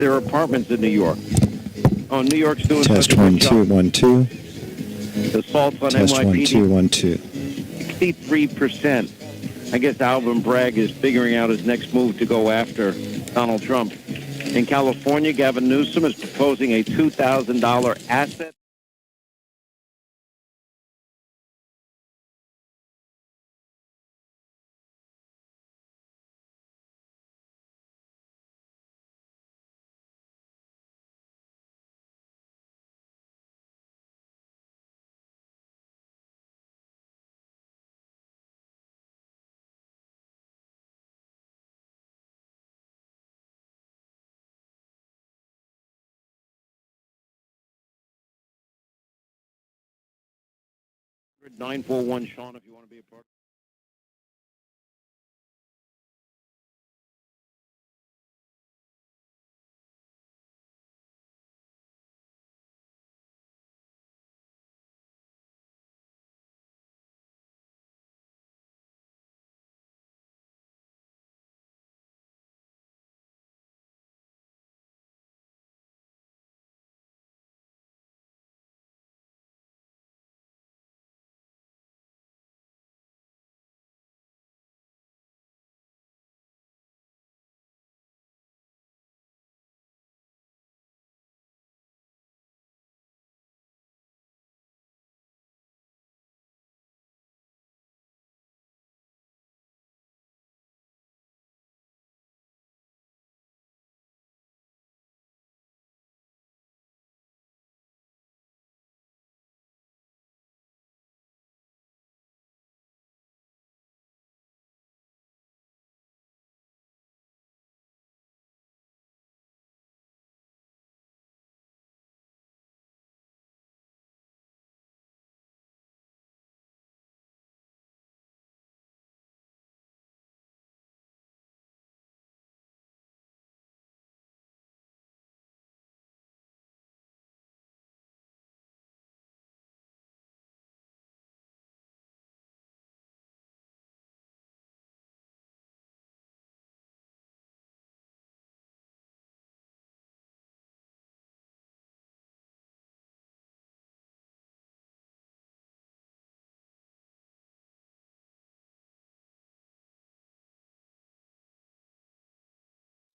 their apartments in New York. Oh, New York's doing Test such a 1 good 2 job. 1 2. The assaults on Test 1 2 NYPD, 1 2. 63%. I guess Alvin Bragg is figuring out his next move to go after Donald Trump. In California, Gavin Newsom is proposing a $2,000 asset. $941 Sean, if you want to be a part.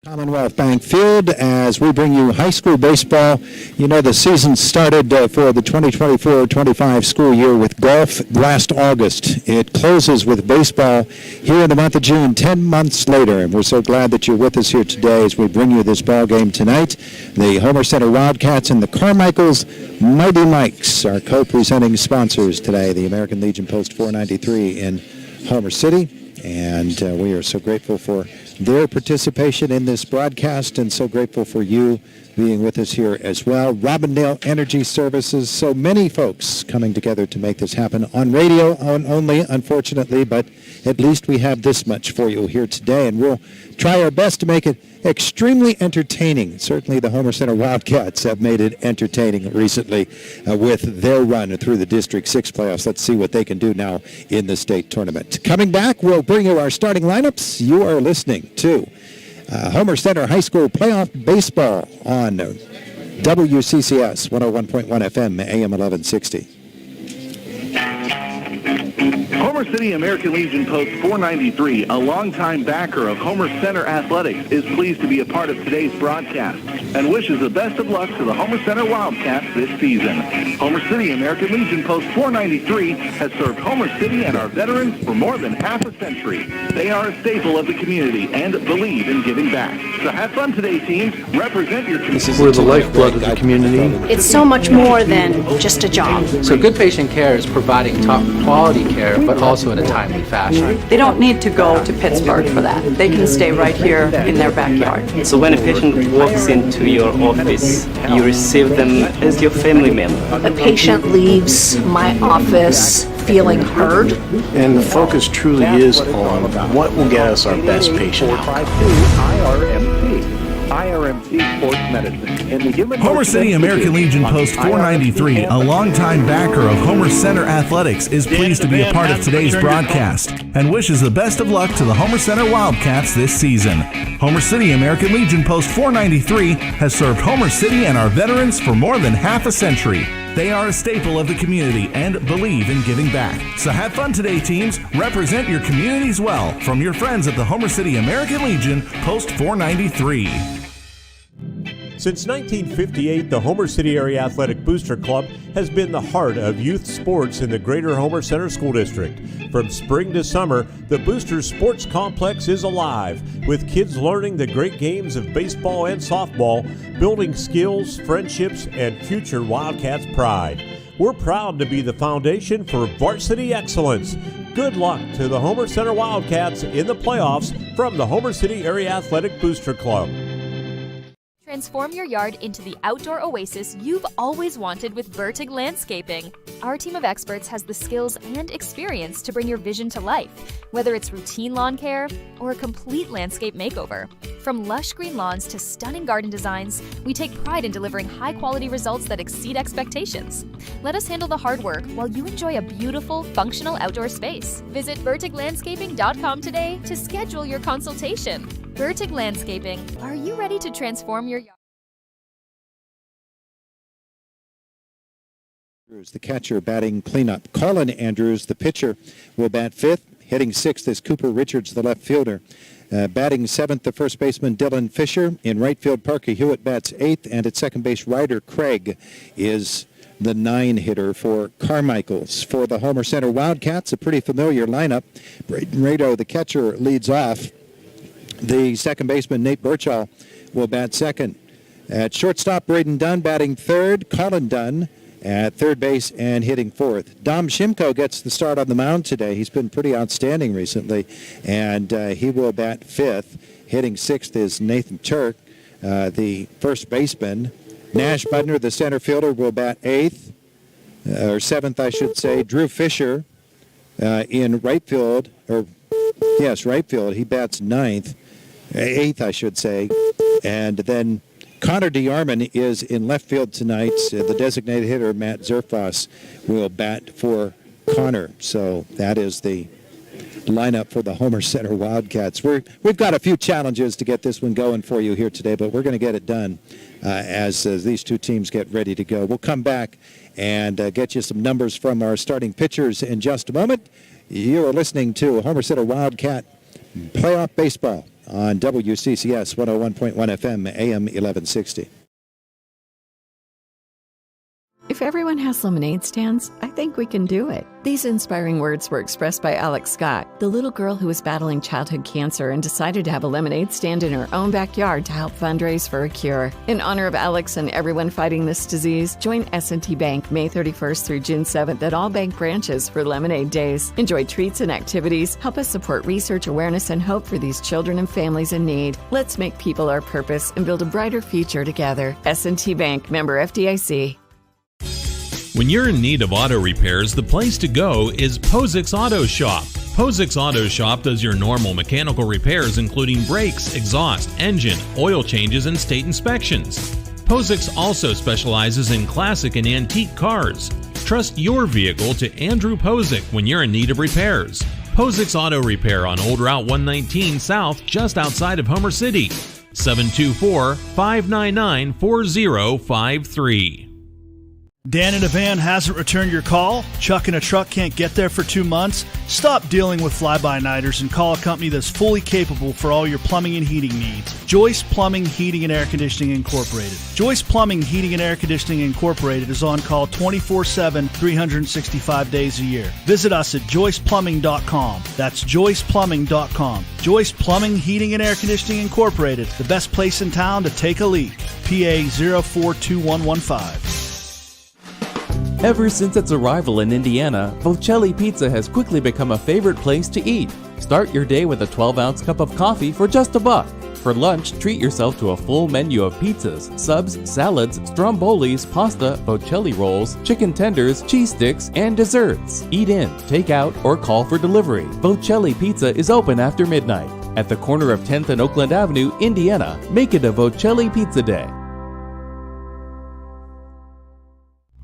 Commonwealth Bank Field as we bring you high school baseball. You know, the season started for the 2024-25 school year with golf last August. It closes with baseball here in the month of June, 10 months later, and we're so glad that you're with us here today as we bring you this ball game tonight. The Homer Center Wildcats and the Carmichaels Mighty Mikes are co-presenting sponsors today, the American Legion Post 493 in Homer City, and we are so grateful for their participation in this broadcast and so grateful for you being with us here as well. Robindale Energy Services, so many folks coming together to make this happen on radio only, unfortunately, but at least we have this much for you here today, and we'll try our best to make it extremely entertaining. Certainly the Homer Center Wildcats have made it entertaining recently with their run through the District 6 playoffs. Let's see what they can do now in the state tournament. Coming back, we'll bring you our starting lineups. You are listening to Homer Center High School Playoff Baseball on WCCS 101.1 FM, AM 1160. Homer City American Legion Post 493, a longtime backer of Homer Center Athletics, is pleased to be a part of today's broadcast and wishes the best of luck to the Homer Center Wildcats this season. Homer City American Legion Post 493 has served Homer City and our veterans for more than half a century. They are a staple of the community and believe in giving back. So have fun today, teams. Represent your community. We're the lifeblood of the community. It's so much more than just a job. So good patient care is providing top quality care, but also in a timely fashion. They don't need to go to Pittsburgh for that. They can stay right here in their backyard. So when a patient walks into your office, you receive them as your family member. A patient leaves my office feeling heard. And the focus truly is on what will get us our best patient outcome. IRMC. IRMC Sports Medicine. And the human Homer City American Legion Post 493, a longtime backer of Homer Center Athletics, is pleased to be a part of today's broadcast and wishes the best of luck to the Homer Center Wildcats this season. Homer City American Legion Post 493 has served Homer City and our veterans for more than half a century. They are a staple of the community and believe in giving back. So have fun today, teams. Represent your communities well. From your friends at the Homer City American Legion, Post 493. Since 1958, the Homer City Area Athletic Booster Club has been the heart of youth sports in the Greater Homer Center School District. From spring to summer, the Boosters Sports Complex is alive, with kids learning the great games of baseball and softball, building skills, friendships, and future Wildcats pride. We're proud to be the foundation for varsity excellence. Good luck to the Homer Center Wildcats in the playoffs from the Homer City Area Athletic Booster Club. Transform your yard into the outdoor oasis you've always wanted with Vertig Landscaping. Our team of experts has the skills and experience to bring your vision to life, whether it's routine lawn care or a complete landscape makeover. From lush green lawns to stunning garden designs, we take pride in delivering high-quality results that exceed expectations. Let us handle the hard work while you enjoy a beautiful, functional outdoor space. Visit vertiglandscaping.com today to schedule your consultation. Vertig Landscaping. Are you ready to transform your yard? The catcher batting cleanup. Colin Andrews, the pitcher, will bat fifth. Hitting sixth is Cooper Richards, the left fielder. Batting seventh, the first baseman Dylan Fisher. In right field, Parker Hewitt bats eighth. And at second base, Ryder Craig is the 9-hitter for Carmichaels. For the Homer Center Wildcats, a pretty familiar lineup. Braden Rado, the catcher, leads off. The second baseman, Nate Birchall, will bat second. At shortstop, Braden Dunn batting third. Colin Dunn at third base and hitting fourth. Dom Shimko gets the start on the mound today. He's been pretty outstanding recently, and he will bat fifth. Hitting sixth is Nathan Turk, the first baseman. Nash Budner, the center fielder, will bat eighth, or seventh, I should say. Drew Fisher in right field, right field. He bats eighth, I should say. And then Connor DeArmond is in left field tonight. The designated hitter, Matt Zerfas, will bat for Connor. So that is the lineup for the Homer Center Wildcats. We've got a few challenges to get this one going for you here today, but we're going to get it done as these two teams get ready to go. We'll come back and get you some numbers from our starting pitchers in just a moment. You are listening to Homer Center Wildcat Playoff Baseball on WCCS 101.1 FM, AM 1160. If everyone has lemonade stands, I think we can do it. These inspiring words were expressed by Alex Scott, the little girl who was battling childhood cancer and decided to have a lemonade stand in her own backyard to help fundraise for a cure. In honor of Alex and everyone fighting this disease, join S&T Bank May 31st through June 7th at all bank branches for Lemonade Days. Enjoy treats and activities. Help us support research, awareness, and hope for these children and families in need. Let's make people our purpose and build a brighter future together. S&T Bank, member FDIC. When you're in need of auto repairs, the place to go is Posix Auto Shop. Posix Auto Shop does your normal mechanical repairs, including brakes, exhaust, engine, oil changes, and state inspections. Posix also specializes in classic and antique cars. Trust your vehicle to Andrew Posix when you're in need of repairs. Posix Auto Repair on Old Route 119 South, just outside of Homer City. 724-599-4053. Dan in a van hasn't returned your call? Chuck in a truck can't get there for 2 months? Stop dealing with fly-by-nighters and call a company that's fully capable for all your plumbing and heating needs. Joyce Plumbing, Heating, and Air Conditioning Incorporated. Joyce Plumbing, Heating, and Air Conditioning Incorporated is on call 24/7, 365 days a year. Visit us at joyceplumbing.com. That's joyceplumbing.com. Joyce Plumbing, Heating, and Air Conditioning Incorporated, the best place in town to take a leak. PA 042115. Ever since its arrival in Indiana, Vocelli Pizza has quickly become a favorite place to eat. Start your day with a 12-ounce cup of coffee for just $1. For lunch, treat yourself to a full menu of pizzas, subs, salads, strombolis, pasta, Vocelli rolls, chicken tenders, cheese sticks, and desserts. Eat in, take out, or call for delivery. Vocelli Pizza is open after midnight. At the corner of 10th and Oakland Avenue, Indiana, make it a Vocelli Pizza Day.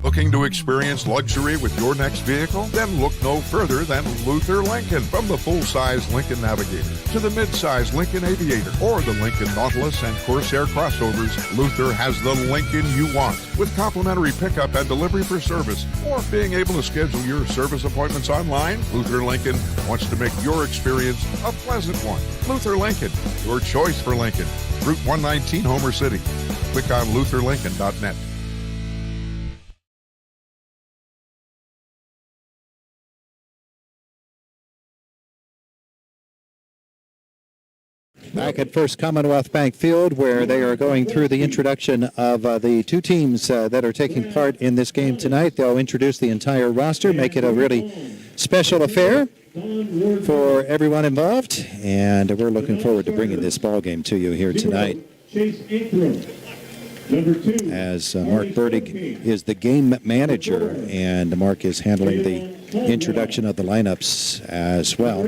Looking to experience luxury with your next vehicle? Then look no further than Luther Lincoln. From the full-size Lincoln Navigator to the mid-size Lincoln Aviator or the Lincoln Nautilus and Corsair crossovers, Luther has the Lincoln you want. With complimentary pickup and delivery for service or being able to schedule your service appointments online, Luther Lincoln wants to make your experience a pleasant one. Luther Lincoln, your choice for Lincoln. Route 119, Homer City. Click on lutherlincoln.net. Back at First Commonwealth Bank Field, where they are going through the introduction of the two teams that are taking part in this game tonight. They'll introduce the entire roster, make it a really special affair for everyone involved, and we're looking forward to bringing this ball game to you here tonight. As Mark Burdig is the game manager, and Mark is handling the introduction of the lineups as well.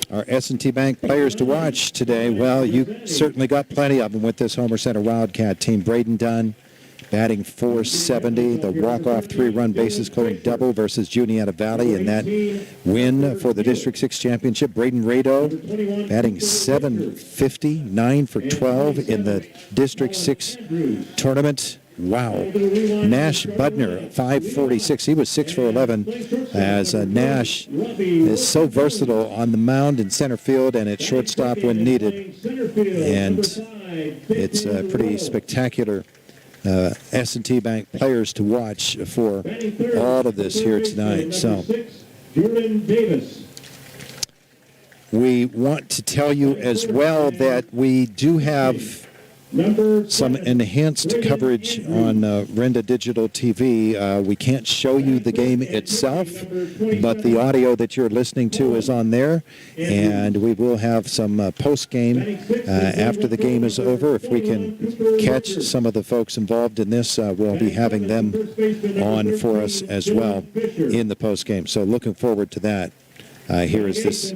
Our S&T Bank players to watch today, well, you certainly got plenty of them with this Homer Center Wildcat team. Braden Dunn batting .470, the walk-off three-run bases clearing double versus Juniata Valley in that win for the District 6 championship. Braden Rado batting .750, 9 for 12 in the District 6 tournament. Wow. Nash Budner, .546. He was 6 for 11, as Nash is so versatile on the mound in center field and at shortstop when needed. And it's a pretty spectacular S&T Bank players to watch for all of this here tonight. So we want to tell you as well that we do have some enhanced coverage on Renda Digital TV. We can't show you the game itself, but the audio that you're listening to is on there, and we will have some post-game after the game is over. If we can catch some of the folks involved in this, we'll be having them on for us as well in the post-game. So looking forward to that. Here as this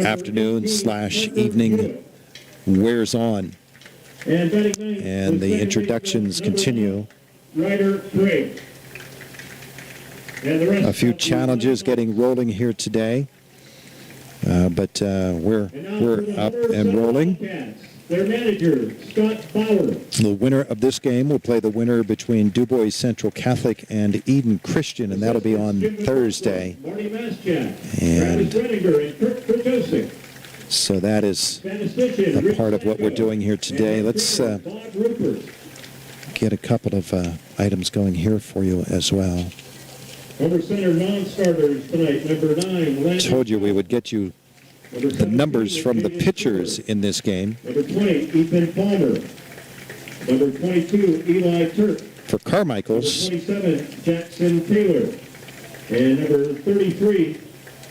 afternoon/evening wears on. And the introductions continue. A few challenges getting rolling here today, but we're up and rolling. Their manager, Scott Bauer. The winner of this game will play the winner between DuBois Central Catholic and Eden Christian, and that'll be on Thursday. And so that is a part of what we're doing here today. Let's get a couple of items going here for you as well. Homer Center non-starters tonight, number 9. Told you we would get you the numbers from the pitchers in this game. Number 20, Ethan Palmer. Number 22, Eli Turk. For Carmichaels. Number 27, Jackson Taylor. And number 33,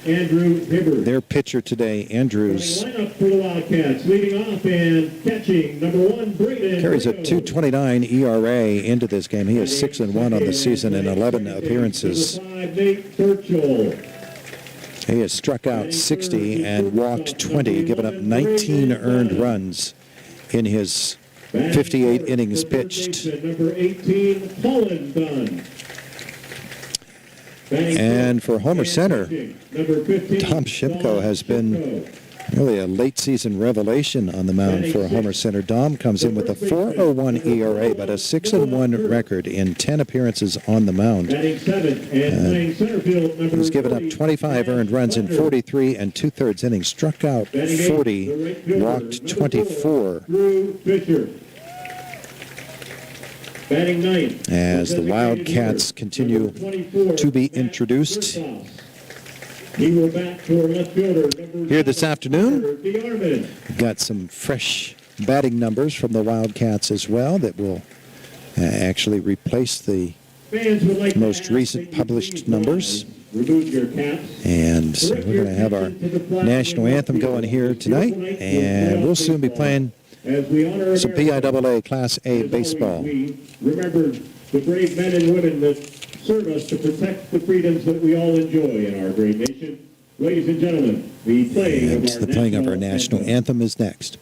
Andrew Hibbert. Their pitcher today, Andrews, lineup for the Wildcats, leading off and catching, number 1, Braden. Carries a 2.29 ERA into this game. He is 6-1 on the season in 11 appearances. He has struck out 60 and walked 20, given up 19 earned runs in his 58 innings pitched. Number 18, Colin Dunn. And for Homer Center, Tom Shimko has been really a late season revelation on the mound for Homer Center. Dom comes in with a 4.01 ERA, but a 6-1 record in 10 appearances on the mound. He's given up 25 earned runs in 43 and 2/3 innings, struck out 40, walked 24. As the Wildcats continue to be introduced here this afternoon, we've got some fresh batting numbers from the Wildcats as well that will actually replace the most recent published numbers. And so we're going to have our national anthem going here tonight, and we'll soon be playing some PIAA Class A baseball. We remember the brave men and women that serve us to protect the freedoms that we all enjoy in our great nation. Ladies and gentlemen, the playing of our national anthem is next.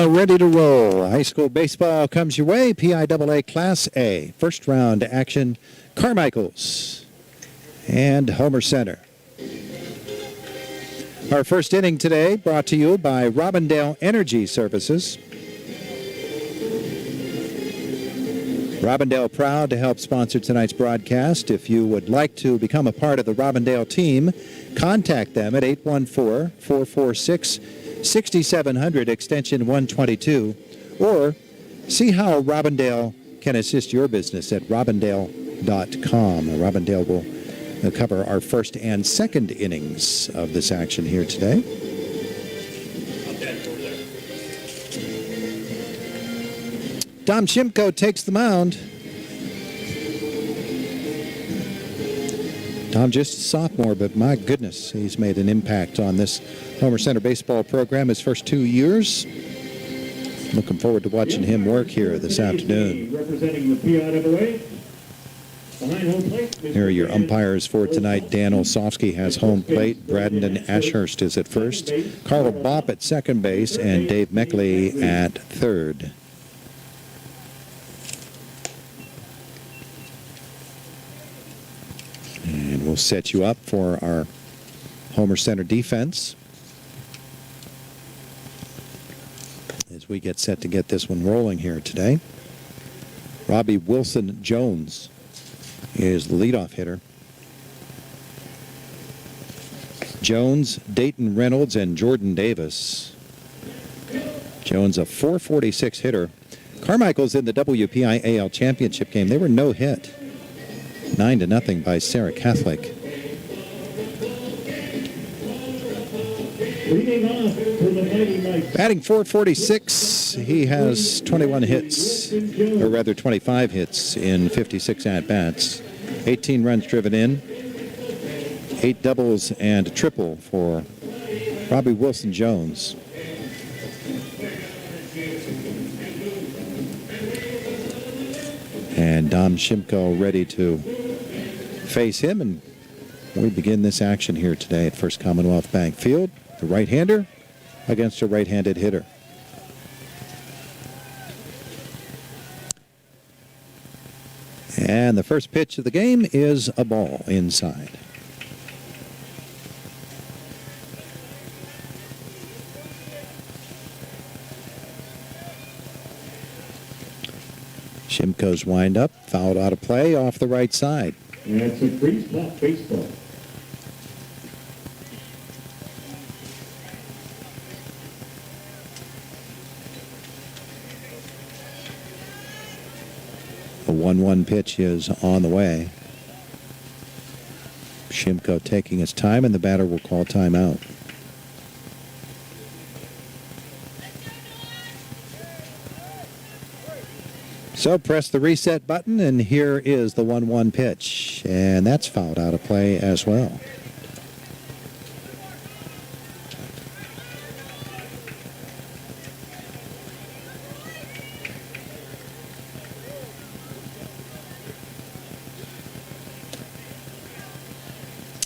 Ready to roll. High school baseball comes your way. PIAA Class A. First round action. Carmichaels and Homer Center. Our first inning today brought to you by Robindale Energy Services. Robindale proud to help sponsor tonight's broadcast. If you would like to become a part of the Robindale team, contact them at 814-446-6700 extension 122, or see how Robindale can assist your business at robindale.com. Robindale will cover our first and second innings of this action here today. Dom Shimko takes the mound. Tom, just a sophomore, but my goodness, he's made an impact on this Homer Center baseball program his first 2 years. Looking forward to watching him work here this afternoon. Representing the PIAA. Behind home plate. Here are your umpires for tonight. Dan Olsofsky has home plate. Brandon Ashurst is at first. Carl Bopp at second base, and Dave Meckley at third. And we'll set you up for our Homer Center defense as we get set to get this one rolling here today. Robbie Wilson Jones is the leadoff hitter. Jones, Dayton Reynolds, and Jordan Davis. Jones, a .446 hitter. Carmichaels in the WPIAL championship game, they were no hit. 9-0 by Sarah Catholic. Batting .446, he has 21 hits, or rather 25 hits in 56 at-bats. 18 runs driven in, 8 doubles and a triple for Robbie Wilson Jones. And Dom Shimko ready to face him, and we begin this action here today at First Commonwealth Bank Field. The right-hander against a right-handed hitter. And the first pitch of the game is a ball inside. Shimko's wind-up, fouled out of play off the right side. And that's a free spot baseball. A 1-1 pitch is on the way. Shimko taking his time, and the batter will call timeout. So press the reset button, and here is the 1-1 pitch. And that's fouled out of play as well.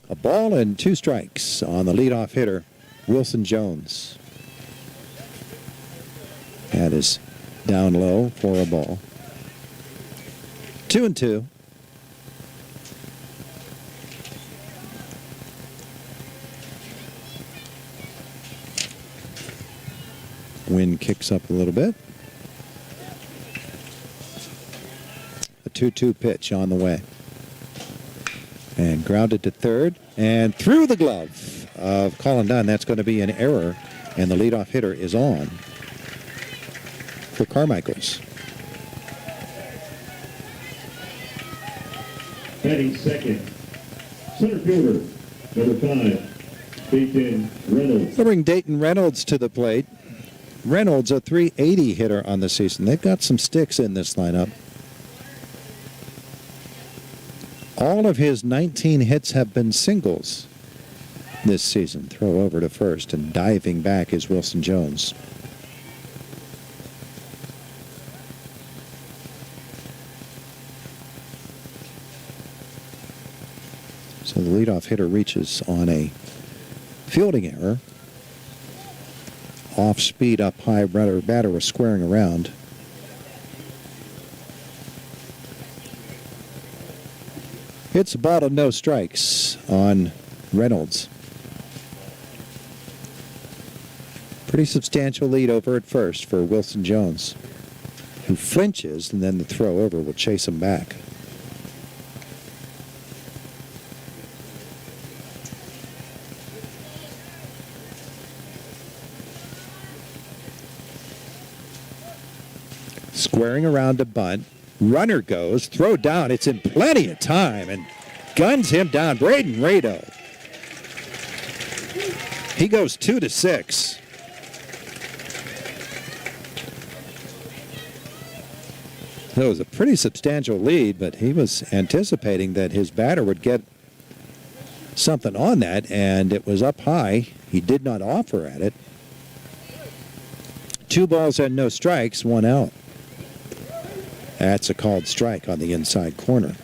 A ball and 2 strikes on the leadoff hitter, Wilson Jones. That is down low for a ball. 2-2. Wind kicks up a little bit. A 2-2 pitch on the way. And grounded to third and through the glove of Colin Dunn. That's going to be an error, and the leadoff hitter is on for Carmichaels. Batting second, center fielder, number 5, Dayton Reynolds. They'll bring Dayton Reynolds to the plate. Reynolds, a .380 hitter on the season. They've got some sticks in this lineup. All of his 19 hits have been singles this season. Throw over to first, and diving back is Wilson Jones. So the leadoff hitter reaches on a fielding error. Off speed, up high, batter was squaring around. It's a ball to no strikes on Reynolds. Pretty substantial lead over at first for Wilson Jones, who flinches, and then the throw over will chase him back. Squaring around to bunt. Runner goes, throw down. It's in plenty of time and guns him down. Braden Rado. He goes 2-6. That was a pretty substantial lead, but he was anticipating that his batter would get something on that, and it was up high. He did not offer at it. 2 balls and no strikes, 1 out. That's a called strike on the inside corner.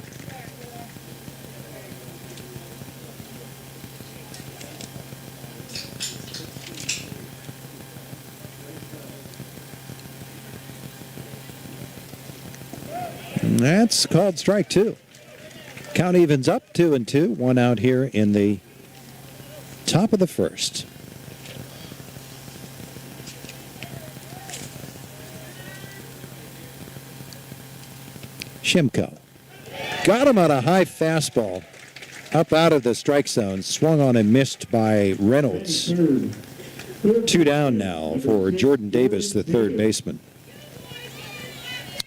And that's called strike 2. Count evens up 2-2. 1 out here in the top of the first. Shimko got him on a high fastball up out of the strike zone, swung on and missed by Reynolds. 2 down now for Jordan Davis, the third baseman.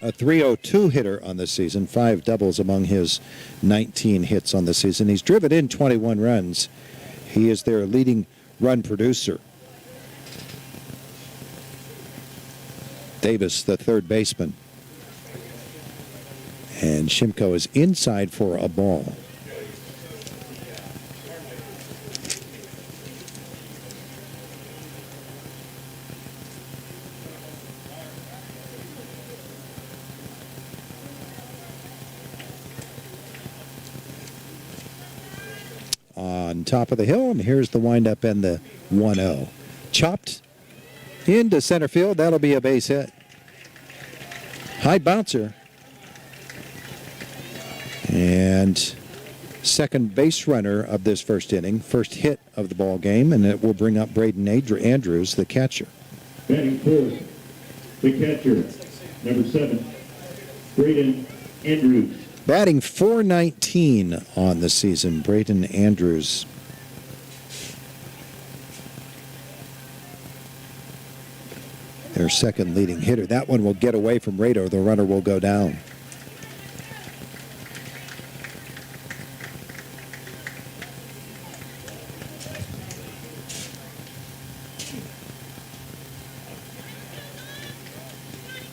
A .302 hitter on the season, 5 doubles among his 19 hits on the season. He's driven in 21 runs. He is their leading run producer. Davis, the third baseman. And Shimko is inside for a ball. On top of the hill, and here's the windup and the 1-0. Chopped into center field. That'll be a base hit. High bouncer. And second base runner of this first inning, first hit of the ball game, and it will bring up Braden Andrews, the catcher. Batting fourth, the catcher, number 7, Braden Andrews. Batting .419 on the season, Braden Andrews. Their second leading hitter. That one will get away from Rado. The runner will go down.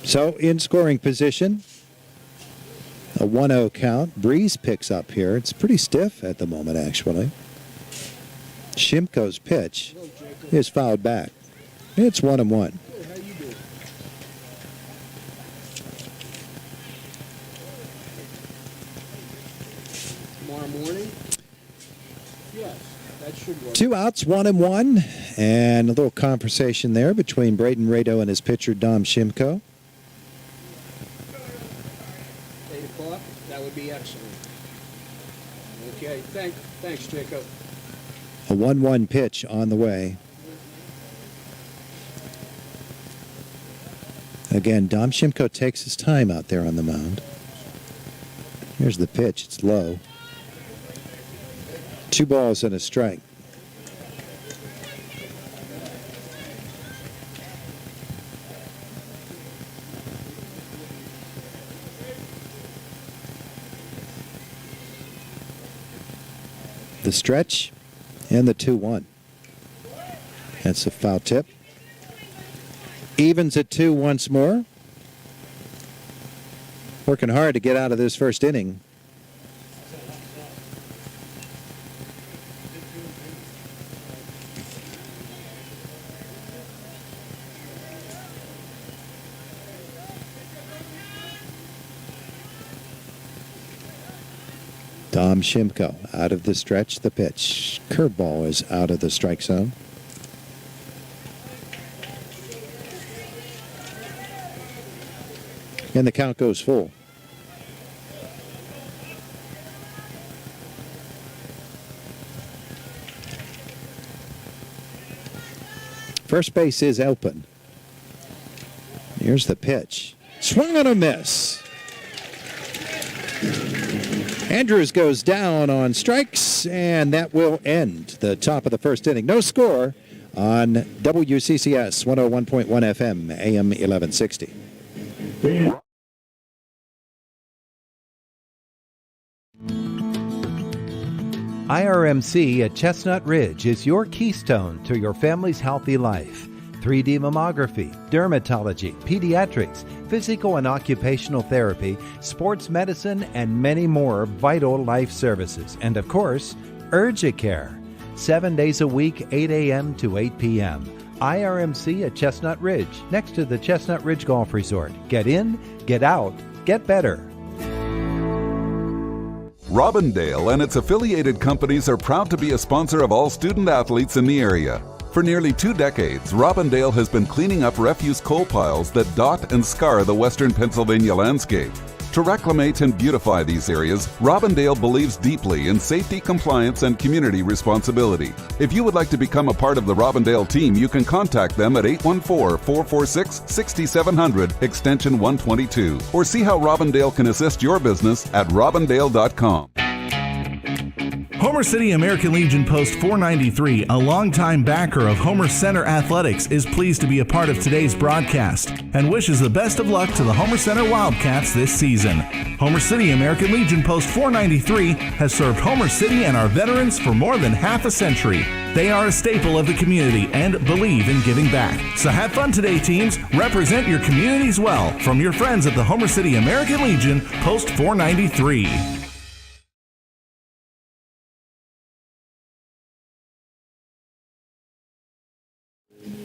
So in scoring position, a 1-0 count. Breeze picks up here. It's pretty stiff at the moment, actually. Shimko's pitch is fouled back. It's 1-1. Tomorrow morning? 2 outs, 1 and 1, and a little conversation there between Braden Rado and his pitcher, Dom Shimko. 8 o'clock, that would be excellent. Okay, thanks, Jacob. A 1-1 pitch on the way. Again, Dom Shimko takes his time out there on the mound. Here's the pitch. It's low. 2 balls and a strike. The stretch and the 2-1. That's a foul tip. Evens at 2 once more. Working hard to get out of this first inning. Dom Shimko out of the stretch, the pitch. Curveball is out of the strike zone. And the count goes full. First base is open. Here's the pitch. Swung on a miss. Andrews goes down on strikes, and that will end the top of the first inning. No score on WCCS 101.1 FM, AM 1160. IRMC at Chestnut Ridge is your keystone to your family's healthy life. 3D mammography, dermatology, pediatrics, physical and occupational therapy, sports medicine, and many more vital life services. And of course, Urgicare. 7 days a week, 8 a.m. to 8 p.m. IRMC at Chestnut Ridge, next to the Chestnut Ridge Golf Resort. Get in, get out, get better. Robindale and its affiliated companies are proud to be a sponsor of all student athletes in the area. For nearly 2 decades, Robindale has been cleaning up refuse coal piles that dot and scar the western Pennsylvania landscape. To reclimate and beautify these areas, Robindale believes deeply in safety, compliance, and community responsibility. If you would like to become a part of the Robindale team, you can contact them at 814-446-6700, extension 122, or see how Robindale can assist your business at robindale.com. Homer City American Legion Post 493, a longtime backer of Homer Center Athletics, is pleased to be a part of today's broadcast and wishes the best of luck to the Homer Center Wildcats this season. Homer City American Legion Post 493 has served Homer City and our veterans for more than half a century. They are a staple of the community and believe in giving back. So have fun today, teams. Represent your communities well from your friends at the Homer City American Legion Post 493.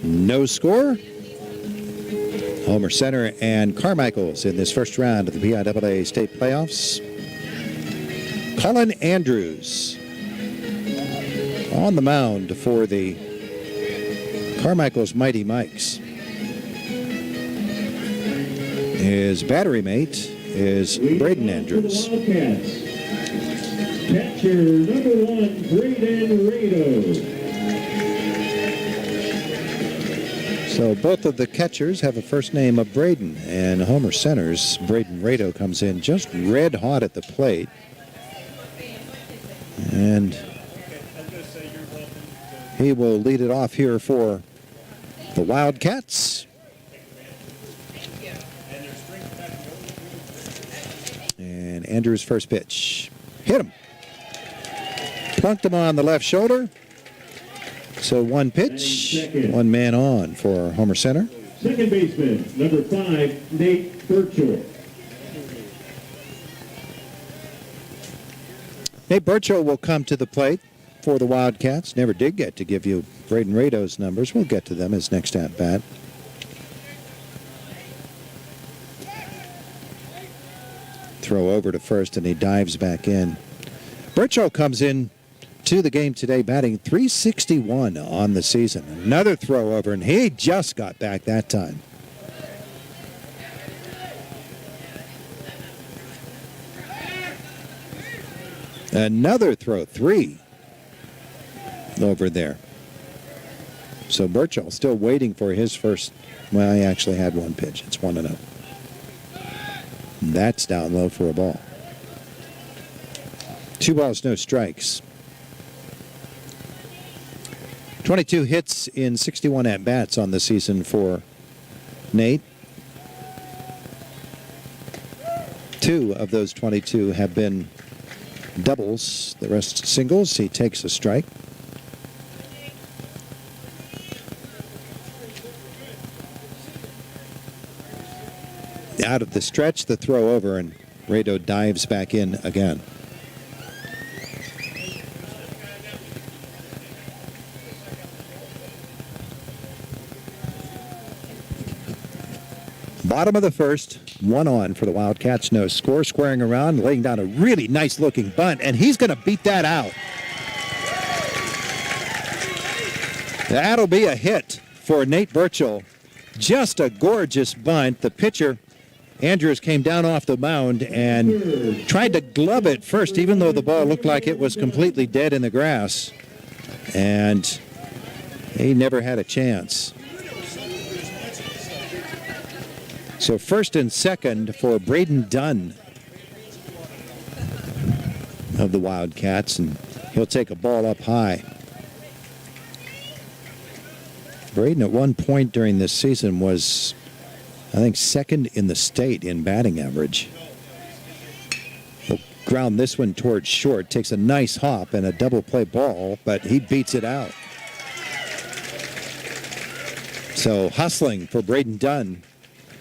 No score. Homer Center and Carmichaels in this first round of the PIAA state playoffs. Colin Andrews on the mound for the Carmichaels Mighty Mikes. His battery mate is Braden Andrews. Catcher number 1, Braden Rado. So both of the catchers have a first name of Braden, and Homer Center's Braden Rado comes in just red hot at the plate. And he will lead it off here for the Wildcats. And Andrews' first pitch. Hit him. Plunked him on the left shoulder. So one pitch, 1 man on for Homer Center. Second baseman, number 5, Nate Burchell. Nate Burchell will come to the plate for the Wildcats. Never did get to give you Braden Rado's numbers. We'll get to them his next at-bat. Throw over to first, and he dives back in. Burchell comes in to the game today, batting .361 on the season. Another throw over, and he just got back that time. Another throw, 3 over there. So Birchall still waiting for his first. Well, he actually had one pitch. It's 1-0. That's down low for a ball. 2 balls, no strikes. 22 hits in 61 at-bats on the season for Nate. 2 of those 22 have been doubles. The rest singles. He takes a strike. Out of the stretch, the throw over, and Rado dives back in again. Bottom of the first, 1 on for the Wildcats. No score, squaring around, laying down a really nice-looking bunt, and he's going to beat that out. That'll be a hit for Nate Birchall. Just a gorgeous bunt. The pitcher, Andrews, came down off the mound and tried to glove it first, even though the ball looked like it was completely dead in the grass. And he never had a chance. So first and second for Braden Dunn of the Wildcats, and he'll take a ball up high. Braden at one point during this season was, I think, second in the state in batting average. He'll ground this one towards short, takes a nice hop and a double play ball, but he beats it out. So hustling for Braden Dunn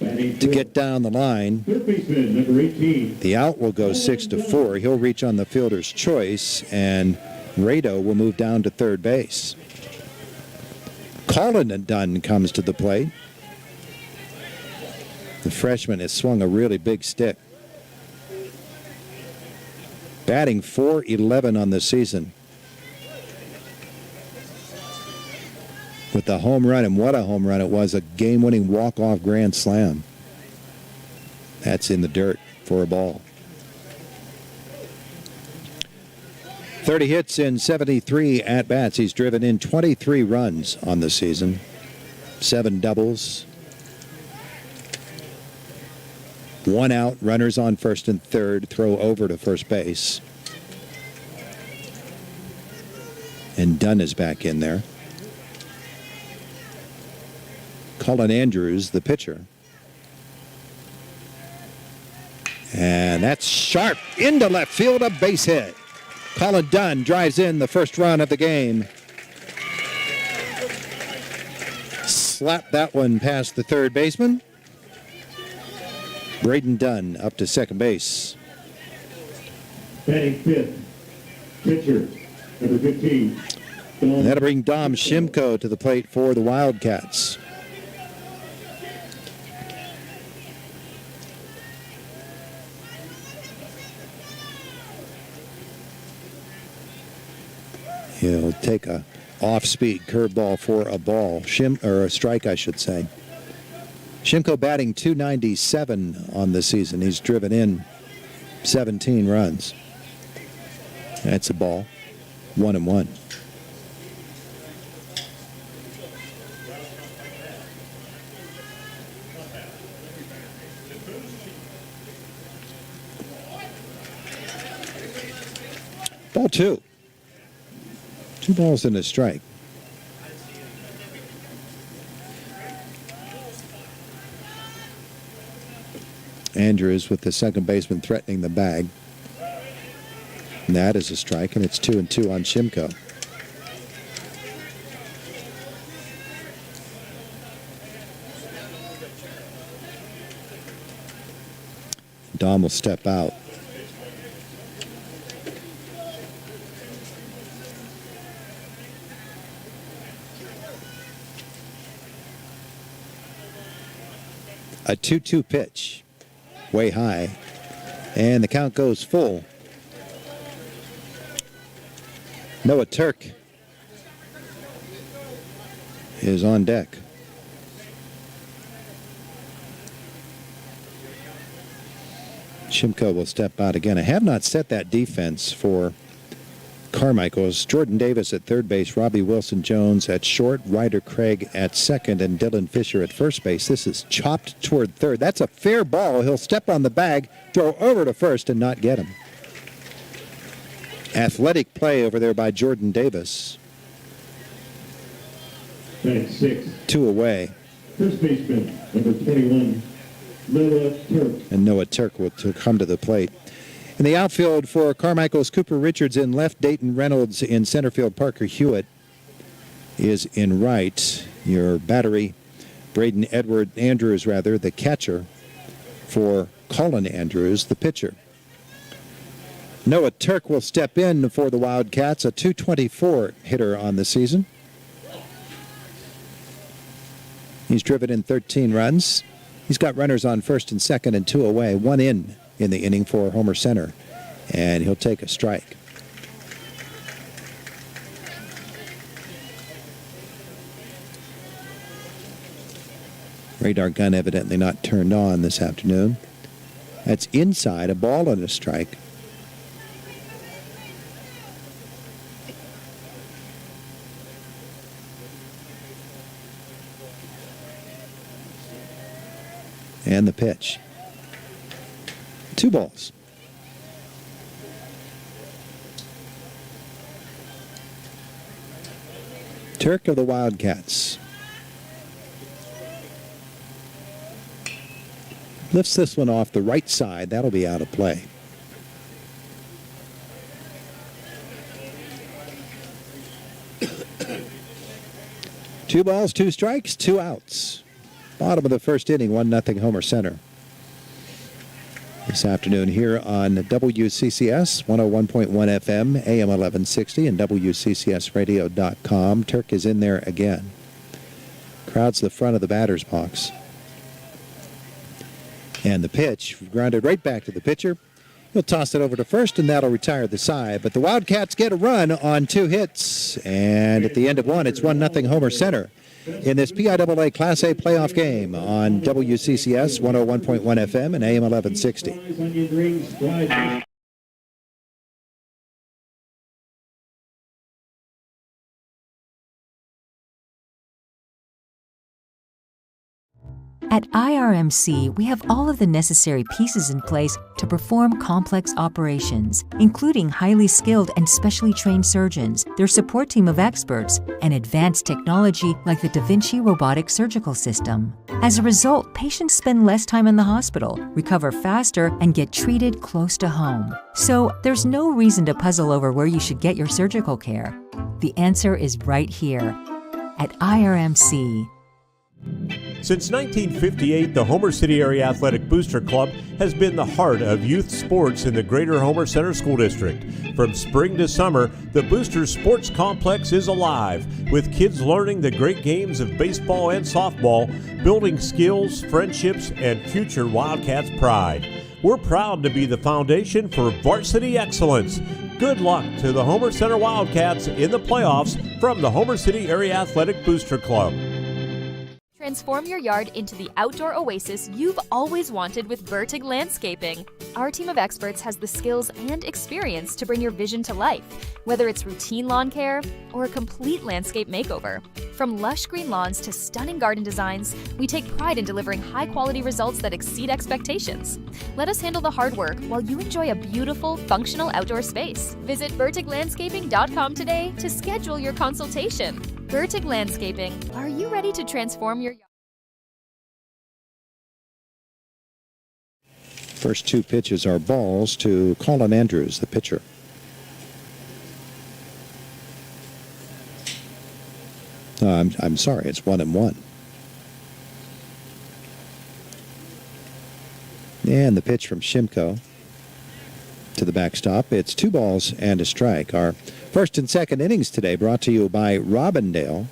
to get down the line. The out will go 6-4. He'll reach on the fielder's choice, and Rado will move down to third base. Colin Dunn comes to the plate. The freshman has swung a really big stick. Batting .411 on the season. With the home run, and what a home run it was, a game-winning walk-off grand slam. That's in the dirt for a ball. 30 hits in 73 at-bats. He's driven in 23 runs on the season. 7 doubles. 1 out, runners on first and third, throw over to first base. And Dunn is back in there. Colin Andrews, the pitcher. And that's sharp into left field, a base hit. Colin Dunn drives in the first run of the game. Slap that one past the third baseman. Braden Dunn up to second base. Batting fifth, pitcher, number 15. That'll bring Dom Shimko to the plate for the Wildcats. He'll take a off-speed curveball for a ball, or a strike, I should say. Shimko batting .297 on the season. He's driven in 17 runs. That's a ball. 1-1. Ball 2. 2 balls and a strike. Andrews with the second baseman threatening the bag. And that is a strike, and it's 2-2 on Shimko. Dom will step out. A 2-2 pitch, way high, and the count goes full. Noah Turk is on deck. Shimko will step out again. I have not set that defense for Carmichaels. Jordan Davis at third base, Robbie Wilson-Jones at short, Ryder Craig at second, and Dylan Fisher at first base. This is chopped toward third. That's a fair ball. He'll step on the bag, throw over to first, and not get him. Athletic play over there by Jordan Davis. That's 6. 2 away. First baseman, number 21, Noah Turk. And Noah Turk will come to the plate. In the outfield for Carmichaels, Cooper Richards in left, Dayton Reynolds in center field, Parker Hewitt is in right. Your battery, Braden Andrews, the catcher for Colin Andrews, the pitcher. Noah Turk will step in for the Wildcats, a .224 hitter on the season. He's driven in 13 runs. He's got runners on first and second and 2 away, 1 in the inning for Homer Center, and he'll take a strike. Radar gun evidently not turned on this afternoon. That's inside, a ball and a strike. And the pitch. 2 balls. Turk of the Wildcats lifts this one off the right side. That'll be out of play. Two balls, 2 strikes, 2 outs. Bottom of the first inning, 1-0 Homer Center. This afternoon here on WCCS 101.1 FM, AM 1160, and WCCSradio.com. Turk is in there again. Crowds the front of the batter's box. And the pitch, grounded right back to the pitcher. He'll toss it over to first, and that'll retire the side. But the Wildcats get a run on 2 hits. And at the end of 1, it's 1-0 Homer Center in this PIAA Class A playoff game on WCCS 101.1 FM and AM 1160. At IRMC, we have all of the necessary pieces in place to perform complex operations, including highly skilled and specially trained surgeons, their support team of experts, and advanced technology like the Da Vinci robotic surgical system. As a result, patients spend less time in the hospital, recover faster, and get treated close to home. So there's no reason to puzzle over where you should get your surgical care. The answer is right here at IRMC. Since 1958, the Homer City Area Athletic Booster Club has been the heart of youth sports in the Greater Homer Center School District. From spring to summer, the Boosters Sports Complex is alive, with kids learning the great games of baseball and softball, building skills, friendships, and future Wildcats pride. We're proud to be the foundation for varsity excellence. Good luck to the Homer Center Wildcats in the playoffs from the Homer City Area Athletic Booster Club. Transform your yard into the outdoor oasis you've always wanted with Bertig Landscaping. Our team of experts has the skills and experience to bring your vision to life, whether it's routine lawn care or a complete landscape makeover. From lush green lawns to stunning garden designs, we take pride in delivering high-quality results that exceed expectations. Let us handle the hard work while you enjoy a beautiful, functional outdoor space. Visit BertigLandscaping.com today to schedule your consultation. Bertig Landscaping. Are you ready to transform your yard? First 2 pitches are balls to Colin Andrews, the pitcher. I'm sorry, it's 1-1. And the pitch from Shimko to the backstop. It's 2 balls and a strike. Our first and second innings today brought to you by Robindale.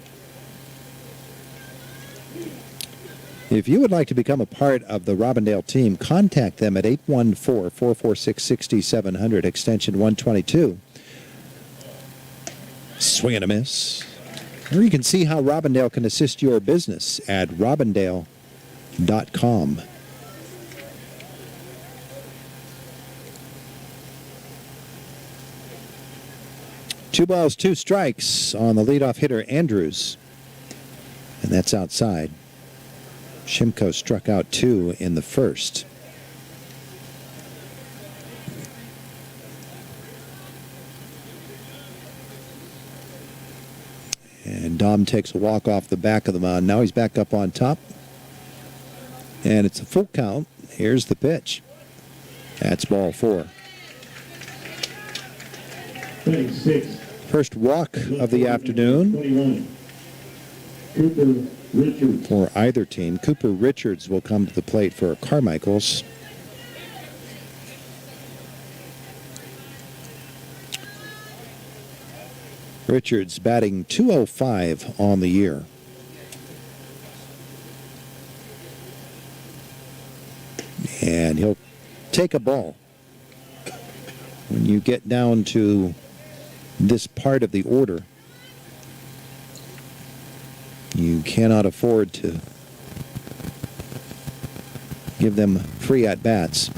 If you would like to become a part of the Robindale team, contact them at 814-446-6700, extension 122. Swing and a miss. Or you can see how Robindale can assist your business at robindale.com. Two balls, two strikes on the leadoff hitter, Andrews. And that's outside. Shimko struck out 2 in the first. And Dom takes a walk off the back of the mound. Now he's back up on top. And it's a full count. Here's the pitch. That's ball 4. First walk of the afternoon for either team. Cooper Richards will come to the plate for Carmichaels. Richards batting .205 on the year. And he'll take a ball. When you get down to this part of the order, you cannot afford to give them free at-bats.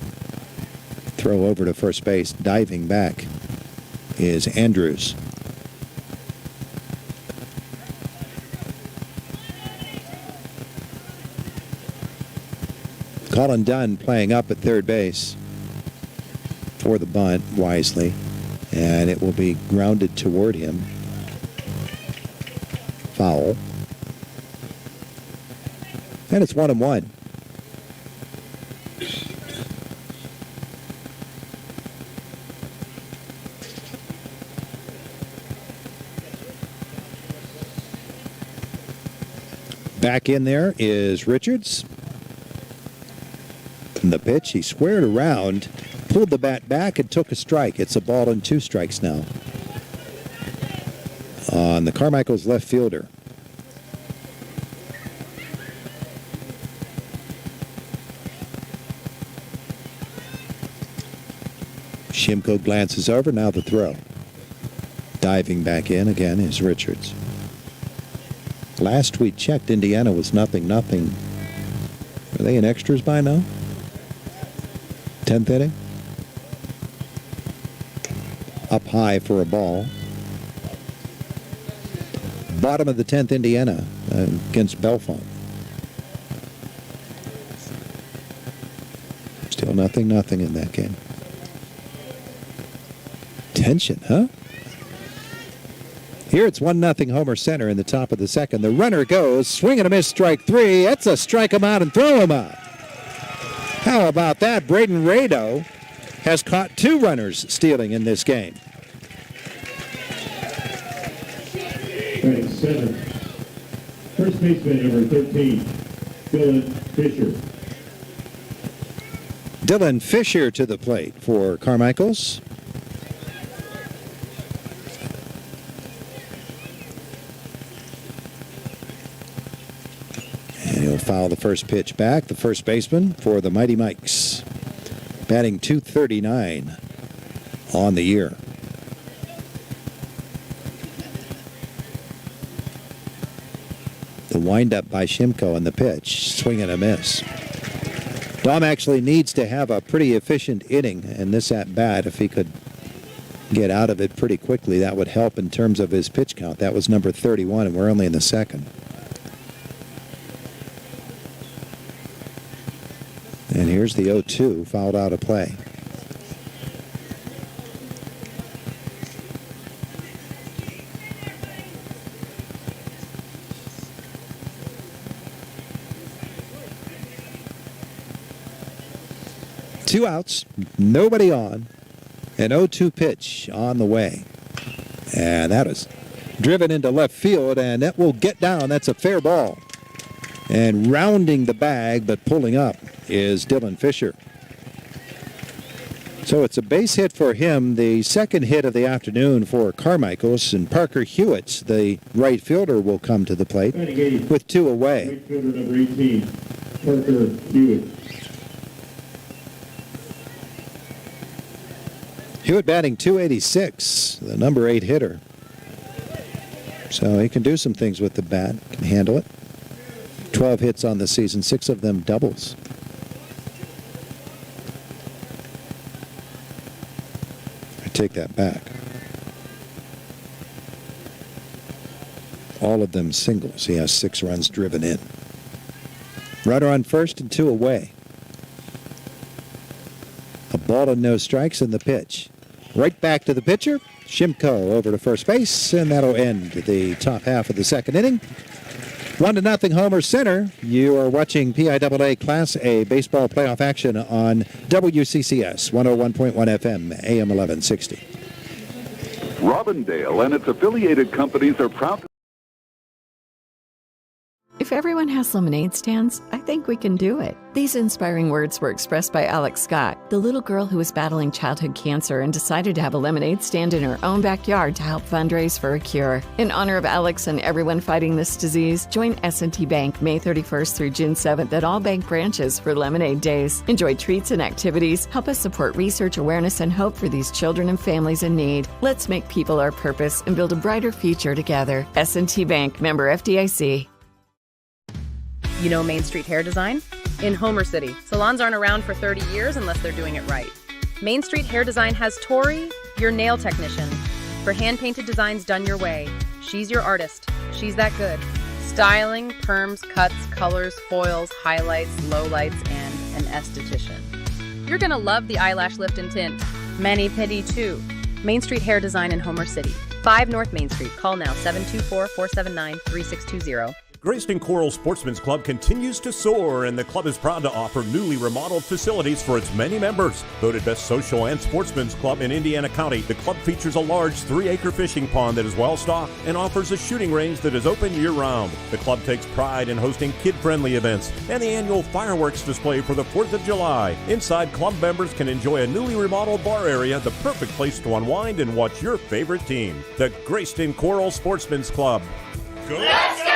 Throw over to first base. Diving back is Andrews. Colin Dunn playing up at third base for the bunt wisely, and it will be grounded toward him. Foul. And it's 1-1. Back in there is Richards. And the pitch, he squared around, pulled the bat back and took a strike. It's a ball and 2 strikes now on the Carmichaels left fielder. Shimko glances over, now the throw. Diving back in again is Richards. Last we checked, Indiana was 0-0. Are they in extras by now? 10th inning. Up high for a ball. Bottom of the 10th, Indiana against Belfont. Still 0-0 in that game. Tension, huh? Here it's 1-0 Homer Center in the top of the second. The runner goes, swing and a miss, strike 3. That's a strike him out and throw him out. How about that? Braden Rado has caught 2 runners stealing in this game. 7. First baseman number 13, Dylan Fisher. Dylan Fisher to the plate for Carmichaels. He'll foul the first pitch back. The first baseman for the Mighty Mikes. Batting .239 on the year. The windup by Shimko and the pitch. Swing and a miss. Dom actually needs to have a pretty efficient inning in this at-bat. If he could get out of it pretty quickly, that would help in terms of his pitch count. That was number 31, and we're only in the second. And here's the 0-2, fouled out of play. Two outs, nobody on. An 0-2 pitch on the way. And that is driven into left field, and that will get down. That's a fair ball. And rounding the bag, but pulling up, is Dylan Fisher. So it's a base hit for him, the second hit of the afternoon for Carmichaels, and Parker Hewitt, the right fielder, will come to the plate with 2 away. Right fielder number 18, Parker Hewitt. Hewitt batting .286, the number 8 hitter. So he can do some things with the bat, can handle it. 12 hits on the season, 6 of them doubles. I take that back. All of them singles. He has 6 runs driven in. Runner on first and 2 away. A ball and no strikes in the pitch. Right back to the pitcher. Shimko over to first base, and that'll end the top half of the second inning. 1-0 Homer Center. You are watching PIAA Class A baseball playoff action on WCCS 101.1 FM, AM 1160. Robindale and its affiliated companies are proud to... If everyone has lemonade stands, I think we can do it. These inspiring words were expressed by Alex Scott, the little girl who was battling childhood cancer and decided to have a lemonade stand in her own backyard to help fundraise for a cure. In honor of Alex and everyone fighting this disease, join S&T Bank May 31st through June 7th at all bank branches for Lemonade Days. Enjoy treats and activities. Help us support research, awareness, and hope for these children and families in need. Let's make people our purpose and build a brighter future together. S&T Bank, member FDIC. You know Main Street Hair Design? In Homer City, salons aren't around for 30 years unless they're doing it right. Main Street Hair Design has Tori, your nail technician, for hand-painted designs done your way. She's your artist. She's that good. Styling, perms, cuts, colors, foils, highlights, lowlights, and an esthetician. You're gonna love the eyelash lift and tint. Mani-pedi too. Main Street Hair Design in Homer City. 5 North Main Street. Call now, 724-479-3620. Grayston Coral Sportsman's Club continues to soar, and the club is proud to offer newly remodeled facilities for its many members. Voted best social and sportsman's club in Indiana County, the club features a large 3-acre fishing pond that is well stocked and offers a shooting range that is open year-round. The club takes pride in hosting kid-friendly events and the annual fireworks display for the 4th of July. Inside, club members can enjoy a newly remodeled bar area, the perfect place to unwind and watch your favorite team. The Grayston Coral Sportsman's Club. Go! Let's go!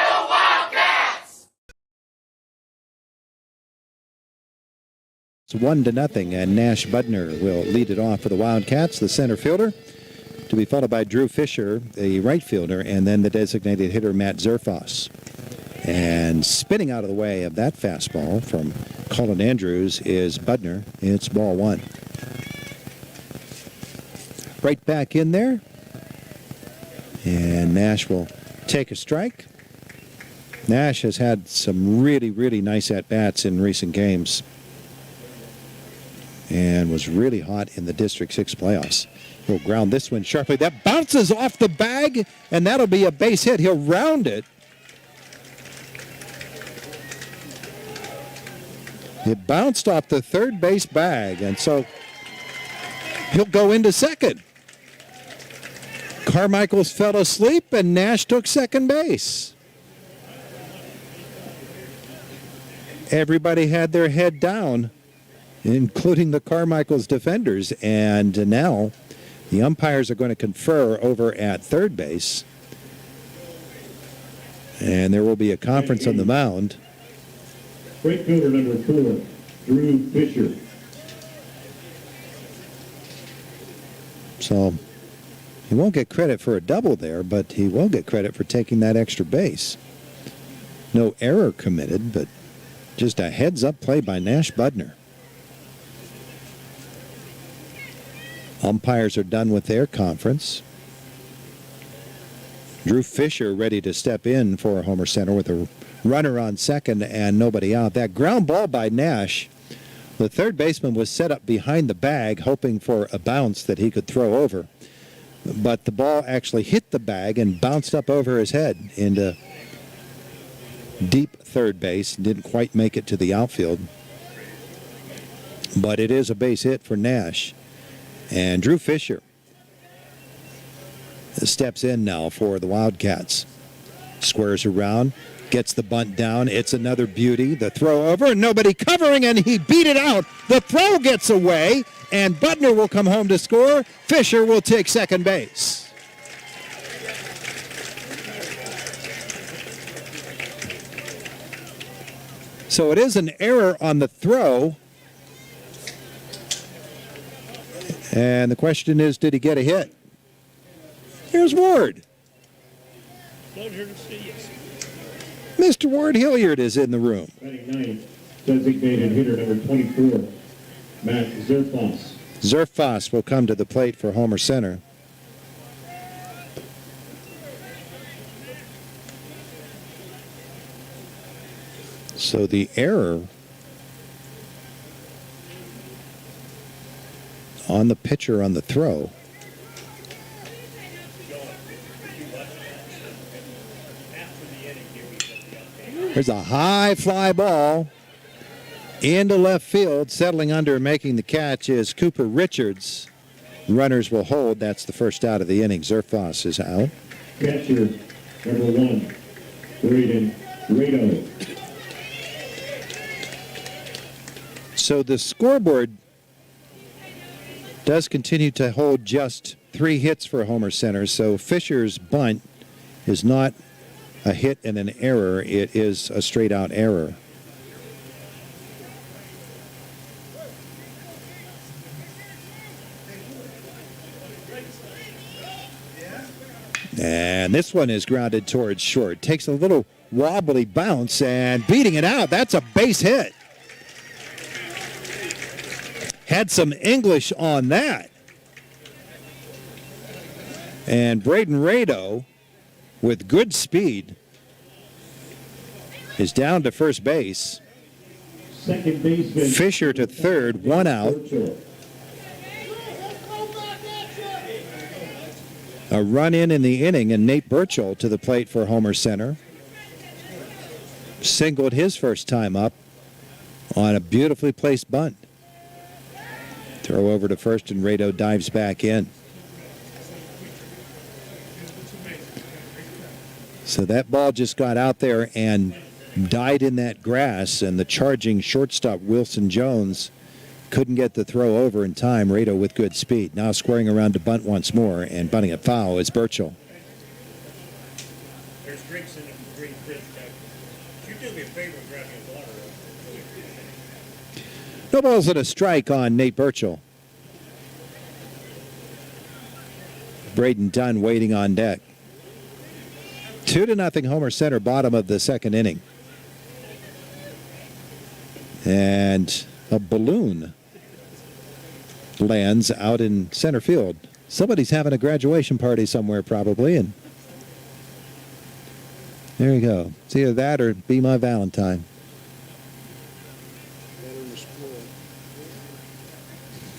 It's 1-0, and Nash Budner will lead it off for the Wildcats, the center fielder, to be followed by Drew Fisher, the right fielder, and then the designated hitter, Matt Zerfos. And spinning out of the way of that fastball from Colin Andrews is Budner. It's ball 1. Right back in there, and Nash will take a strike. Nash has had some really, really nice at-bats in recent games, and was really hot in the District 6 playoffs. He'll ground this one sharply. That bounces off the bag, and that'll be a base hit. He'll round it. It bounced off the third base bag, and so he'll go into second. Carmichaels fell asleep, and Nash took second base. Everybody had their head down, including the Carmichaels defenders, and now the umpires are going to confer over at third base, and there will be a conference on the mound. Right fielder number 4, Drew Fisher. So he won't get credit for a double there, but he will get credit for taking that extra base. No error committed, but just a heads-up play by Nash Budner. Umpires are done with their conference. Drew Fisher ready to step in for Homer Center with a runner on second and nobody out. That ground ball by Nash, the third baseman was set up behind the bag hoping for a bounce that he could throw over. But the ball actually hit the bag and bounced up over his head into deep third base. Didn't quite make it to the outfield. But it is a base hit for Nash. And Drew Fisher steps in now for the Wildcats. Squares around, gets the bunt down. It's another beauty. The throw over, and nobody covering, and he beat it out. The throw gets away, and Budner will come home to score. Fisher will take second base. So it is an error on the throw. And the question is, did he get a hit? Here's Ward. Pleasure to see you. Mr. Ward Hilliard is in the room. Batting ninth, designated hitter number 24, Matt Zerfoss. Zerfoss will come to the plate for Homer Center. So the error on the pitcher on the throw. There's a high fly ball into left field. Settling under and making the catch is Cooper Richards. Runners will hold. That's the first out of the inning. Zerfoss is out. Catcher number 1, Braden Rado. So the scoreboard does continue to hold just 3 hits for Homer Center. So Fisher's bunt is not a hit and an error. It is a straight out error. And this one is grounded towards short. Takes a little wobbly bounce and beating it out. That's a base hit. Had some English on that. And Braden Rado, with good speed, is down to first base. Second baseman Fisher to third, 1 out. A run in the inning, and Nate Burchell to the plate for Homer Center. Singled his first time up on a beautifully placed bunt. Throw over to first, and Rado dives back in. So that ball just got out there and died in that grass, and the charging shortstop Wilson Jones couldn't get the throw over in time. Rado with good speed. Now squaring around to bunt once more, and bunting it foul is Burchell. There's drinks in the green fridge. You do me a favor and grab me a water. No balls and a strike on Nate Burchell. Braden Dunn waiting on deck. 2-0 Homer Center, bottom of the second inning. And a balloon lands out in center field. Somebody's having a graduation party somewhere probably, and there you go. It's either that or Be My Valentine.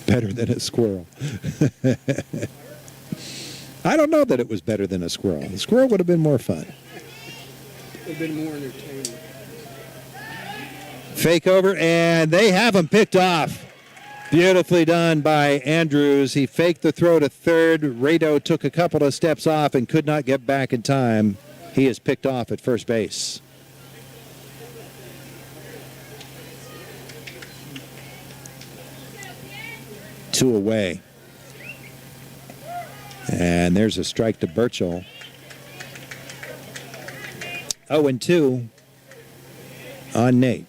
Better than a squirrel. I don't know that it was better than a squirrel. The squirrel would have been more fun. Would have been more entertaining. Fake over, and they have him picked off. Beautifully done by Andrews. He faked the throw to third. Rado took a couple of steps off and could not get back in time. He is picked off at first base. Two away. And there's a strike to Burchell. 0-2 on Nate.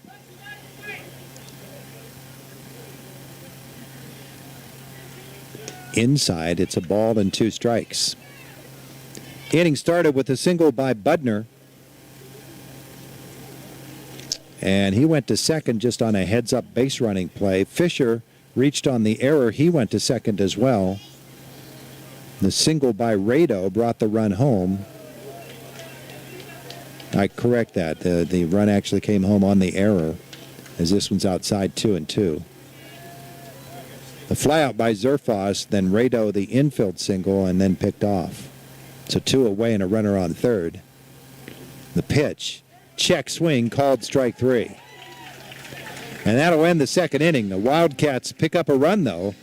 Inside, it's a ball and 2 strikes. Inning started with a single by Budner. And he went to second just on a heads-up base running play. Fisher reached on the error. He went to second as well. The single by Rado brought the run home. I correct that. The run actually came home on the error, as this one's outside 2-2. The flyout by Zerfoss, then Rado the infield single, and then picked off. So 2 away and a runner on third. The pitch, check swing, called strike 3. And that'll end the second inning. The Wildcats pick up a run, though.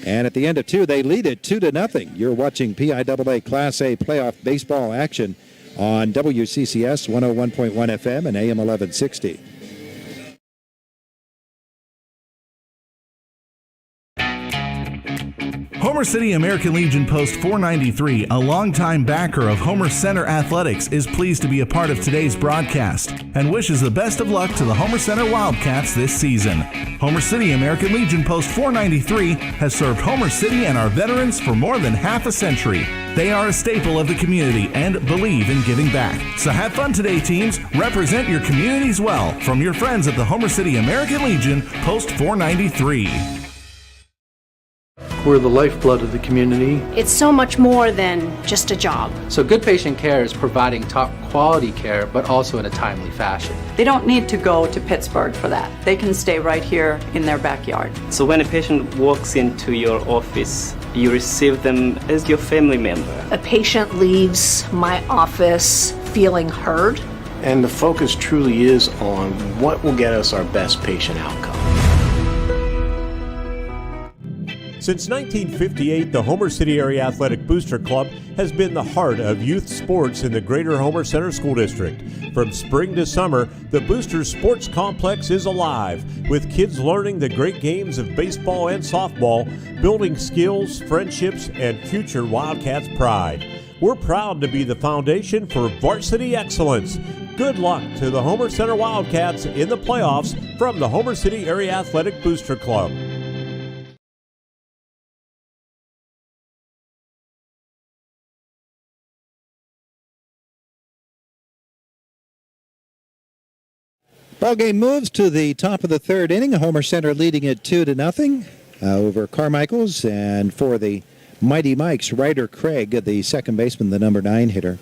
And at the end of 2, they lead it 2-0. You're watching PIAA Class A playoff baseball action on WCCS 101.1 FM and AM 1160. Homer Homer City American Legion Post 493, a longtime backer of Homer Center Athletics, is pleased to be a part of today's broadcast and wishes the best of luck to the Homer Center Wildcats this season. Homer City American Legion Post 493 has served Homer City and our veterans for more than half a century. They are a staple of the community and believe in giving back. So have fun today, teams. Represent your communities well. From your friends at the Homer City American Legion Post 493. We're the lifeblood of the community. It's so much more than just a job. So good patient care is providing top quality care, but also in a timely fashion. They don't need to go to Pittsburgh for that. They can stay right here in their backyard. So when a patient walks into your office, you receive them as your family member. A patient leaves my office feeling heard. And the focus truly is on what will get us our best patient outcome. Since 1958, the Homer City Area Athletic Booster Club has been the heart of youth sports in the Greater Homer Center School District. From spring to summer, the Booster Sports Complex is alive, with kids learning the great games of baseball and softball, building skills, friendships, and future Wildcats pride. We're proud to be the foundation for varsity excellence. Good luck to the Homer Center Wildcats in the playoffs from the Homer City Area Athletic Booster Club. Ball game moves to the top of the third inning. Homer Center leading it 2-0 over Carmichaels. And for the Mighty Mikes, Ryder Craig, the second baseman, the number 9 hitter,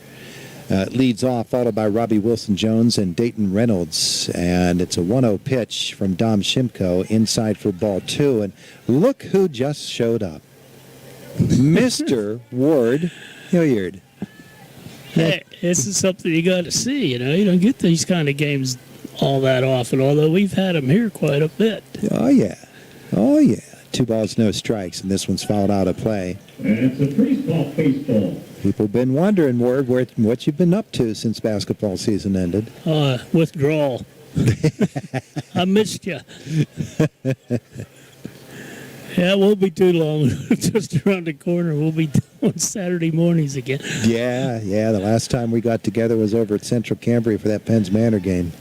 leads off, followed by Robbie Wilson-Jones and Dayton Reynolds. And it's a 1-0 pitch from Dom Shimko inside for ball 2. And look who just showed up. Mr. Ward Hilliard. Hey, this is something you got to see, you know. You don't get these kind of games all that often, although we've had them here quite a bit. Oh, yeah. Oh, yeah. 2 balls, no strikes, and this one's fouled out of play. And it's a baseball. People have been wondering, Ward, what you've been up to since basketball season ended. Withdrawal. I missed you. Yeah, it won't be too long. Just around the corner. We'll be on Saturday mornings again. Yeah. The last time we got together was over at Central Cambria for that Penns Manor game.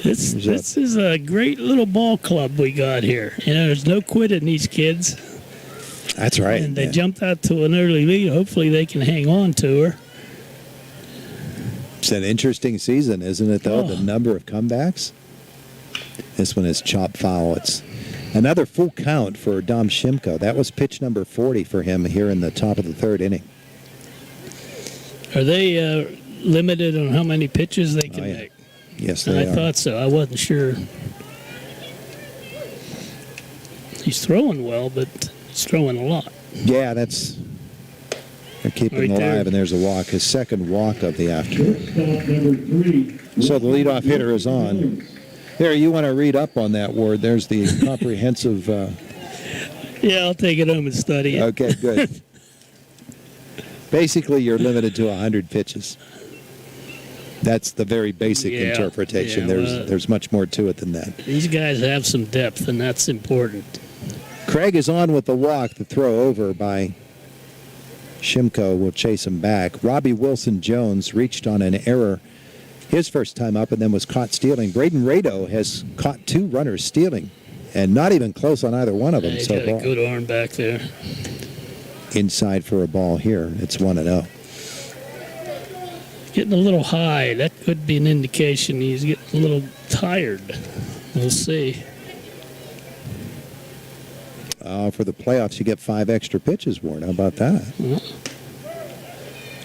This is a great little ball club we got here. You know, there's no quitting these kids. That's right. And they jumped out to an early lead. Hopefully they can hang on to her. It's an interesting season, isn't it, though? The number of comebacks. This one is chop foul. It's another full count for Dom Shimko. That was pitch number 40 for him here in the top of the third inning. Are they limited on how many pitches they can make? Yes, they are. I thought so. I wasn't sure. He's throwing well, but he's throwing a lot. Yeah, they're keeping him alive, and there's a walk. His second walk of the afternoon. So the leadoff hitter is on. There, you want to read up on that, Ward. There's the comprehensive... Yeah, I'll take it home and study it. Okay, good. Basically, you're limited to 100 pitches. That's the very basic interpretation. There's much more to it than that. These guys have some depth, and that's important. Craig is on with the walk. The throw over by Shimko will chase him back. Robbie Wilson-Jones reached on an error his first time up and then was caught stealing. Braden Rado has caught 2 runners stealing and not even close on either one of them. He's got a good arm back there. Inside for a ball here. It's 1-0. Getting a little high. That could be an indication he's getting a little tired. We'll see. For the playoffs, you get 5 extra pitches, Ward. How about that?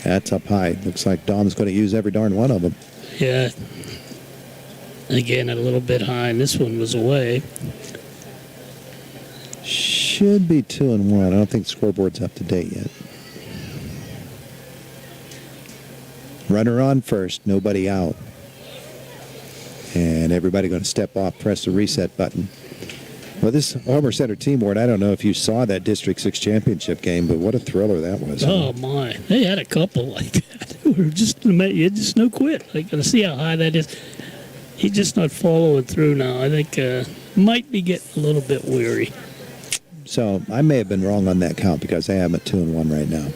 That's up high. Looks like Dom's going to use every darn one of them. Yeah. Again, a little bit high, and this one was away. Should be 2-1. I don't think the scoreboard's up to date yet. Runner on first, nobody out. And everybody going to step off, press the reset button. Well, this Homer Center team, Ward, I don't know if you saw that District 6 championship game, but what a thriller that was. Oh, my. They had a couple like that. We're just no quit. Like, to see how high that is. He's just not following through now. I think might be getting a little bit weary. So I may have been wrong on that count because I am at 2-1 right now.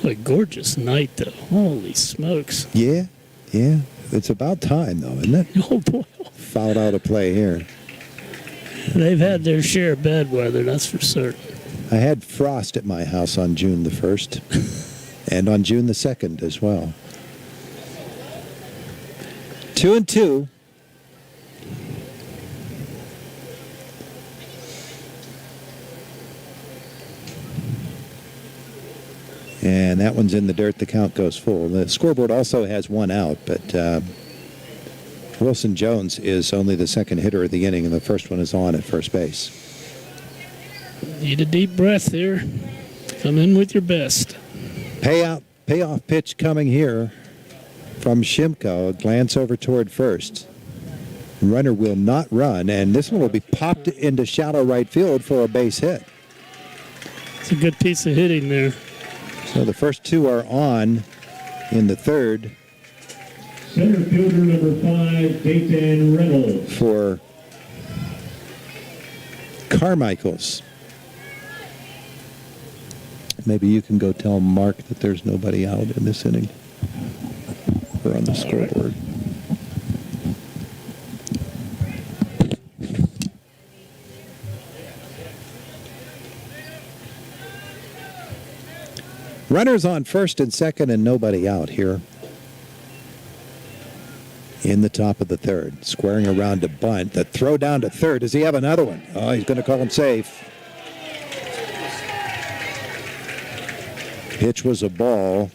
What a gorgeous night, though. Holy smokes. Yeah. It's about time, though, isn't it? Oh, boy. Fouled out a play here. They've had their share of bad weather, that's for certain. I had frost at my house on June the 1st and on June the 2nd as well. 2-2. And that one's in the dirt. The count goes full. The scoreboard also has one out, but Wilson Jones is only the second hitter of the inning, and the first one is on at first base. Need a deep breath here. Come in with your best. Payoff pitch coming here from Shimko. A glance over toward first. Runner will not run, and this one will be popped into shallow right field for a base hit. It's a good piece of hitting there. So the first two are on in the third. Center fielder number 5, Dayton Reynolds. For Carmichaels. Maybe you can go tell Mark that there's nobody out in this inning. Or on the scoreboard. Runners on first and second and nobody out here in the top of the third. Squaring around to bunt. The throw down to third. Does he have another one? Oh, he's going to call him safe. Pitch was a ball.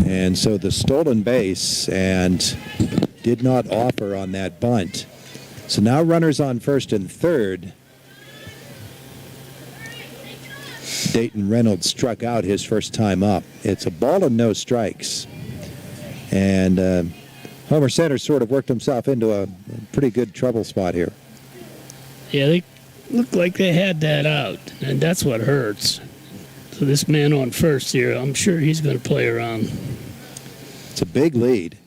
And so the stolen base and did not offer on that bunt. So now runners on first and third. Dayton Reynolds struck out his first time up. It's a ball and no strikes. And Homer Center sort of worked himself into a pretty good trouble spot here. Yeah, they looked like they had that out, and that's what hurts. So this man on first here, I'm sure he's going to play around. It's a big lead.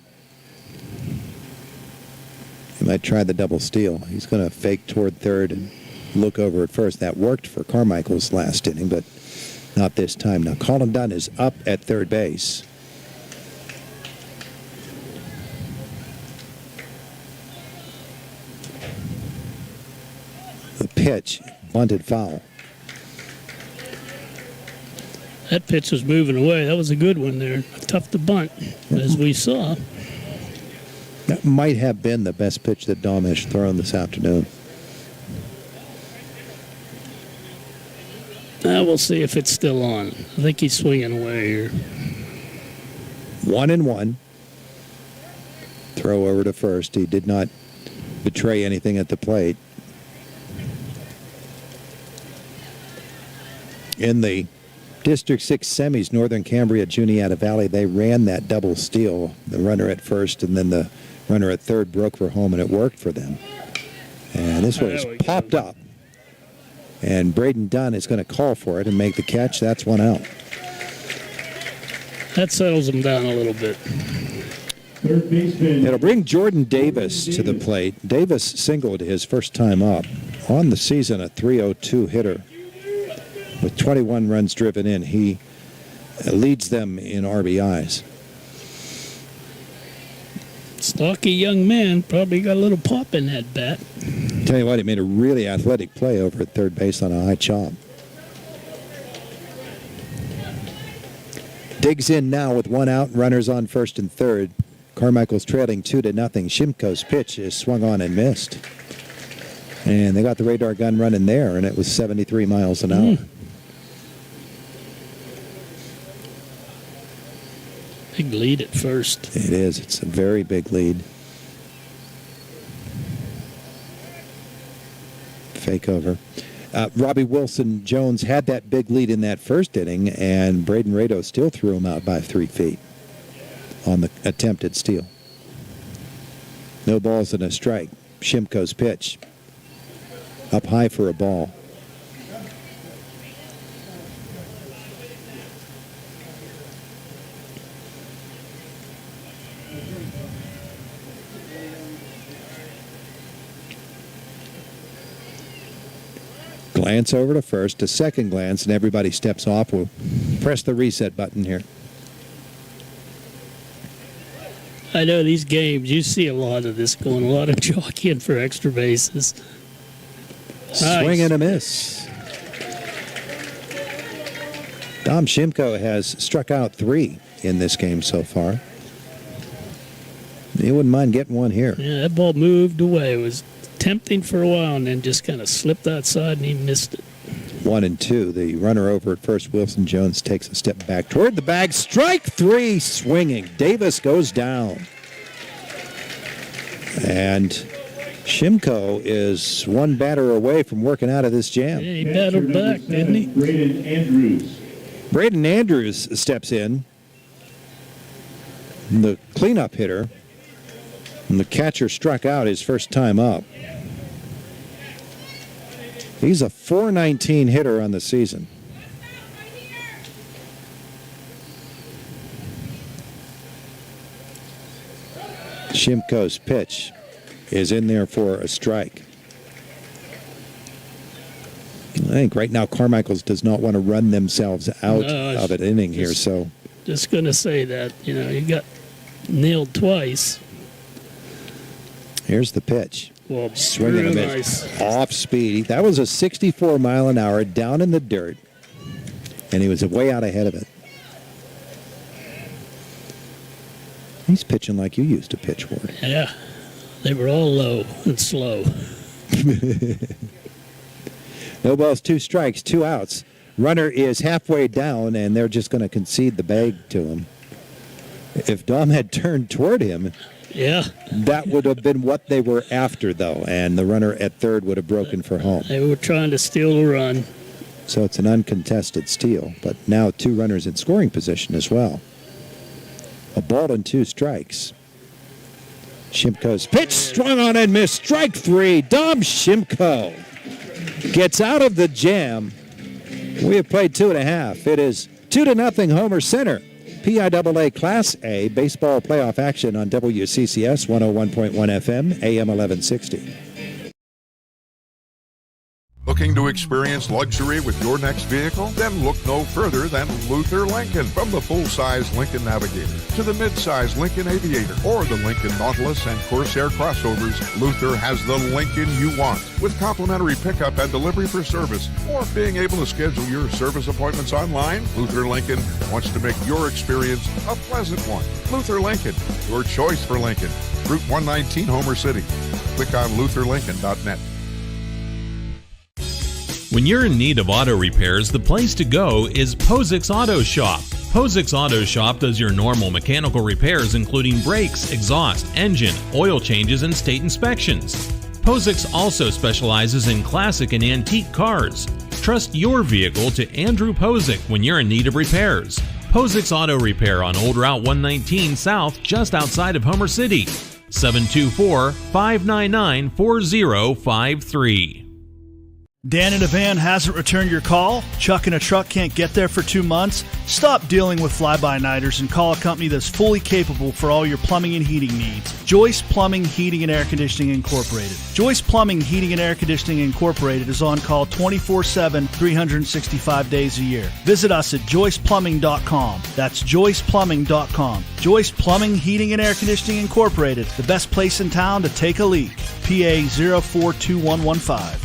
He might try the double steal. He's going to fake toward third and look over at first. That worked for Carmichael's last inning, but not this time. Now Colin Dunn is up at third base. The pitch, bunted foul. That pitch was moving away. That was a good one there. Tough to bunt, as we saw. That might have been the best pitch that Dom has thrown this afternoon. We'll see if it's still on. I think he's swinging away here. 1-1. Throw over to first. He did not betray anything at the plate. In the District 6 semis, Northern Cambria, Juniata Valley, they ran that double steal. The runner at first and then the runner at third broke for home, and it worked for them. And this one is popped up. And Braden Dunn is going to call for it and make the catch. That's one out. That settles him down a little bit. Third baseman. It'll bring Jordan Davis to the plate. Davis singled his first time up. On the season, a .302 hitter. With 21 runs driven in, he leads them in RBIs. Stocky young man, probably got a little pop in that bat. Tell you what, he made a really athletic play over at third base on a high chop. Digs in now with one out, runners on first and third. Carmichael's trailing 2-0. Shimko's pitch is swung on and missed. And they got the radar gun running there, and it was 73 miles an hour. Big lead at first. It is. It's a very big lead. Fake over. Robbie Wilson Jones had that big lead in that first inning, and Braden Rado still threw him out by 3 feet on the attempted steal. No balls and a strike. Shimko's pitch. Up high for a ball. Glance over to first, a second glance, and everybody steps off. We'll press the reset button here. I know these games, you see a lot of this going, a lot of jockeying for extra bases. Swing and a miss. Dom Shimko has struck out 3 in this game so far. He wouldn't mind getting one here. Yeah, that ball moved away. It was tempting for a while and then just kind of slipped outside and he missed it. 1 and 2. The runner over at first, Wilson Jones, takes a step back toward the bag. Strike 3, swinging. Davis goes down. And Shimko is one batter away from working out of this jam. Yeah, he battled back, didn't he? Braden Andrews. Braden Andrews steps in. The cleanup hitter. And the catcher struck out his first time up. He's a .419 hitter on the season. Shimko's pitch is in there for a strike. I think right now Carmichaels does not want to run themselves out of an inning here. So just going to say that, you got nailed twice. Here's the pitch. Well, swinging a miss. Off speed. That was a 64 mile an hour down in the dirt. And he was way out ahead of it. He's pitching like you used to pitch, Ward. Yeah. They were all low and slow. No balls, 2 strikes, 2 outs. Runner is halfway down, and they're just going to concede the bag to him. If Dom had turned toward him, yeah, that would have been what they were after, though, and the runner at third would have broken for home. They were trying to steal the run. So it's an uncontested steal, but now 2 runners in scoring position as well. A ball and 2 strikes. Shimko's pitch swung on and missed. Strike 3. Dom Shimko gets out of the jam. We have played 2.5. It is 2-0 Homer Center. PIAA Class A baseball playoff action on WCCS 101.1 FM, AM 1160. Looking to experience luxury with your next vehicle? Then look no further than Luther Lincoln. From the full-size Lincoln Navigator to the mid-size Lincoln Aviator or the Lincoln Nautilus and Corsair crossovers, Luther has the Lincoln you want. With complimentary pickup and delivery for service or being able to schedule your service appointments online, Luther Lincoln wants to make your experience a pleasant one. Luther Lincoln, your choice for Lincoln. Route 119, Homer City. Click on lutherlincoln.net. When you're in need of auto repairs, the place to go is Posix Auto Shop. Posix Auto Shop does your normal mechanical repairs including brakes, exhaust, engine, oil changes, and state inspections. Posix also specializes in classic and antique cars. Trust your vehicle to Andrew Posix when you're in need of repairs. Posix Auto Repair on Old Route 119 South, just outside of Homer City. 724-599-4053. Dan in a van hasn't returned your call? Chuck in a truck can't get there for 2 months? Stop dealing with fly-by-nighters and call a company that's fully capable for all your plumbing and heating needs. Joyce Plumbing, Heating, and Air Conditioning Incorporated. Joyce Plumbing, Heating, and Air Conditioning Incorporated is on call 24/7, 365 days a year. Visit us at joyceplumbing.com. That's joyceplumbing.com. Joyce Plumbing, Heating, and Air Conditioning Incorporated, the best place in town to take a leak. PA 042115.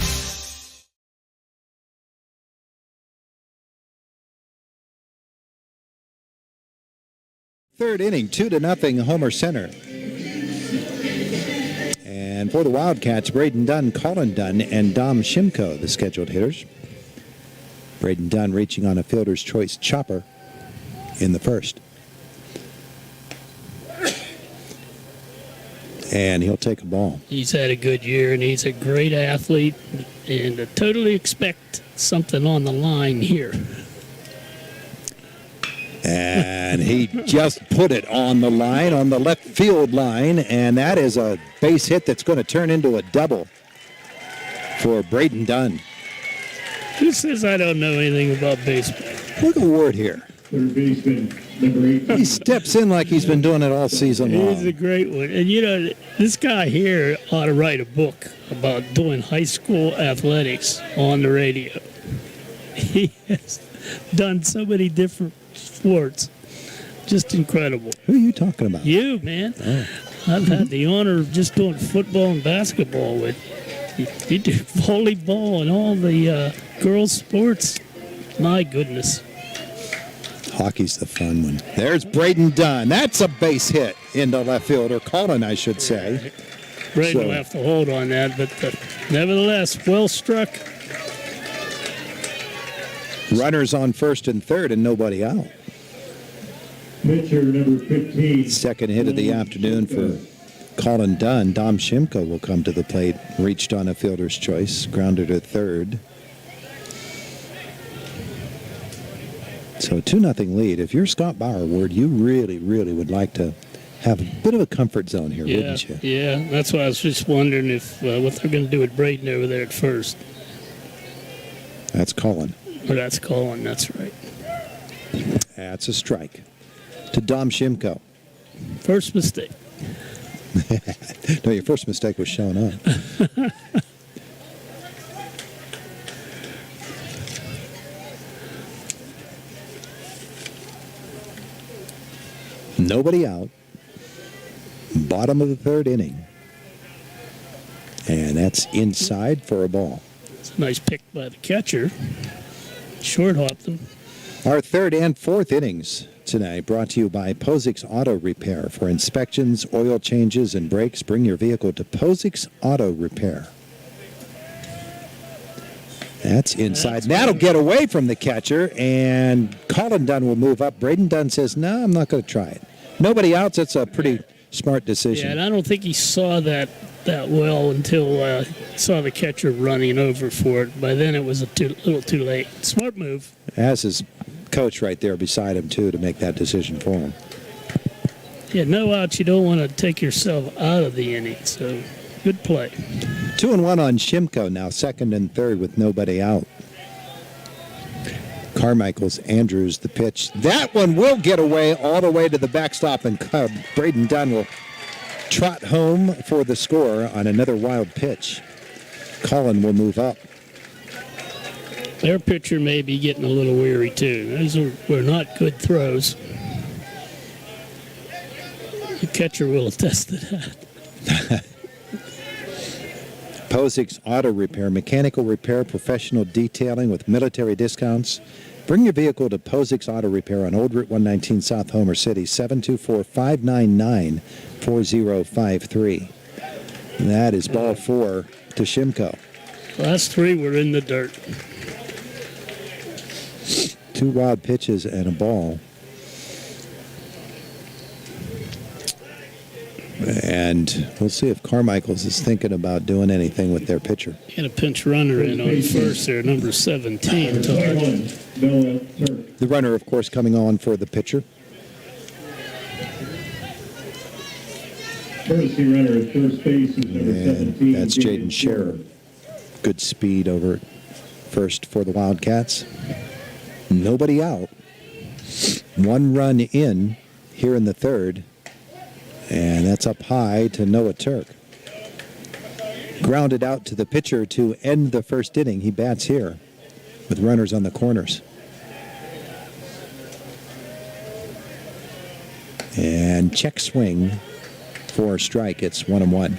Third inning, 2-0 Homer Center. And for the Wildcats, Braden Dunn, Colin Dunn, and Dom Shimko, the scheduled hitters. Braden Dunn reaching on a fielder's choice chopper in the first. And he'll take a ball. He's had a good year, and he's a great athlete, and I totally expect something on the line here. And he just put it on the line, on the left field line, and that is a base hit that's going to turn into a double for Braden Dunn. Who says I don't know anything about baseball? Look at Ward here. Third baseman Number 18. He steps in like he's been doing it all season long. He's a great one. And, this guy here ought to write a book about doing high school athletics on the radio. He has done so many different sports. Just incredible. Who are you talking about? You, man. Oh. I've had the honor of just doing football and basketball with you do volleyball and all the girls' sports. My goodness. Hockey's the fun one. There's Braden Dunn. That's a base hit into left field, or Colin, I should say. Braden will have to hold on that, but nevertheless, well struck. Runners on first and third and nobody out. Pitcher number 15. Second hit of the afternoon for Colin Dunn. Dom Shimko will come to the plate. Reached on a fielder's choice. Grounded to third. So 2-0 lead. If you're Scott Bauer, Ward, you really, really would like to have a bit of a comfort zone here, wouldn't you? Yeah, that's why I was just wondering if what they're going to do with Braden over there at first. That's Colin. Or that's Colin, that's right. That's a strike to Dom Shimko. First mistake. No, your first mistake was showing up. Nobody out. Bottom of the third inning. And that's inside for a ball. It's a nice pick by the catcher. Short hopped him. Our third and fourth innings tonight brought to you by Posix Auto Repair. For inspections, oil changes, and brakes, bring your vehicle to Posix Auto Repair. That's inside. That'll get away from the catcher, and Colin Dunn will move up. Braden Dunn says, no, I'm not going to try it. Nobody out. That's a pretty smart decision. Yeah, and I don't think he saw that well until saw the catcher running over for it. By then it was a little too late. Smart move. Has his coach right there beside him, too, to make that decision for him. Yeah, no outs. You don't want to take yourself out of the inning, so good play. 2-1 on Shimko now, second and third with nobody out. Carmichaels, Andrews, the pitch. That one will get away all the way to the backstop, and Braden Dunn will trot home for the score on another wild pitch. Colin will move up. Their pitcher may be getting a little weary, too. Those were not good throws. The catcher will attest to that. Posix Auto Repair, mechanical repair, professional detailing with military discounts. Bring your vehicle to Posix Auto Repair on Old Route 119 South Homer City, 724-599-4053. That is ball four to Shimko. Last three were in the dirt. Two wild pitches and a ball. And we'll see if Carmichaels is thinking about doing anything with their pitcher. And a pinch runner in on first there, number 17. The runner, of course, coming on for the pitcher. Courtesy runner at first base is number 17. That's Jaden Scherer. Good speed over first for the Wildcats. Nobody out. One run in here in the third. And that's up high to Noah Turk. Grounded out to the pitcher to end the first inning. He bats here with runners on the corners. And check swing for a strike. It's 1-1.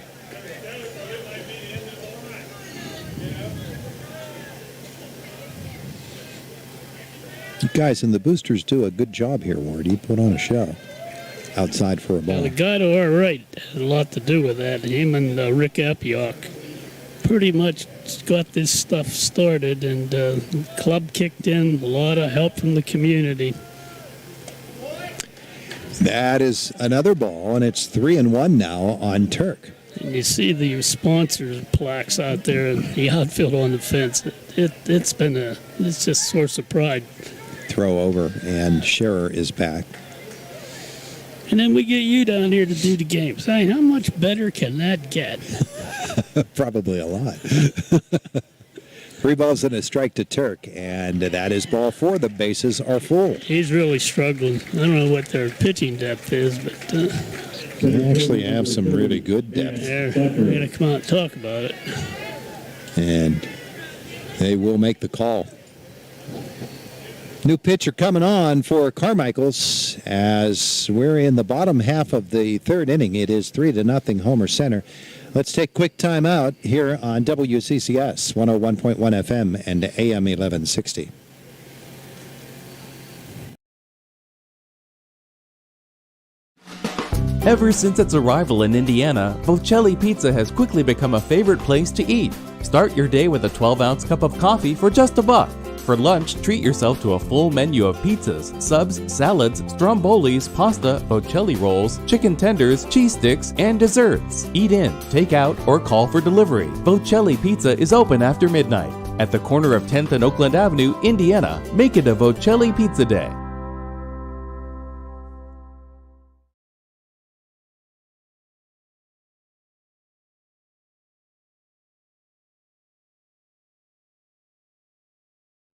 You guys and the boosters do a good job here, Ward. You put on a show. Outside for a ball. The guy to our right had a lot to do with that. Him and Rick Apioc pretty much got this stuff started, and the club kicked in. A lot of help from the community. That is another ball, and it's 3-1 now on Turk. And you see the sponsors plaques out there in the outfield on the fence. It's just a source of pride. Throw over, and Scherer is back. And then we get you down here to do the games. Hey, how much better can that get? Probably a lot. 3 balls and a strike to Turk, and that is ball 4. The bases are full. He's really struggling. I don't know what their pitching depth is, but they actually have some really good depth. Yeah, we're going to come out and talk about it. And they will make the call. New pitcher coming on for Carmichaels as we're in the bottom half of the 3rd inning. It is 3-0 Homer Center. Let's take a quick time out here on WCCS 101.1 FM and AM 1160. Ever since its arrival in Indiana, Vocelli Pizza has quickly become a favorite place to eat. Start your day with a 12-ounce cup of coffee for just $1. For lunch, treat yourself to a full menu of pizzas, subs, salads, strombolis, pasta, Vocelli rolls, chicken tenders, cheese sticks, and desserts. Eat in, take out, or call for delivery. Vocelli Pizza is open after midnight. At the corner of 10th and Oakland Avenue, Indiana. Make it a Vocelli Pizza Day.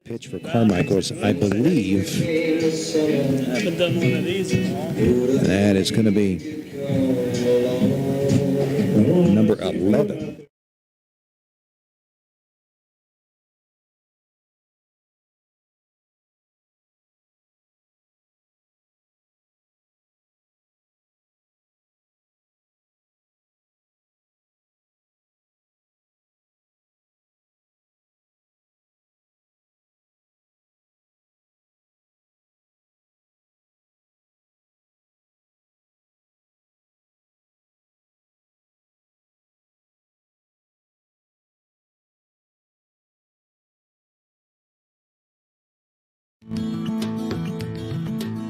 Pitch for Carmichaels, I believe. I haven't done one of these in a long time. That is going to be number 11.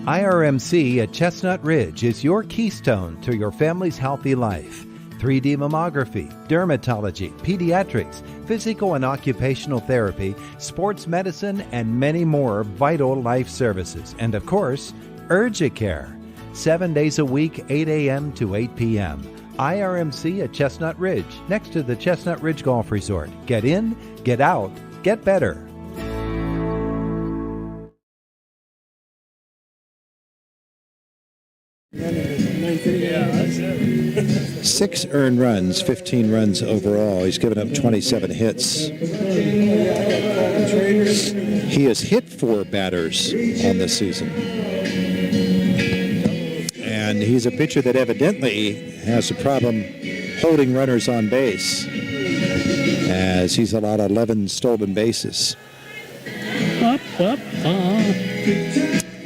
IRMC at Chestnut Ridge is your keystone to your family's healthy life. 3D mammography, dermatology, pediatrics, physical and occupational therapy, sports medicine, and many more vital life services. And of course, Urgicare. 7 days a week, 8 a.m. to 8 p.m. IRMC at Chestnut Ridge, next to the Chestnut Ridge Golf Resort. Get in, get out, get better. 6 earned runs, 15 runs overall. He's given up 27 hits. He has hit 4 batters on the season. And he's a pitcher that evidently has a problem holding runners on base, as he's allowed 11 stolen bases. You're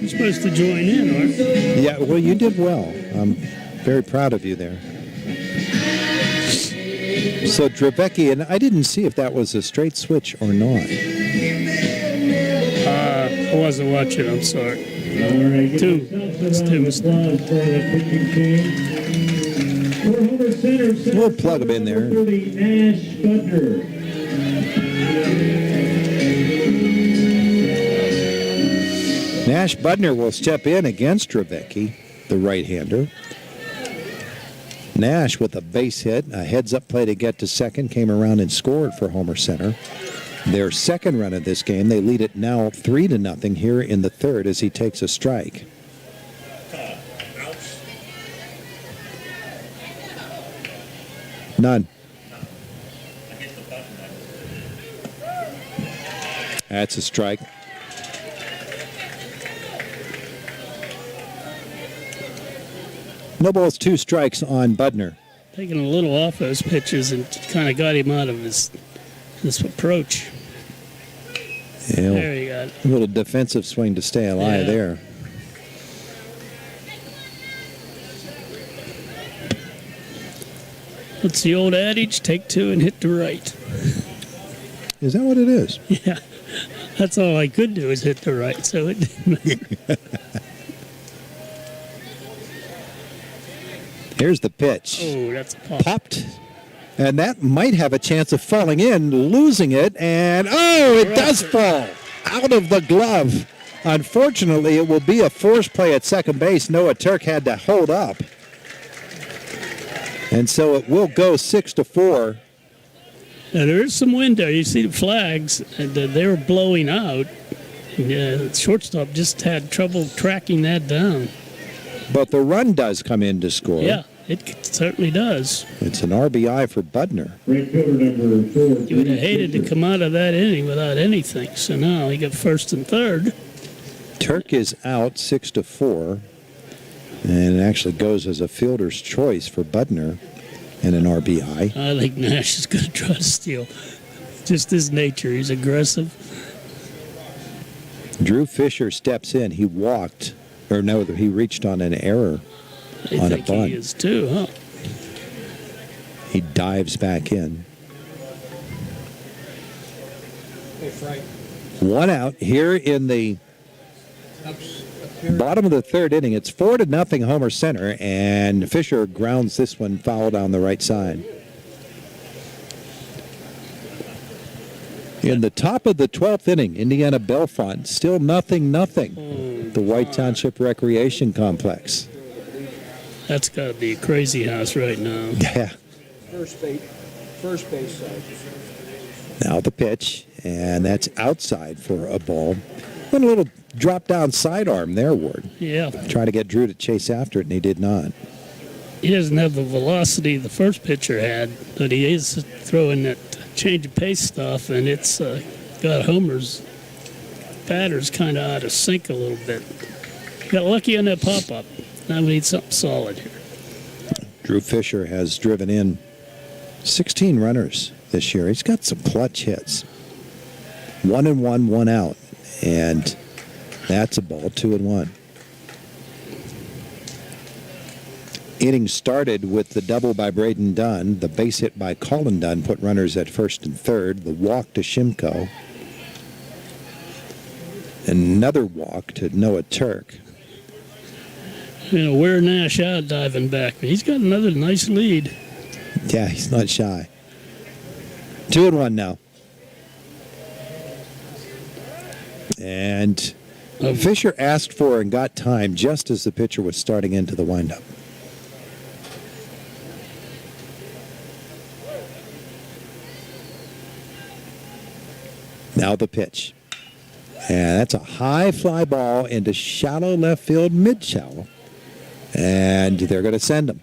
supposed to join in, aren't you? Yeah, well, you did well. I'm very proud of you there. So Dravecki, and I didn't see if that was a straight switch or not. I wasn't watching, I'm sorry. That's two mistakes. We'll plug him in there. Nash Budner will step in against Dravecki, the right-hander. Nash with a base hit, a heads-up play to get to second, came around and scored for Homer Center. Their second run of this game, they lead it now 3-0 here in the 3rd as he takes a strike. None. That's a strike. No balls, 2 strikes on Budner. Taking a little off those pitches and kind of got him out of his approach. Yeah, there you got it. A little defensive swing to stay alive there. What's the old adage? Take 2 and hit the right. Is that what it is? Yeah. That's all I could do is hit the right, so it didn't. Here's the pitch. Oh, that's a pop. Popped. And that might have a chance of falling in, losing it, and it does fall out of the glove. Unfortunately, it will be a force play at second base. Noah Turk had to hold up. And so it will go 6-4. Now, there is some wind there. You see the flags, and they were blowing out. The shortstop just had trouble tracking that down. But the run does come in to score. Yeah, it certainly does. It's an RBI for Budner. He would have hated to come out of that inning without anything. So now he got first and third. Turk is out 6-4, and it actually goes as a fielder's choice for Budner and an RBI. I think Nash is going to try to steal. Just his nature. He's aggressive. Drew Fisher steps in. He walked, or no, he reached on an error on a bunt. I think he is too, huh? He dives back in. Hey, Frank. One out here in the bottom of the third inning. It's 4-0 Homer Center, and Fisher grounds this one foul down the right side. In the top of the 12th inning, Indiana Bellefonte, still 0-0. The White Township Recreation Complex. That's got to be a crazy house right now. Yeah. First base side. Now the pitch, and that's outside for a ball. Went a little drop-down sidearm there, Ward. Yeah. Try to get Drew to chase after it, and he did not. He doesn't have the velocity the first pitcher had, but he is throwing that change of pace stuff, and it's got Homer's batter's kind of out of sync a little bit. Got lucky on that pop-up. Now we need something solid here. Drew Fisher has driven in 16 runners this year. He's got some clutch hits. 1-1, 1 out. And that's a ball, 2-1. Inning started with the double by Braden Dunn. The base hit by Colin Dunn put runners at first and third. The walk to Shimko. Another walk to Noah Turk. You know, wear Nash out diving back. He's got another nice lead. Yeah, he's not shy. 2-1 now. And Fisher asked for and got time just as the pitcher was starting into the windup. Now the pitch. And that's a high fly ball into shallow left field, mid-shallow. And they're going to send him.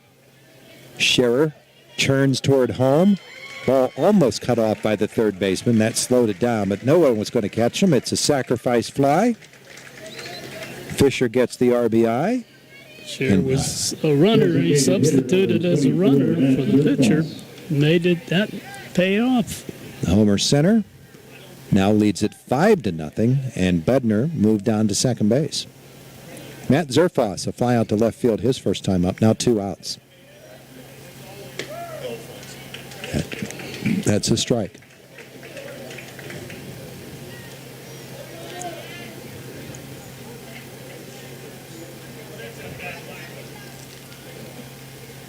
Scherer turns toward home. Ball almost cut off by the third baseman. That slowed it down, but no one was going to catch him. It's a sacrifice fly. Fisher gets the RBI. Scherer was a runner. He substituted as a runner for the pitcher. Made it that pay off. Homer Center now leads it 5-0, and Budner moved down to second base. Matt Zerfoss, a fly out to left field his first time up, now 2 outs. That's a strike.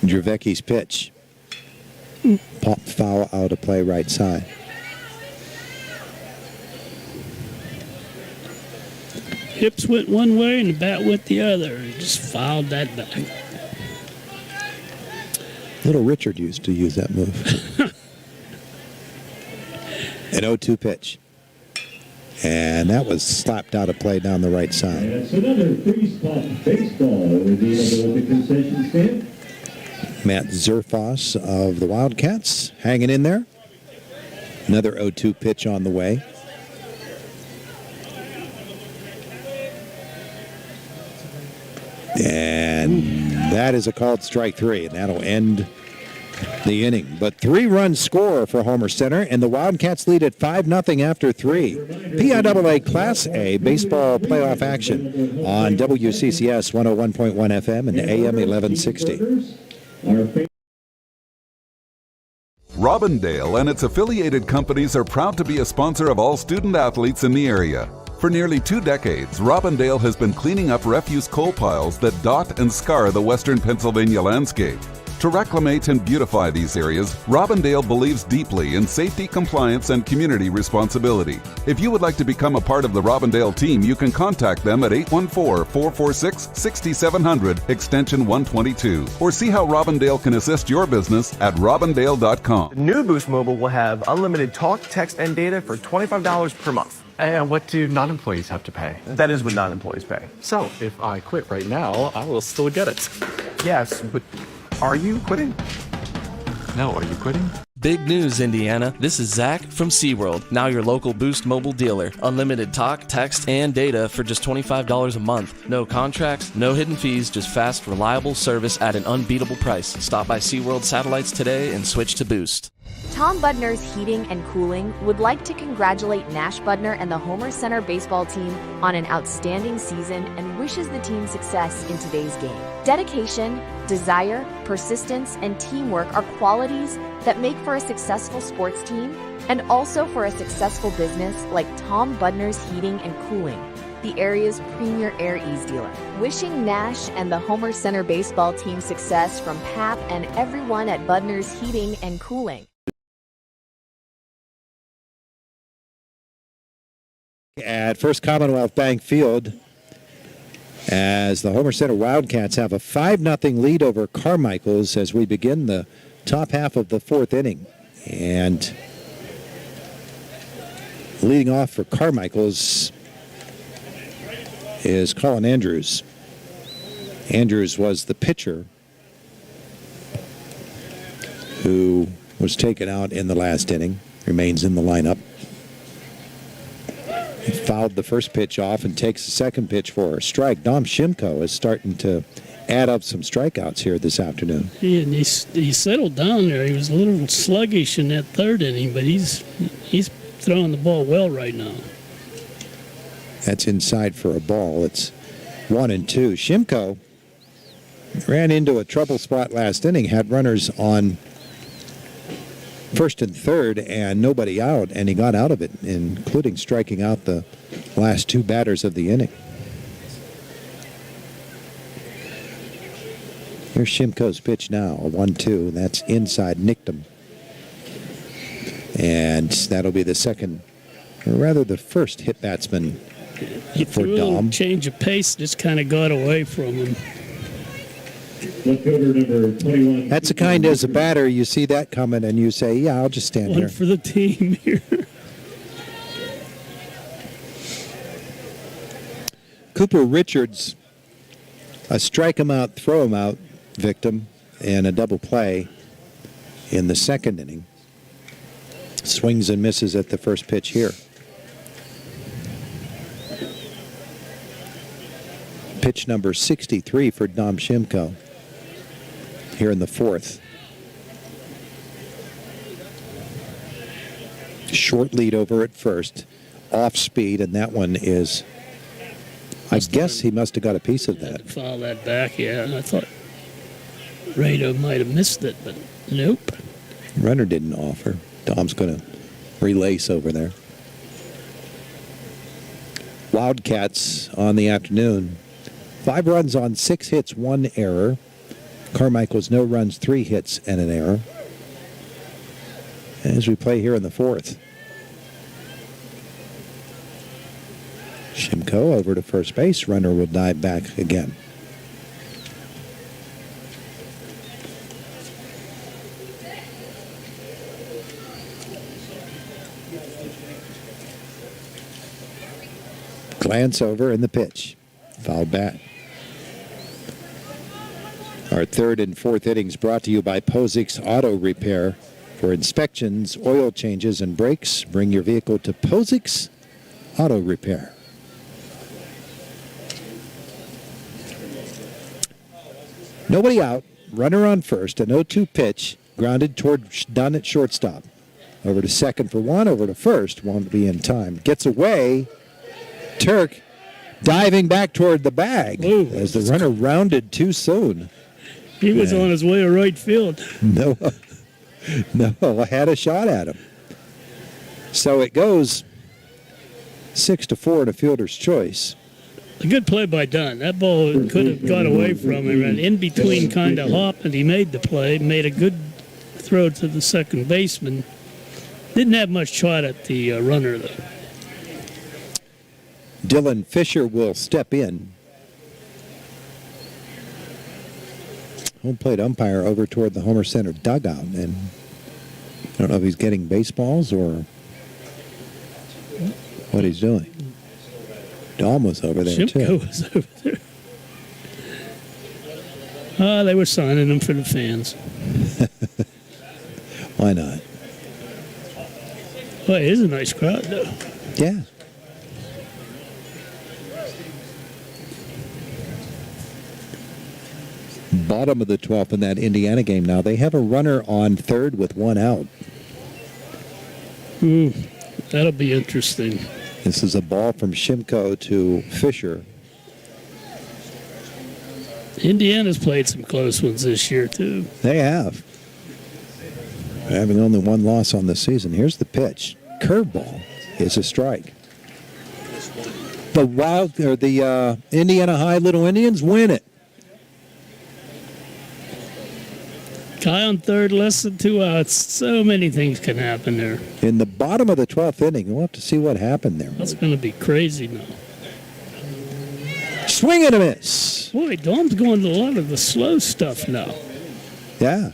Dravecki's pitch. Pop foul out of play right side. Hips went one way and the bat went the other. He just fouled that back. Little Richard used to use that move. An 0-2 pitch. And that was slapped out of play down the right side. It's another free-spot baseball revealed at the concession stand. Matt Zerfoss of the Wildcats hanging in there. Another 0-2 pitch on the way. And that is a called strike 3, and that'll end the inning. But 3-run score for Homer Center, and the Wildcats lead at 5-0 after 3. PIAA Class A baseball playoff action on WCCS 101.1 FM and AM 1160. Robindale and its affiliated companies are proud to be a sponsor of all student athletes in the area. For nearly 2 decades, Robindale has been cleaning up refuse coal piles that dot and scar the western Pennsylvania landscape. To reclimate and beautify these areas, Robindale believes deeply in safety, compliance, and community responsibility. If you would like to become a part of the Robindale team, you can contact them at 814-446-6700, extension 122, or see how Robindale can assist your business at robindale.com. The new Boost Mobile will have unlimited talk, text, and data for $25 per month. And what do non-employees have to pay? That is what non-employees pay. So, if I quit right now, I will still get it. Yes, but are you quitting? No, are you quitting? Big news, Indiana. This is Zach from SeaWorld, now your local Boost Mobile dealer. Unlimited talk, text, and data for just $25 a month. No contracts, no hidden fees, just fast, reliable service at an unbeatable price. Stop by SeaWorld Satellites today and switch to Boost. Tom Budner's Heating and Cooling would like to congratulate Nash Budner and the Homer Center baseball team on an outstanding season and wishes the team success in today's game. Dedication, desire, persistence, and teamwork are qualities that make for a successful sports team and also for a successful business like Tom Budner's Heating and Cooling, the area's premier air ease dealer. Wishing Nash and the Homer Center baseball team success from Pap and everyone at Budner's Heating and Cooling. At First Commonwealth Bank Field, as the Homer Center Wildcats have a 5-0 lead over Carmichaels as we begin the top half of the fourth inning. And leading off for Carmichaels is Colin Andrews. Andrews was the pitcher who was taken out in the last inning, remains in the lineup. He fouled the first pitch off and takes the second pitch for a strike. Dom Shimko is starting to add up some strikeouts here this afternoon. Yeah, and he settled down there. He was a little sluggish in that third inning, but he's throwing the ball well right now. That's inside for a ball. It's 1-2. Shimko ran into a trouble spot last inning, had runners on first and third and nobody out, and he got out of it, including striking out the last two batters of the inning. Here's Shimko's pitch now, a 1-2. That's inside, nicked him. And that'll be the second, or rather the first hit batsman He for threw a little Dom. change of pace, just kind of got away from him. Number 21. That's the kind as a batter, you see that coming and you say, yeah, I'll just stand One here. for the team here. Cooper Richards, a strike him out, throw him out victim in a double play in the second inning. Swings and misses at the first pitch here. Pitch number 63 for Dom Shimko here in the fourth. Short lead over at first, off speed, and that one is, I guess he must have got a piece of that. Foul that back, yeah. I thought Renda might have missed it, but nope. Runner didn't offer. Dom's going to relace over there. Wildcats on the afternoon. 5 runs on 6 hits, 1 error. Carmichael's no runs, 3 hits, and an error. As we play here in the fourth. Shimko over to first base. Runner will dive back again. Glance over in the pitch. Foul bat. Our third and fourth innings brought to you by Posix Auto Repair. For inspections, oil changes, and brakes, bring your vehicle to Posix Auto Repair. Nobody out. Runner on first. An 0-2 pitch. Grounded toward Dunn at shortstop. Over to second for 1. Over to first. Won't be in time. Gets away. Turk diving back toward the bag. Ooh, as the runner rounded too soon. He was on his way to right field. No, I had a shot at him. So it goes 6-4 to fielder's choice. A good play by Dunn. That ball could have got away from him, and in between kind of hopped, and he made the play, made a good throw to the second baseman. Didn't have much shot at the runner, though. Dylan Fisher will step in. Home plate umpire over toward the Homer Center dugout, and I don't know if he's getting baseballs or what he's doing. Dom was over there, Shimko too. was over there. They were signing them for the fans. Why not? Boy, it is a nice crowd, though. Yeah. Bottom of the 12th in that Indiana game now. They have a runner on third with one out. That'll be interesting. This is a ball from Shimko to Fisher. Indiana's played some close ones this year, too. They have. Having only one loss on the season. Here's the pitch. Curveball is a strike. The Indiana High Little Indians win it. Guy on third, less than 2 outs. So many things can happen there. In the bottom of the 12th inning, we'll have to see what happened there. That's going to be crazy now. Swing and a miss. Boy, Dom's going to a lot of the slow stuff now. Yeah.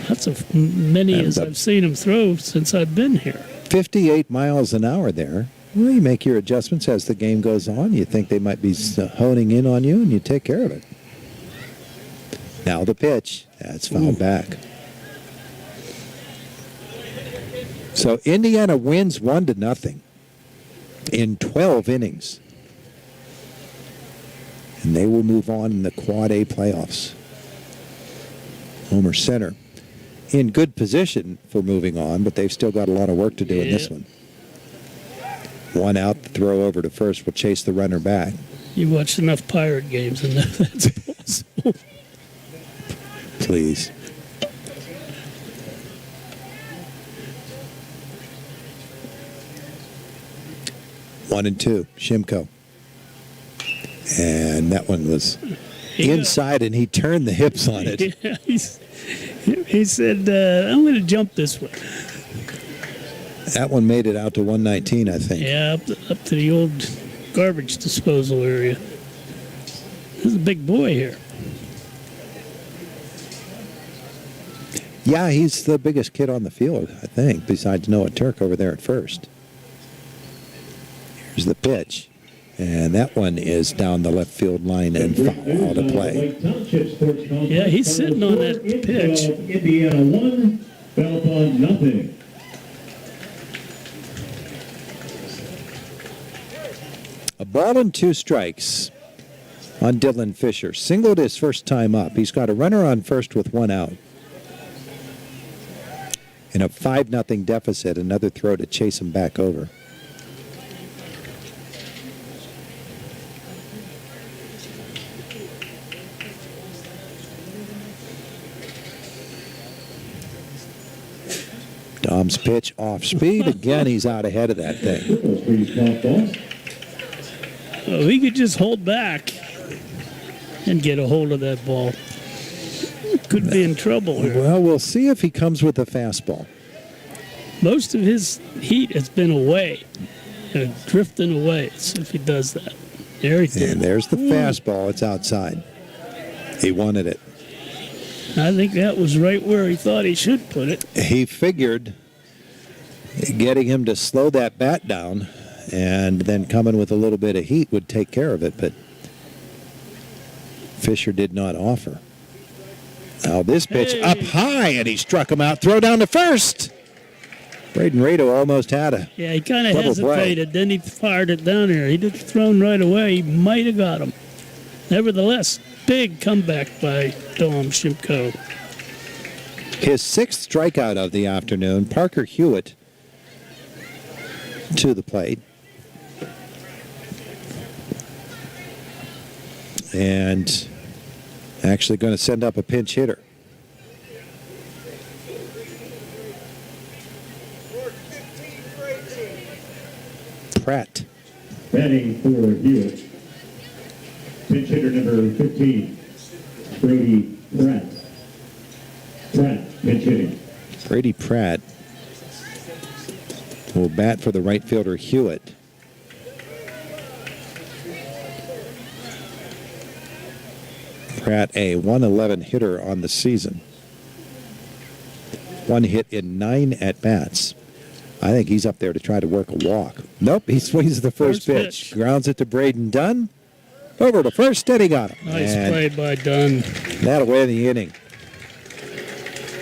That's as many as I've seen him throw since I've been here. 58 miles an hour there. Well, you make your adjustments as the game goes on. You think they might be honing in on you, and you take care of it. Now the pitch. That's fouled back. So Indiana wins 1-0 in 12 innings. And they will move on in the Quad A playoffs. Homer Center in good position for moving on, but they've still got a lot of work to do in this one. One out, the throw over to first will chase the runner back. You watched enough Pirate games and know that's possible. Please. One and two, Shimko. And that one was inside, and he turned the hips on it. Yeah, he said, I'm going to jump this one. That one made it out to 119, I think. Yeah, up to the old garbage disposal area. There's a big boy here. Yeah, he's the biggest kid on the field, I think, besides Noah Turk over there at first. Here's the pitch. And that one is down the left field line and foul out of play. Yeah, he's sitting on that pitch. Indiana 1, Belmont nothing. A ball and 2 strikes on Dylan Fisher. Singled his first time up. He's got a runner on first with 1 out. In a 5-0 deficit, another throw to chase him back over. Dom's pitch off speed. Again, he's out ahead of that thing. Oh, he could just hold back and get a hold of that ball. Could be in trouble here. Well, we'll see if he comes with a fastball. Most of his heat has been away, drifting away. So if he does that, there he did. And there's the fastball. It's outside. He wanted it. I think that was right where he thought he should put it. He figured getting him to slow that bat down and then coming with a little bit of heat would take care of it, but Fisher did not offer. Now this pitch up high, and he struck him out. Throw down to first. Braden Rado almost had a Yeah, he kind of double hesitated. Then he fired it down there. He'd have thrown right away. He might have got him. Nevertheless, big comeback by Dom Shimko. His 6th strikeout of the afternoon. Parker Hewitt to the plate. And actually going to send up a pinch hitter. Pratt. Batting for Hewitt, Pinch hitter number 15, Brady Pratt. Pratt, pinch hitting. Brady Pratt will bat for the right fielder Hewitt. Pratt, a 111 hitter on the season. 1 hit in 9 at-bats. I think he's up there to try to work a walk. Nope, he swings the first pitch. Grounds it to Braden Dunn. Over to first, and he got him. Nice play by Dunn. That'll win the inning.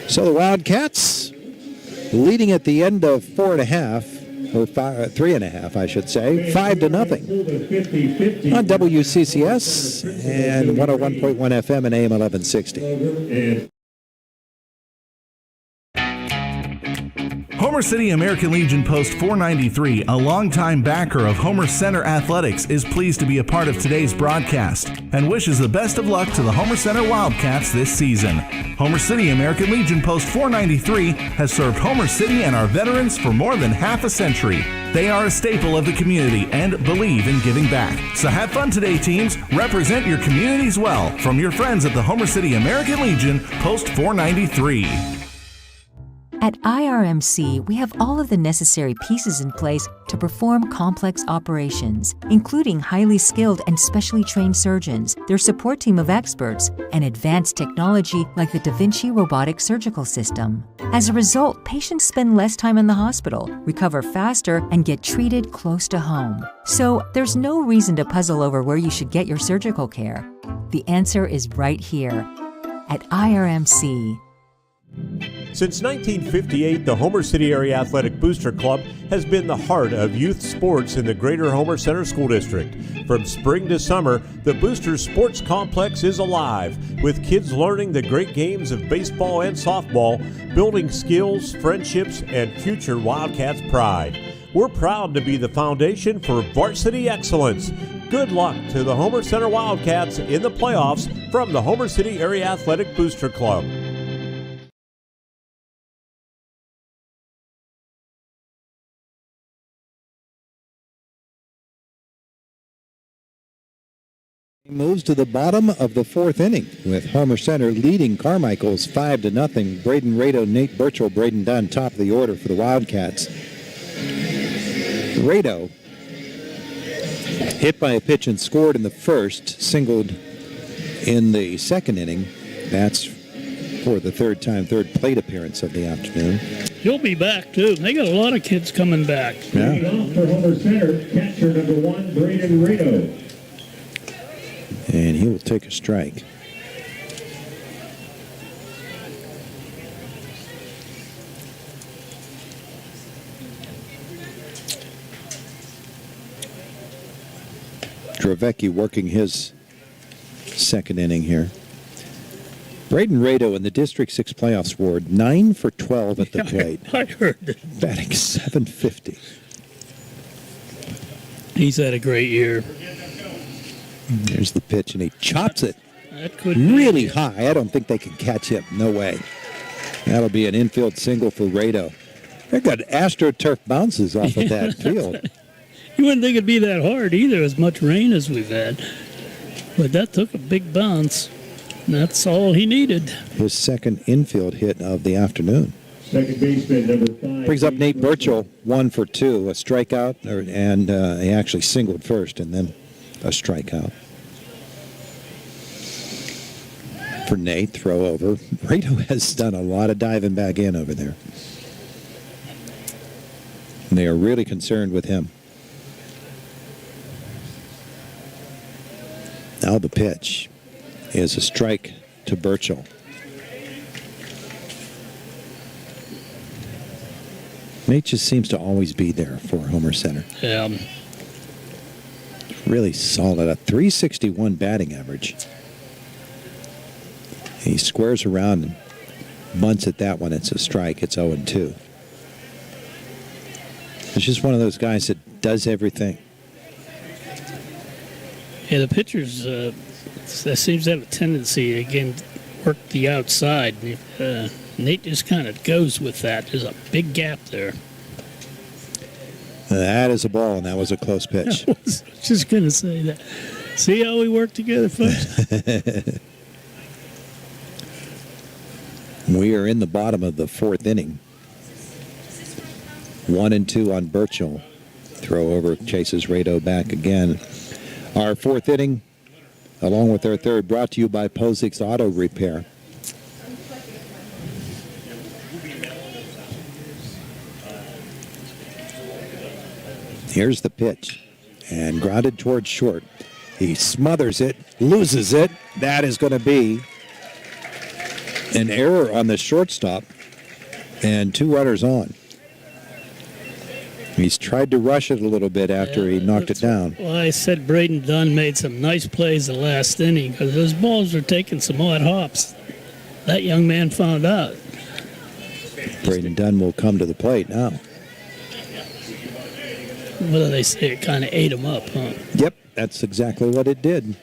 So the Wildcats leading at the end of 4.5, or 3.5, I should say, 5-0 on WCCS and 101.1 FM and AM 1160. Homer City American Legion Post 493, a longtime backer of Homer Center Athletics, is pleased to be a part of today's broadcast and wishes the best of luck to the Homer Center Wildcats this season. Homer City American Legion Post 493 has served Homer City and our veterans for more than half a century. They are a staple of the community and believe in giving back. So have fun today, teams. Represent your communities well from your friends at the Homer City American Legion Post 493. At IRMC, we have all of the necessary pieces in place to perform complex operations, including highly skilled and specially trained surgeons, their support team of experts, and advanced technology like the Da Vinci robotic surgical system. As a result, patients spend less time in the hospital, recover faster, and get treated close to home. So there's no reason to puzzle over where you should get your surgical care. The answer is right here at IRMC. Since 1958, the Homer City Area Athletic Booster Club has been the heart of youth sports in the Greater Homer Center School District. From spring to summer, the Boosters Sports Complex is alive, with kids learning the great games of baseball and softball, building skills, friendships, and future Wildcats pride. We're proud to be the foundation for varsity excellence. Good luck to the Homer Center Wildcats in the playoffs from the Homer City Area Athletic Booster Club. Moves to the bottom of the 4th inning with Homer Center leading Carmichaels 5-0. Braden Rado, Nate Burchell, Braden Dunn top of the order for the Wildcats. Rado hit by a pitch and scored in the first, singled in the 2nd inning. That's for the third plate appearance of the afternoon. He'll be back, too. They got a lot of kids coming back. Yeah. Off for Homer Center, catcher number 1, Braden Rado. And he will take a strike. Dravecki working his 2nd inning here. Braden Rado in the District 6 playoffs ward, 9 for 12 at the plate. I heard that. Batting .750. He's had a great year. There's the pitch, and he chops it That could really high. I don't think they can catch him. No way. That'll be an infield single for Rado. They've got AstroTurf bounces off of that field. You wouldn't think it'd be that hard either, as much rain as we've had. But that took a big bounce. And that's all he needed. His 2nd infield hit of the afternoon. Second baseman, number 5. Brings up Nate Burchell, 1 for 2, a strikeout, and he actually singled first and then a strikeout. For Nate, throw over. Rado has done a lot of diving back in over there. And they are really concerned with him. Now the pitch is a strike to Burchell. Nate just seems to always be there for Homer Center. Yeah. Really solid. A .361 batting average. He squares around and bunts at that one. It's a strike. It's 0-2. It's just one of those guys that does everything. Yeah, the pitchers that seems to have a tendency, again, work the outside. Nate just kind of goes with that. There's a big gap there. That is a ball, and that was a close pitch. I was just going to say that. See how we work together, folks? We are in the bottom of the fourth inning. 1-2 on Burchell. Throw over, chases Rado back again. Our fourth inning, along with our third, brought to you by Posix Auto Repair. Here's the pitch, and grounded towards short. He smothers it, loses it. That is going to be an error on the shortstop, and 2 runners on. He's tried to rush it a little bit after he knocked it down. Well, I said Braden Dunn made some nice plays the last inning because those balls were taking some odd hops. That young man found out. Braden Dunn will come to the plate now. What do they say? It kind of ate him up, huh? Yep, that's exactly what it did.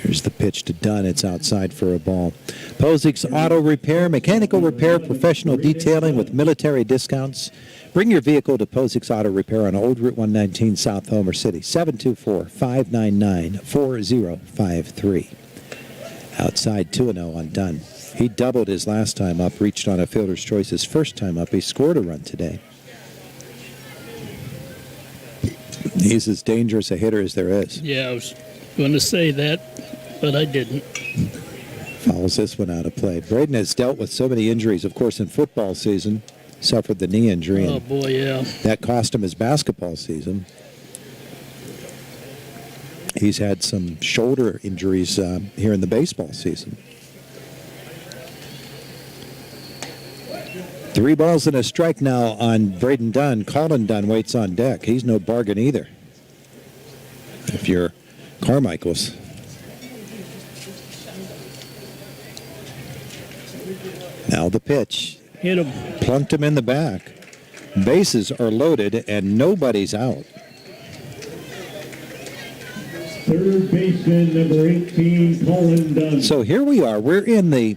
Here's the pitch to Dunn. It's outside for a ball. Posix Auto Repair, mechanical repair, professional detailing with military discounts. Bring your vehicle to Posix Auto Repair on Old Route 119 South Homer City, 724-599-4053. Outside 2-0 on Dunn. He doubled his last time up, reached on a fielder's choice his first time up. He scored a run today. He's as dangerous a hitter as there is. Yeah, I was going to say that, but I didn't. Fouls this one out of play. Braden has dealt with so many injuries, of course, in football season. Suffered the knee injury. Oh, boy, yeah. That cost him his basketball season. He's had some shoulder injuries here in the baseball season. 3 balls and a strike now on Braden Dunn. Colin Dunn waits on deck. He's no bargain either, if you're Carmichaels. Now the pitch. Hit him. Plunked him in the back. Bases are loaded and nobody's out. Third baseman, number 18, Colin Dunn. So here we are. We're in the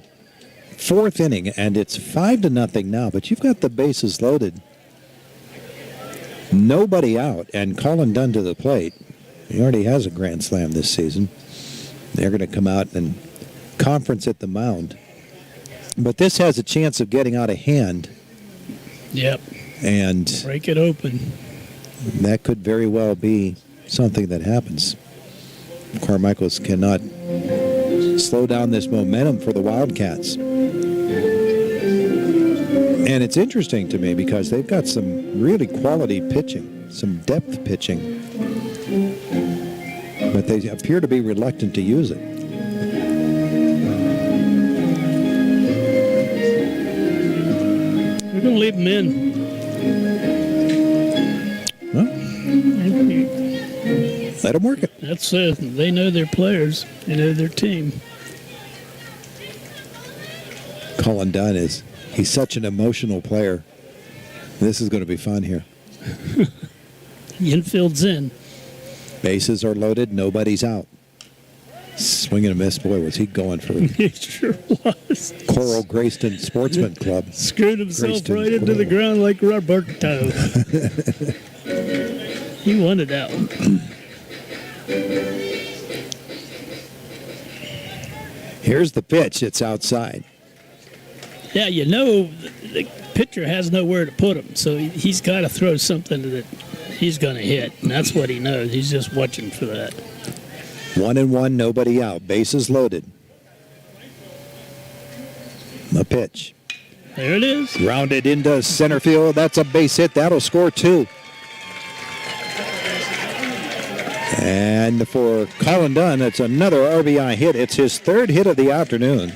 fourth inning, and it's 5-0 now, but you've got the bases loaded. Nobody out, and Colin Dunn to the plate. He already has a grand slam this season. They're going to come out and conference at the mound. But this has a chance of getting out of hand. Yep. And break it open. That could very well be something that happens. Carmichaels cannot slow down this momentum for the Wildcats. And it's interesting to me because they've got some really quality pitching, some depth pitching. But they appear to be reluctant to use it. We're going to leave them in. Huh? Let them work it. That's it. They know their players. They know their team. Colin Dunn he's such an emotional player. This is going to be fun here. Infield's in. Bases are loaded. Nobody's out. Swing and a miss. Boy, was he going for it. He sure was. Coral Grayston Sportsman Club. Screwed himself right into the ground like Roberto. He wanted out. Here's the pitch. It's outside. Yeah, you know the pitcher has nowhere to put him, so he's got to throw something that he's going to hit, and that's what he knows. He's just watching for that. 1-1, nobody out. Bases loaded. The pitch. There it is. Grounded into center field. That's a base hit. That'll score 2. And for Colin Dunn, it's another RBI hit. It's his 3rd hit of the afternoon.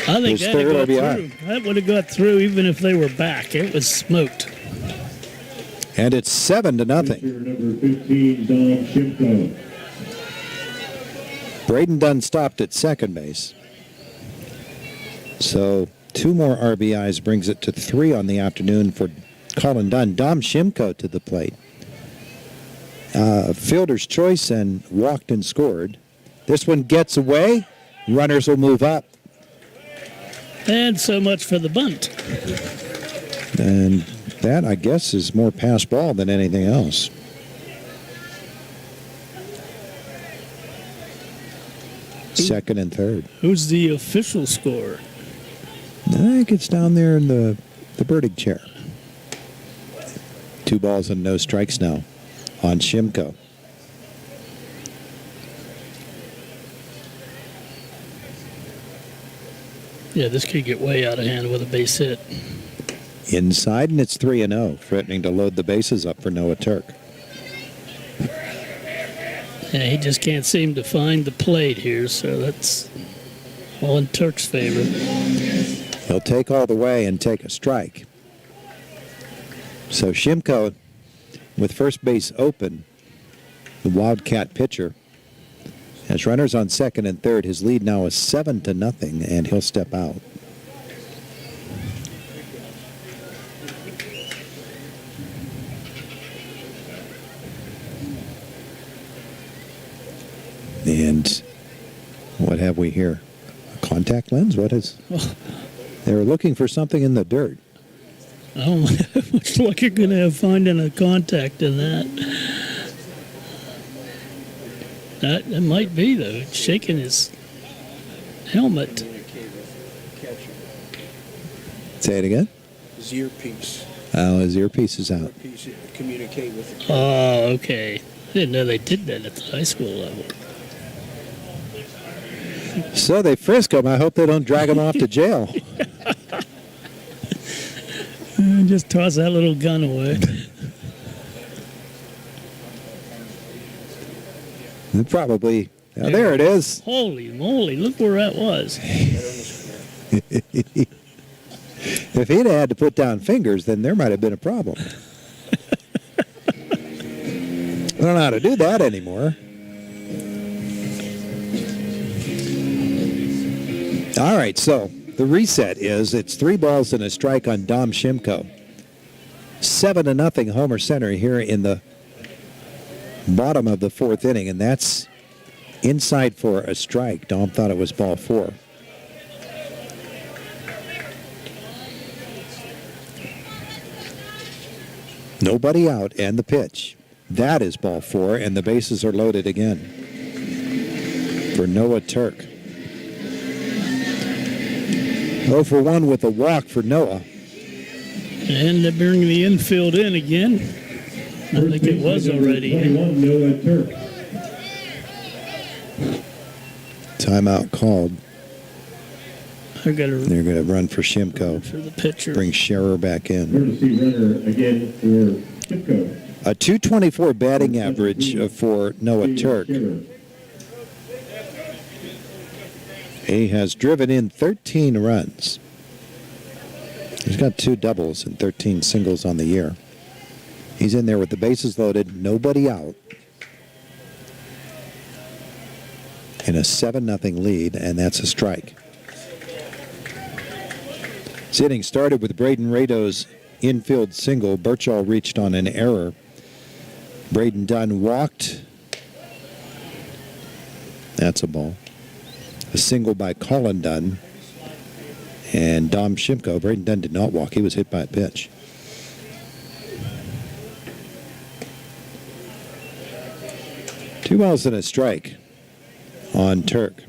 I think that would have got through. That would have got through even if they were back. It was smoked. And it's 7-0. Number 15, Dom Shimko. Braden Dunn stopped at second base. So 2 more RBIs brings it to 3 on the afternoon for Colin Dunn. Dom Shimko to the plate. Fielder's choice and walked and scored. This one gets away. Runners will move up. And so much for the bunt. And That, I guess, is more pass ball than anything else. Second and third. Who's the official scorer? I think it's down there in the birding chair. 2 balls and no strikes now on Shimko. Yeah, this could get way out of hand with a base hit. Inside, and it's 3-0, threatening to load the bases up for Noah Turk. Yeah, he just can't seem to find the plate here, so that's all in Turk's favor. He'll take all the way and take a strike. So Shimko, with first base open, the Wildcat pitcher, has runners on second and third. His lead now is 7-0, and he'll step out. And what have we here? A contact lens? What is? They were looking for something in the dirt. I don't know how much luck you're going to have finding a contact in that. That might be, though. Shaking his helmet. Say it again? His earpiece. Oh, his earpiece is out. Communicate with the Oh, okay. I didn't know they did that at the high school level. So they frisk him. I hope they don't drag him off to jail. Just toss that little gun away. Probably. Now, there it is. Holy moly, look where that was. If he'd had to put down fingers, then there might have been a problem. I don't know how to do that anymore. All right, so the reset is it's 3 balls and a strike on Dom Shimko. 7-0 Homer Center here in the bottom of the 4th inning, and that's inside for a strike. Dom thought it was ball 4. Nobody out, and the pitch. That is ball 4, and the bases are loaded again for Noah Turk. 0 for 1 with a walk for Noah. And they're bringing the infield in again. I think it was already. Noah Turk. Timeout called. They're going to run for Shimko. For the pitcher. Bring Scherer back in. Courtesy runner again for Shimko. A .224 batting average for Noah Turk. He has driven in 13 runs. He's got 2 doubles and 13 singles on the year. He's in there with the bases loaded, nobody out. In a 7-0 lead, and that's a strike. This inning started with Braden Rado's infield single. Birchall reached on an error. Braden Dunn walked. That's a ball. A single by Colin Dunn. And Dom Shimko. Braden Dunn did not walk. He was hit by a pitch. Two balls and a strike on Turk.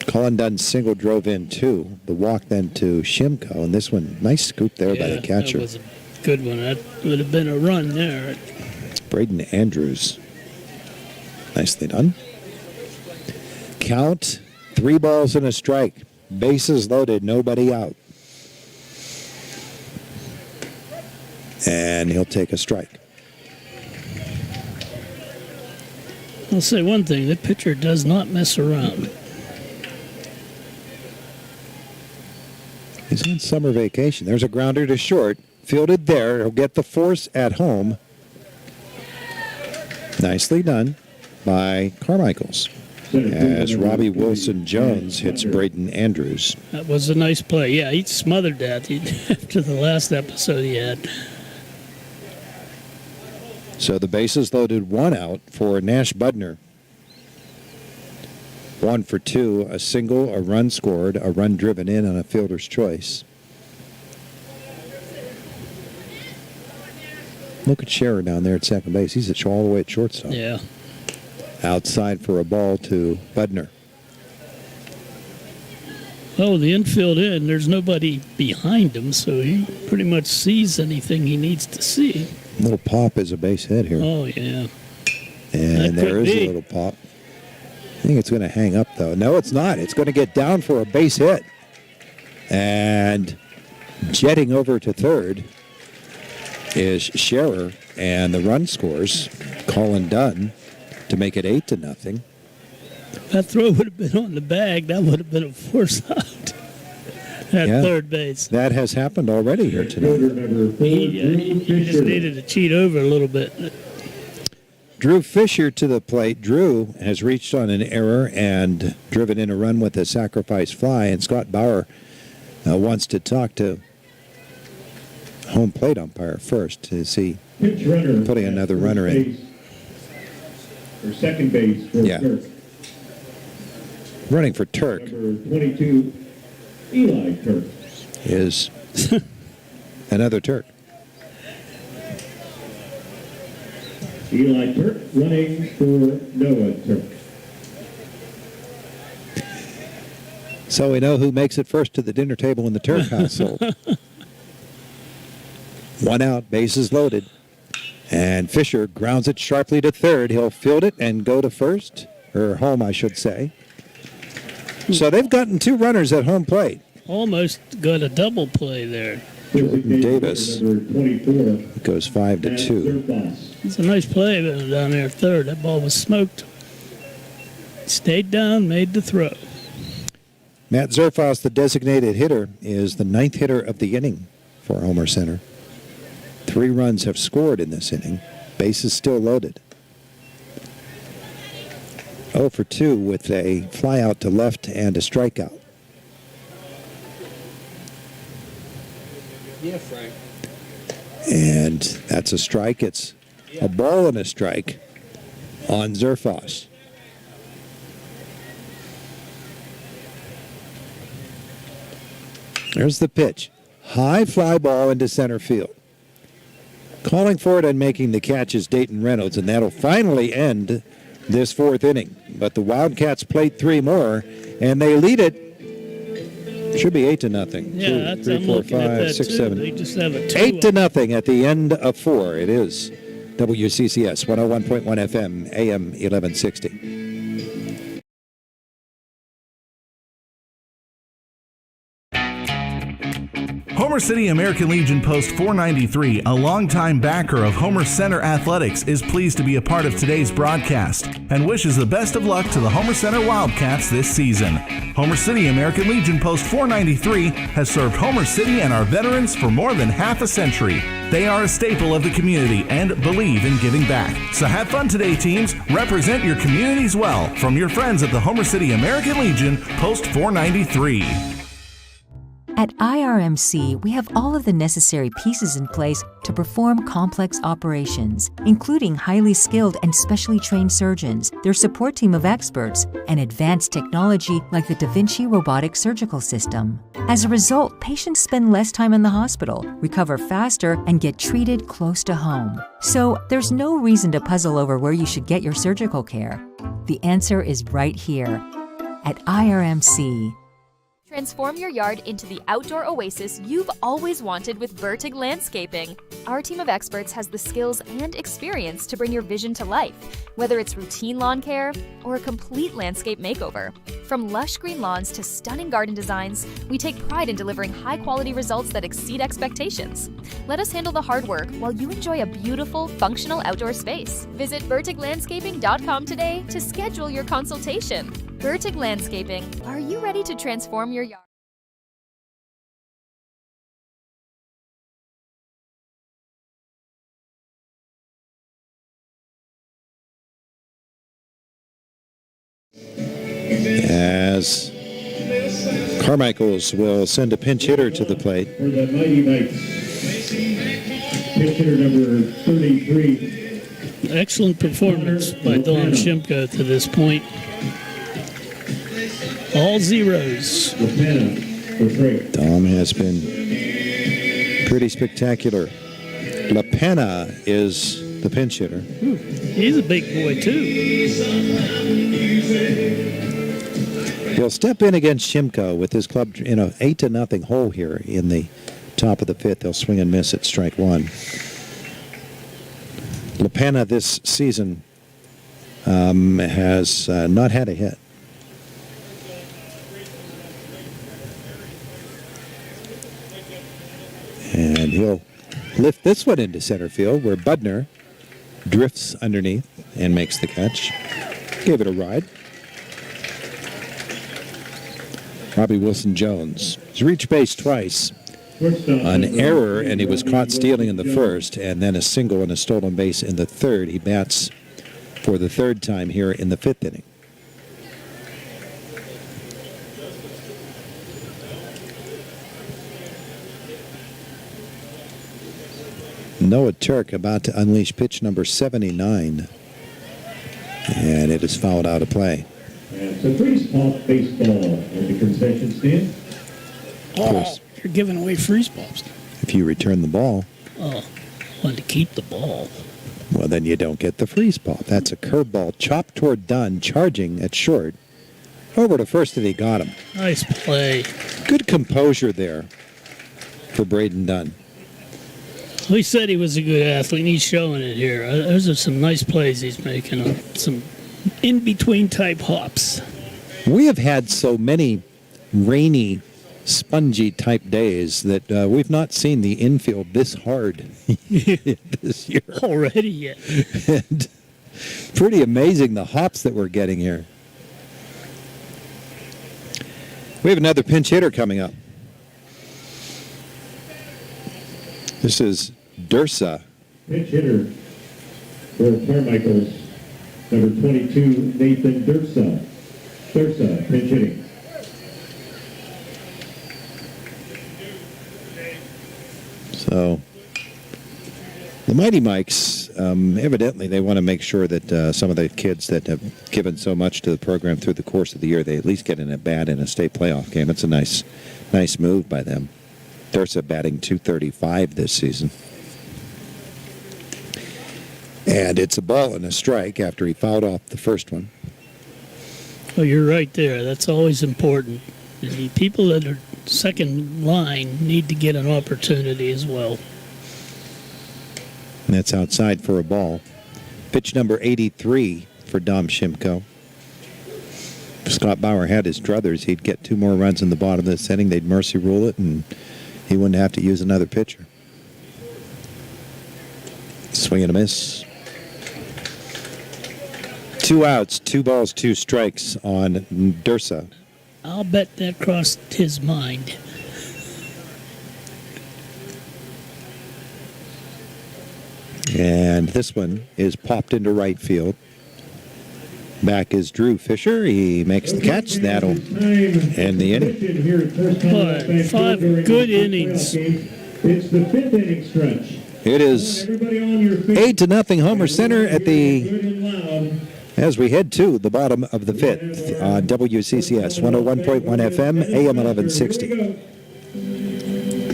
Colin Dunn's single drove in 2. The walk then to Shimko. And this one, nice scoop there by the catcher. That was a good one. That would have been a run there. Braden Andrews. Nicely done. Count, 3 balls and a strike. Bases loaded, nobody out. And he'll take a strike. I'll say one thing, the pitcher does not mess around. He's on summer vacation. There's a grounder to short. Fielded there. He'll get the force at home. Nicely done by Carmichaels. As Robbie Wilson-Jones hits Braden Andrews. That was a nice play. Yeah, he smothered that after the last episode he had. So the bases loaded, 1 out for Nash Budner. 1 for 2, a single, a run scored, a run driven in on a fielder's choice. Look at Scherer down there at second base. He's all the way at shortstop. Yeah. Outside for a ball to Budner. Oh, the infield in, there's nobody behind him, so he pretty much sees anything he needs to see. Little pop is a base hit here. Oh, yeah. And there is a little pop. I think it's going to hang up, though. No, it's not. It's going to get down for a base hit. And jetting over to third is Scherer, and the run scores Colin Dunn to make it 8-0. That throw would have been on the bag. That would have been a force out at third base. That has happened already here tonight. He just needed to cheat over a little bit. Drew Fisher to the plate. Drew has reached on an error and driven in a run with a sacrifice fly, and Scott Bauer wants to talk to home plate umpire first to see putting another runner in. For second base for Turk. Running for Turk. Number 22, Eli Turk. Is another Turk. Eli Turk running for Noah Turk. So we know who makes it first to the dinner table in the Turk household. 1 out, bases loaded. And Fisher grounds it sharply to third. He'll field it and go to first, or home, I should say. So they've gotten 2 runners at home plate. Almost got a double play there. Jordan Davis goes 5-2. It's a nice play down there at third. That ball was smoked. Stayed down, made the throw. Matt Zerfas, the designated hitter, is the 9th hitter of the inning for Homer Center. 3 runs have scored in this inning. Bases still loaded. 0 for 2 with a fly out to left and a strikeout. Yeah, Frank. And that's a strike. It's a ball and a strike on Zerfas. There's the pitch. High fly ball into center field. Calling for it and making the catch is Dayton Reynolds, and that'll finally end this 4th inning. But the Wildcats played 3 more, and they lead it. Should be 8-0. Yeah, 2, 3, 4, 5, 6, 7. They just have a 8-0 at the end of 4. It is WCCS 101.1 FM, AM 1160. Homer City American Legion Post 493, a longtime backer of Homer Center Athletics, is pleased to be a part of today's broadcast and wishes the best of luck to the Homer Center Wildcats this season. Homer City American Legion Post 493 has served Homer City and our veterans for more than half a century. They are a staple of the community and believe in giving back. So have fun today, teams. Represent your communities well from your friends at the Homer City American Legion Post 493. At IRMC, we have all of the necessary pieces in place to perform complex operations, including highly skilled and specially trained surgeons, their support team of experts, and advanced technology like the Da Vinci robotic surgical system. As a result, patients spend less time in the hospital, recover faster, and get treated close to home. So there's no reason to puzzle over where you should get your surgical care. The answer is right here at IRMC. Transform your yard into the outdoor oasis you've always wanted with Vertig Landscaping. Our team of experts has the skills and experience to bring your vision to life, whether it's routine lawn care or a complete landscape makeover. From lush green lawns to stunning garden designs, we take pride in delivering high-quality results that exceed expectations. Let us handle the hard work while you enjoy a beautiful, functional outdoor space. Visit vertiglandscaping.com today to schedule your consultation. Vertig Landscaping. Are you ready to transform your yard? As Carmichaels will send a pinch hitter to the plate. For the Mighty Knights, pinch hitter number 33. Excellent performance by Don Shimko to this point. All zeros. Dom has been pretty spectacular. La Pena is the pinch hitter. He's a big boy, too. He'll step in against Shimko with his club in a 8-0 hole here in the top of the fifth. They'll swing and miss at strike one. La Pena this season has not had a hit. And he'll lift this one into center field where Budner drifts underneath and makes the catch. Gave it a ride. Robbie Wilson-Jones has reached base twice. An error, and he was caught stealing in the first, and then a single and a stolen base in the third. He bats for the third time here in the fifth inning. Noah Turk about to unleash pitch number 79. And it is fouled out of play. And so freeze pop baseball at the concession stand. Oh, you're giving away freeze pops. If you return the ball. Oh, I want to keep the ball. Well, then you don't get the freeze pop. That's a curveball chopped toward Dunn, charging at short. Over to first, and he got him. Nice play. Good composure there for Braden Dunn. We said he was a good athlete, and he's showing it here. Those are some nice plays he's making, some in-between type hops. We have had so many rainy, spongy type days that we've not seen the infield this hard this year. Already yet. And pretty amazing the hops that we're getting here. We have another pinch hitter coming up. This is Dursa. Pinch hitter for Carmichaels, number 22, Nathan Dursa. Dursa, pinch hitting. So, the Mighty Mikes, evidently they want to make sure that some of the kids that have given so much to the program through the course of the year, they at least get an at-bat in a state playoff game. It's a nice move by them. Dursa batting .235 this season. And it's a ball and a strike after he fouled off the first one. Oh, you're right there. That's always important. The people that are second line need to get an opportunity as well. And that's outside for a ball. Pitch number 83 for Dom Shimko. If Scott Bauer had his druthers, he'd get 2 more runs in the bottom of this inning. They'd mercy rule it, and he wouldn't have to use another pitcher. Swing and a miss. 2 outs, 2 balls, 2 strikes on Dursa. I'll bet that crossed his mind. And this one is popped into right field. Back is Drew Fisher. He makes the catch. That'll end the inning. 5 good innings. It's the 5th inning stretch. It is 8-0 Homer Center at as we head to the bottom of the 5th on WCCS 101.1 FM, AM 1160.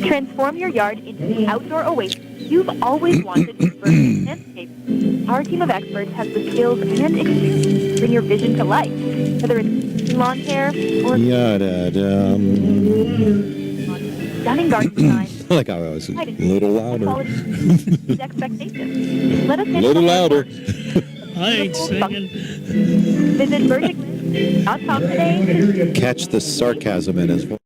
Transform your yard into the outdoor oasis you've always wanted for landscape. Our team of experts has the skills and experience to bring your vision to life, whether it's lawn care or stunning garden design. Like I was a little louder. Expectations. Let us A little louder. I ain't singing. Visit VerticalList.com today. Catch the sarcasm in his voice.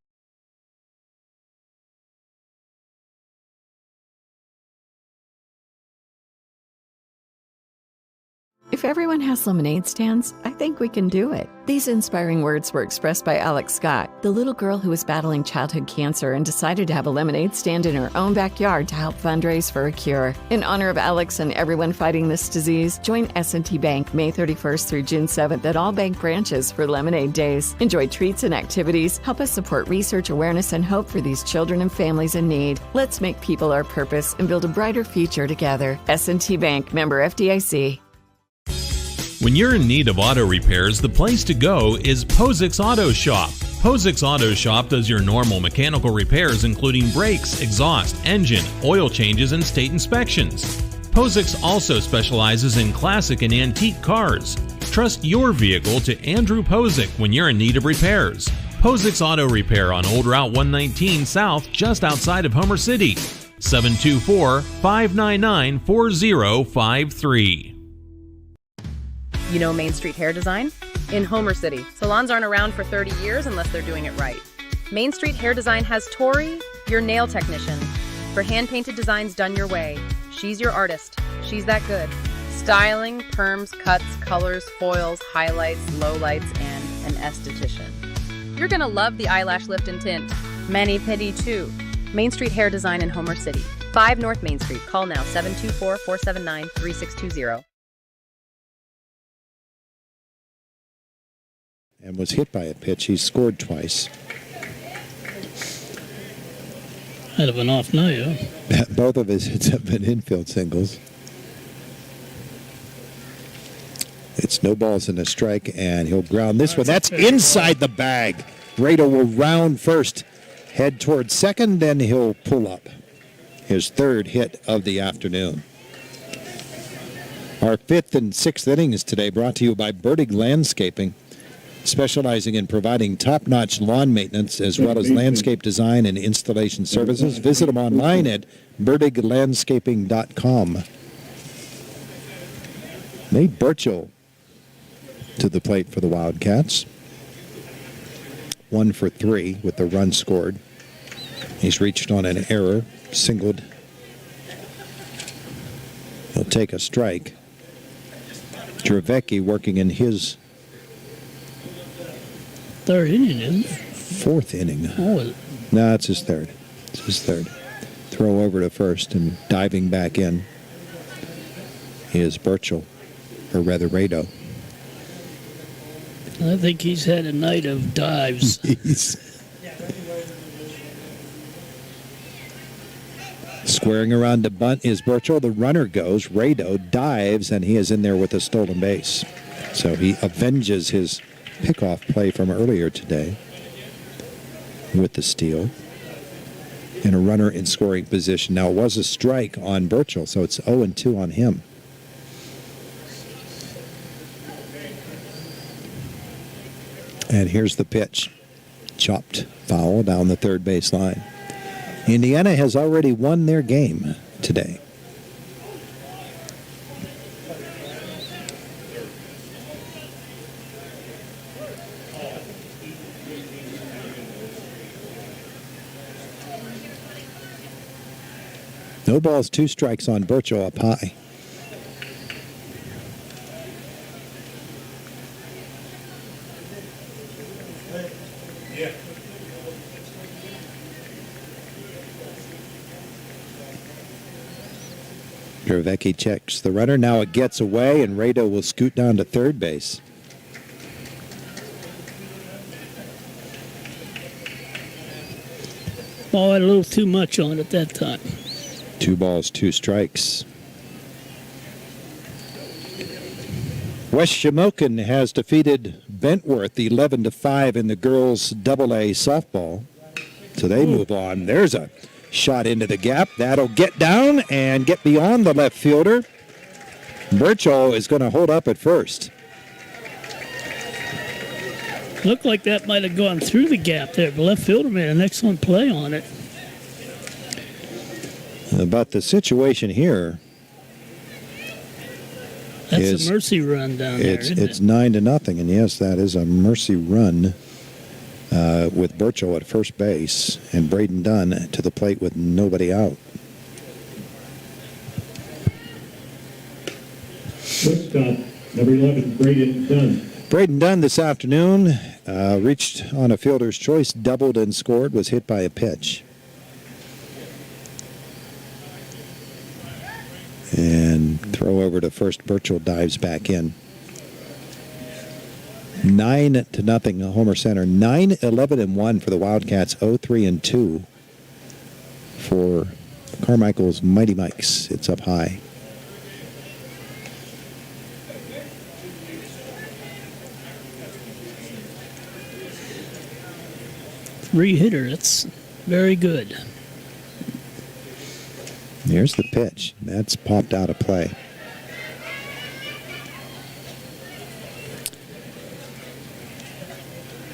If everyone has lemonade stands, I think we can do it. These inspiring words were expressed by Alex Scott, the little girl who was battling childhood cancer and decided to have a lemonade stand in her own backyard to help fundraise for a cure. In honor of Alex and everyone fighting this disease, join S&T Bank May 31st through June 7th at all bank branches for Lemonade Days. Enjoy treats and activities, help us support research, awareness, and hope for these children and families in need. Let's make people our purpose and build a brighter future together. S&T Bank, member FDIC. When you're in need of auto repairs, the place to go is Postgame Auto Shop. Postgame Auto Shop does your normal mechanical repairs including brakes, exhaust, engine, oil changes, and state inspections. Postgame also specializes in classic and antique cars. Trust your vehicle to Andrew Postgame when you're in need of repairs. Postgame Auto Repair on Old Route 119 South, just outside of Homer City. 724-599-4053. You know Main Street Hair Design? In Homer City, salons aren't around for 30 years unless they're doing it right. Main Street Hair Design has Tori, your nail technician, for hand-painted designs done your way. She's your artist. She's that good. Styling, perms, cuts, colors, foils, highlights, lowlights, and an esthetician. You're gonna love the eyelash lift and tint. Mani-pedi too. Main Street Hair Design in Homer City. 5 North Main Street. Call now, 724-479-3620. And was hit by a pitch. He scored twice. Out of an off night, huh? Both of his hits have been infield singles. It's no balls and a strike, and he'll ground this one. That's inside the bag. Renda will round first, head towards second, then he'll pull up. His third hit of the afternoon. Our 5th and 6th innings today brought to you by Burdig Landscaping, specializing in providing top-notch lawn maintenance as well as landscape design and installation services. Visit them online at burdiglandscaping.com. Nate Burchell to the plate for the Wildcats. 1 for 3 with the run scored. He's reached on an error, singled. He'll take a strike. Dravecki working in his third inning, isn't it? 4th inning. Oh, No, it's his third. It's his third. Throw over to first and diving back in is Burchell, or rather Rado. I think he's had a night of dives. Squaring around to bunt is Burchell. The runner goes. Rado dives, and he is in there with a stolen base. So he avenges his pickoff play from earlier today with the steal. And a runner in scoring position. Now, it was a strike on Burchell, so it's 0-2 on him. And here's the pitch. Chopped foul down the third base line. Indiana has already won their game today. No balls, 2 strikes on Burchell up high. Dravecki checks the runner. Now it gets away, and Rado will scoot down to third base. Ball had a little too much on it that time. 2 balls, 2 strikes. West Shamokin has defeated Bentworth 11-5 in the girls' AA softball. So they move on. There's a shot into the gap. That'll get down and get beyond the left fielder. Burchell is going to hold up at first. Looked like that might have gone through the gap there. The left fielder made an excellent play on it. But the situation here That's a mercy run down there, isn't it's it? 9-0, and yes, that is a mercy run with Burchell at first base and Braden Dunn to the plate with nobody out. Shortstop, number 11, Braden Dunn. Braden Dunn this afternoon reached on a fielder's choice, doubled and scored, was hit by a pitch. And throw over to first. Burchell dives back in. 9-0, Homer Center. 9-11-1 for the Wildcats. 0-3-2 for Carmichaels' Mighty Mikes. It's up high. 3-hitter. That's very good. Here's the pitch. That's popped out of play.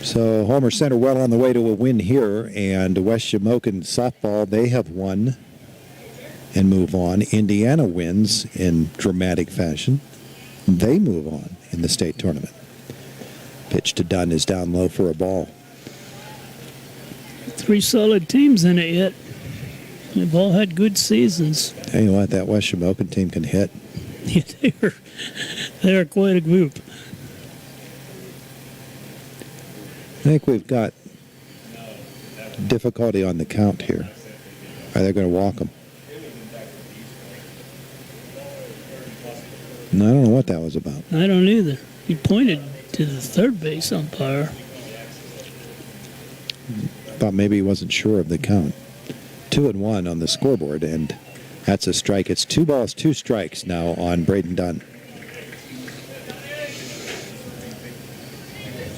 So Homer Center well on the way to a win here, and West Shamokin softball, they have won and move on. Indiana wins in dramatic fashion. They move on in the state tournament. Pitch to Dunn is down low for a ball. 3 solid teams in it yet. They've all had good seasons. Tell you what, that West Shamokin team can hit. Yeah, they're quite a group. I think we've got difficulty on the count here. Are they going to walk them? No, I don't know what that was about. I don't either. He pointed to the third base umpire. I thought maybe he wasn't sure of the count. 2-1 on the scoreboard, and that's a strike. It's 2 balls, 2 strikes now on Braden Dunn.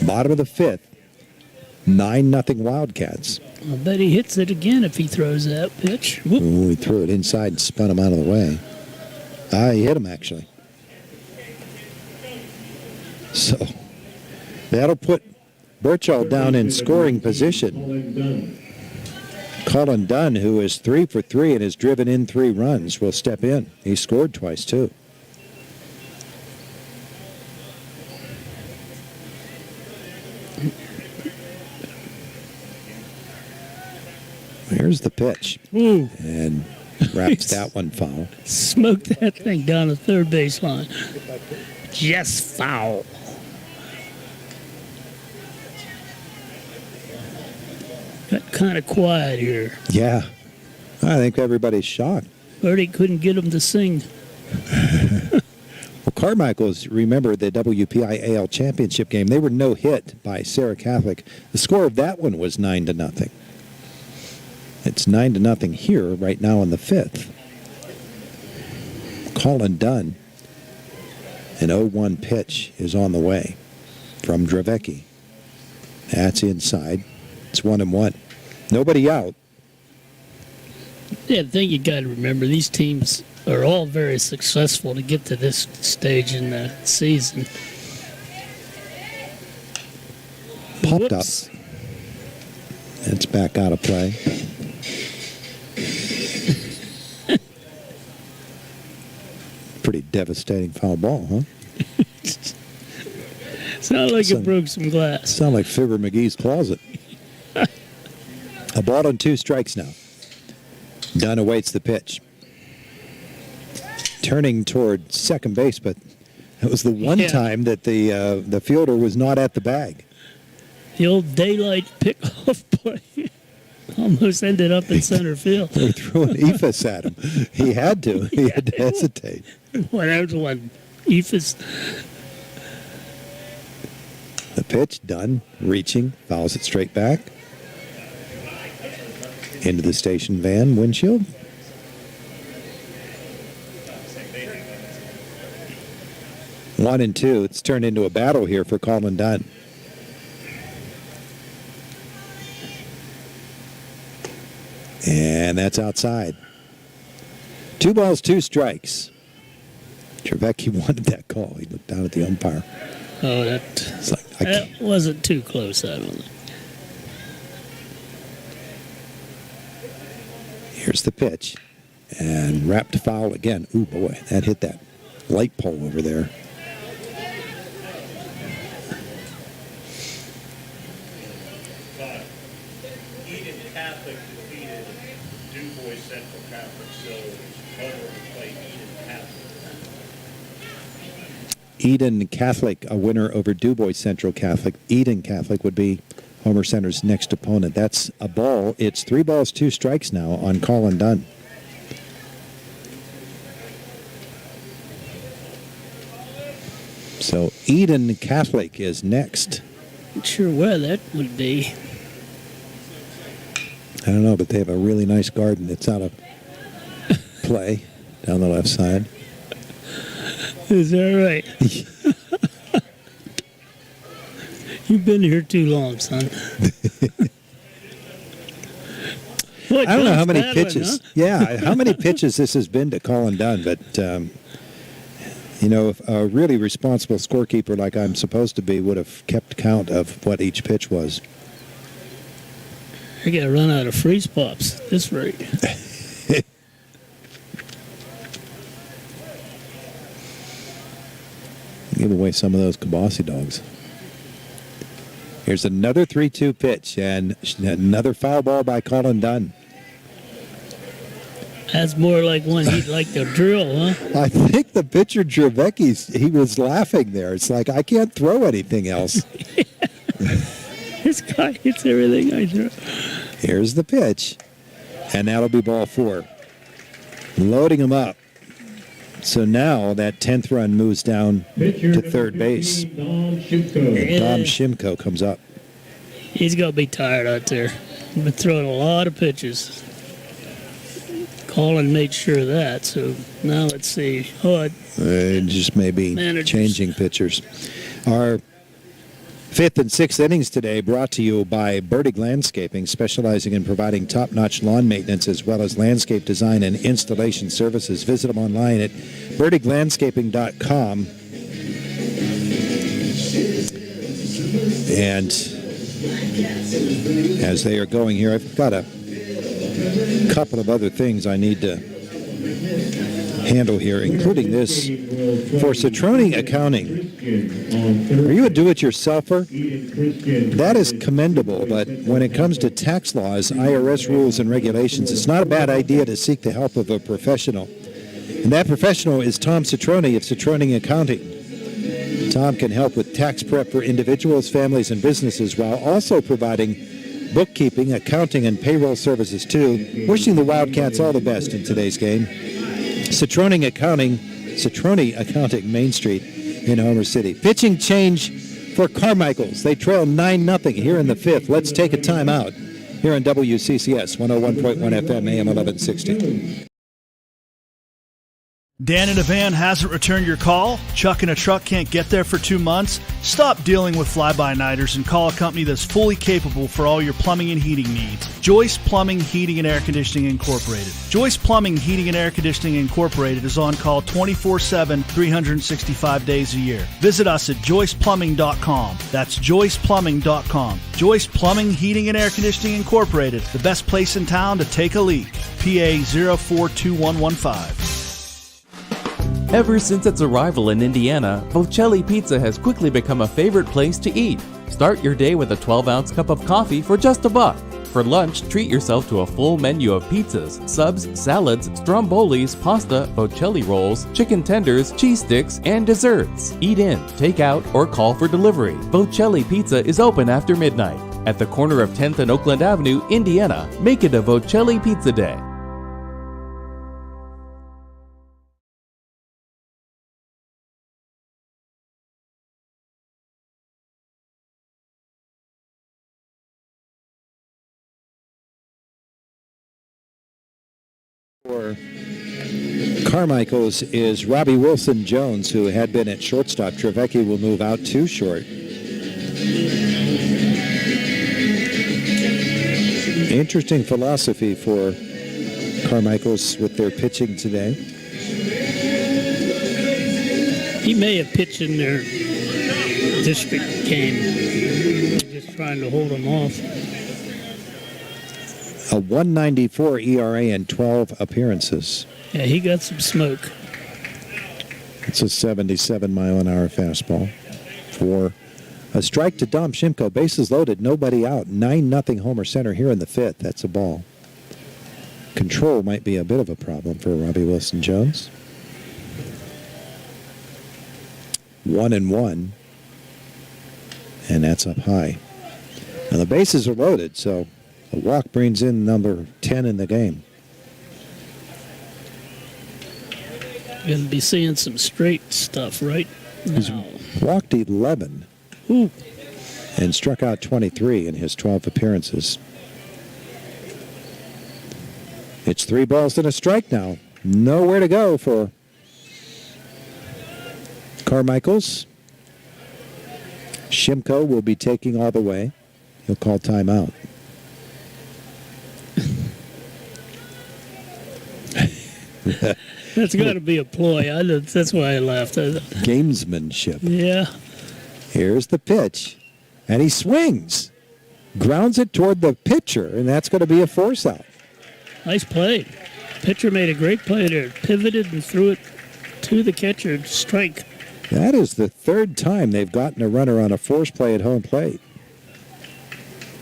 Bottom of the 5th. 9-0 Wildcats. I bet he hits it again if he throws that pitch. Ooh, he threw it inside and spun him out of the way. He hit him, actually. So that'll put Birchall down in scoring position. Colin Dunn, who is 3 for 3 and has driven in 3 runs, will step in. He scored twice, too. Here's the pitch. Ooh. And wraps that one foul. Smoked that thing down the third baseline. Just foul. Got kind of quiet here. Yeah. I think everybody's shocked. Bertie couldn't get him to sing. Well, Carmichaels, remember the WPIAL championship game. They were no hit by Sarah Catholic. The score of that one was 9-0. It's 9-0 here right now in the 5th. Colin Dunn, an 0-1 pitch is on the way from Dravecki. That's inside. It's 1-1. Nobody out. Yeah, the thing you got to remember, these teams are all very successful to get to this stage in the season. Popped up. It's back out of play. Pretty devastating foul ball, huh? Sounded like it broke some glass. Sound like Fibber McGee's closet. A ball and 2 strikes now. Dunn awaits the pitch. Turning toward second base, but it was the one time that the fielder was not at the bag. The old daylight pickoff play almost ended up in center field. They threw an ephus at him. He had to. He had to hesitate. Well, that was one ephus. The pitch, Dunn, reaching, fouls it straight back. Into the station van windshield. One and 2. It's turned into a battle here for Colin Dunn. And that's outside. 2 balls, 2 strikes. Trevecki wanted that call. He looked down at the umpire. Oh, that wasn't too close, I don't think. Here's the pitch. And wrapped foul again. Ooh, boy, that hit that light pole over there. Eden Catholic defeated Du Bois Central Catholic, so Homer will play Eden Catholic. Eden Catholic, a winner over Du Bois Central Catholic. Eden Catholic would be Homer Center's next opponent. That's a ball. It's 3 balls, 2 strikes now on Colin Dunn. So Eden Catholic is next. Not sure where that would be. I don't know, but they have a really nice garden that's out of play down the left side. Is that right? You've been here too long, son. Boy, I don't know how John's many battling, pitches. huh? Yeah, how many pitches this has been to Colin Dunn, but if a really responsible scorekeeper like I'm supposed to be would have kept count of what each pitch was. I got to run out of freeze pops at this rate. Give away some of those Kabasi dogs. Here's another 3-2 pitch and another foul ball by Colin Dunn. That's more like one he'd like to drill, huh? I think the pitcher, Dravecki, he was laughing there. It's like, I can't throw anything else. This guy hits everything I throw. Here's the pitch. And that'll be ball 4. Loading him up. So now that 10th run moves down to third base. Dom Shimko comes up. He's going to be tired out there. He's been throwing a lot of pitches. Colin made sure of that. So now let's see. Just maybe changing pitchers. Our 5th and 6th innings today brought to you by Burdig Landscaping, specializing in providing top-notch lawn maintenance as well as landscape design and installation services. Visit them online at burdiglandscaping.com. And as they are going here, I've got a couple of other things I need to handle here, including this. For Citroni Accounting, are you a do-it-yourselfer? That is commendable, but when it comes to tax laws, IRS rules, and regulations, it's not a bad idea to seek the help of a professional. And that professional is Tom Citroni of Citroni Accounting. Tom can help with tax prep for individuals, families, and businesses while also providing bookkeeping, accounting, and payroll services too. Wishing the Wildcats all the best in today's game. Citroni Accounting, Main Street in Homer City. Pitching change for Carmichaels. They trail 9-0 here in the 5th. Let's take a timeout here on WCCS 101.1 FM, AM 1160. Dan in a van hasn't returned your call? Chuck in a truck can't get there for 2 months? Stop dealing with fly-by-nighters and call a company that's fully capable for all your plumbing and heating needs. Joyce Plumbing, Heating, and Air Conditioning Incorporated. Joyce Plumbing, Heating, and Air Conditioning Incorporated is on call 24/7, 365 days a year. Visit us at joyceplumbing.com. That's joyceplumbing.com. Joyce Plumbing, Heating, and Air Conditioning Incorporated, the best place in town to take a leak. PA 042115. Ever since its arrival in Indiana, Bocelli Pizza has quickly become a favorite place to eat. Start your day with a 12-ounce cup of coffee for just $1. For lunch, treat yourself to a full menu of pizzas, subs, salads, strombolis, pasta, Bocelli rolls, chicken tenders, cheese sticks, and desserts. Eat in, take out, or call for delivery. Bocelli Pizza is open after midnight. At the corner of 10th and Oakland Avenue, Indiana, make it a Bocelli Pizza Day. For Carmichaels is Robbie Wilson-Jones, who had been at shortstop. Trevecki will move out to short. Interesting philosophy for Carmichaels with their pitching today. He may have pitched in their district game. Just trying to hold him off. A 194 ERA and 12 appearances. Yeah, he got some smoke. It's a 77-mile-an-hour fastball. For a strike to Dom Shimko. Bases loaded, nobody out. 9-0 Homer Center here in the 5th. That's a ball. Control might be a bit of a problem for Robbie Wilson-Jones. 1-1. And that's up high. Now the bases are loaded, so a walk brings in number 10 in the game. Going to be seeing some straight stuff right He's now. walked 11 and struck out 23 in his 12 appearances. It's 3 balls and a strike now. Nowhere to go for Carmichaels. Shimko will be taking all the way. He'll call timeout. That's got to be a ploy. That's why I laughed. Gamesmanship. Yeah. Here's the pitch, and he swings. Grounds it toward the pitcher, and that's going to be a force out. Nice play. Pitcher made a great play there. Pivoted and threw it to the catcher. Strike. That is the third time they've gotten a runner on a force play at home plate.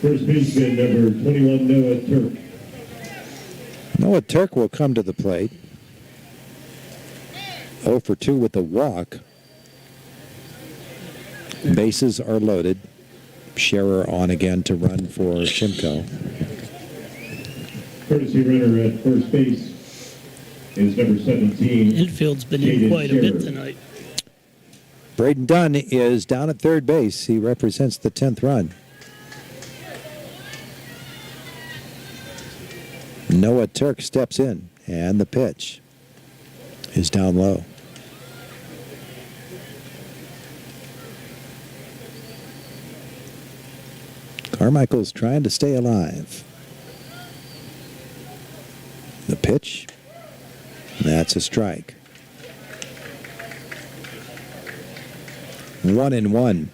First baseman, number 21, Noah Turk. Noah Turk will come to the plate. 0 for 2 with the walk. Bases are loaded. Scherer on again to run for Shimko. Courtesy runner at first base is number 17. Infield's been in quite a bit tonight. Braden Dunn is down at third base. He represents the 10th run. Noah Turk steps in, and the pitch is down low. Carmichaels trying to stay alive. The pitch, that's a strike. 1-1.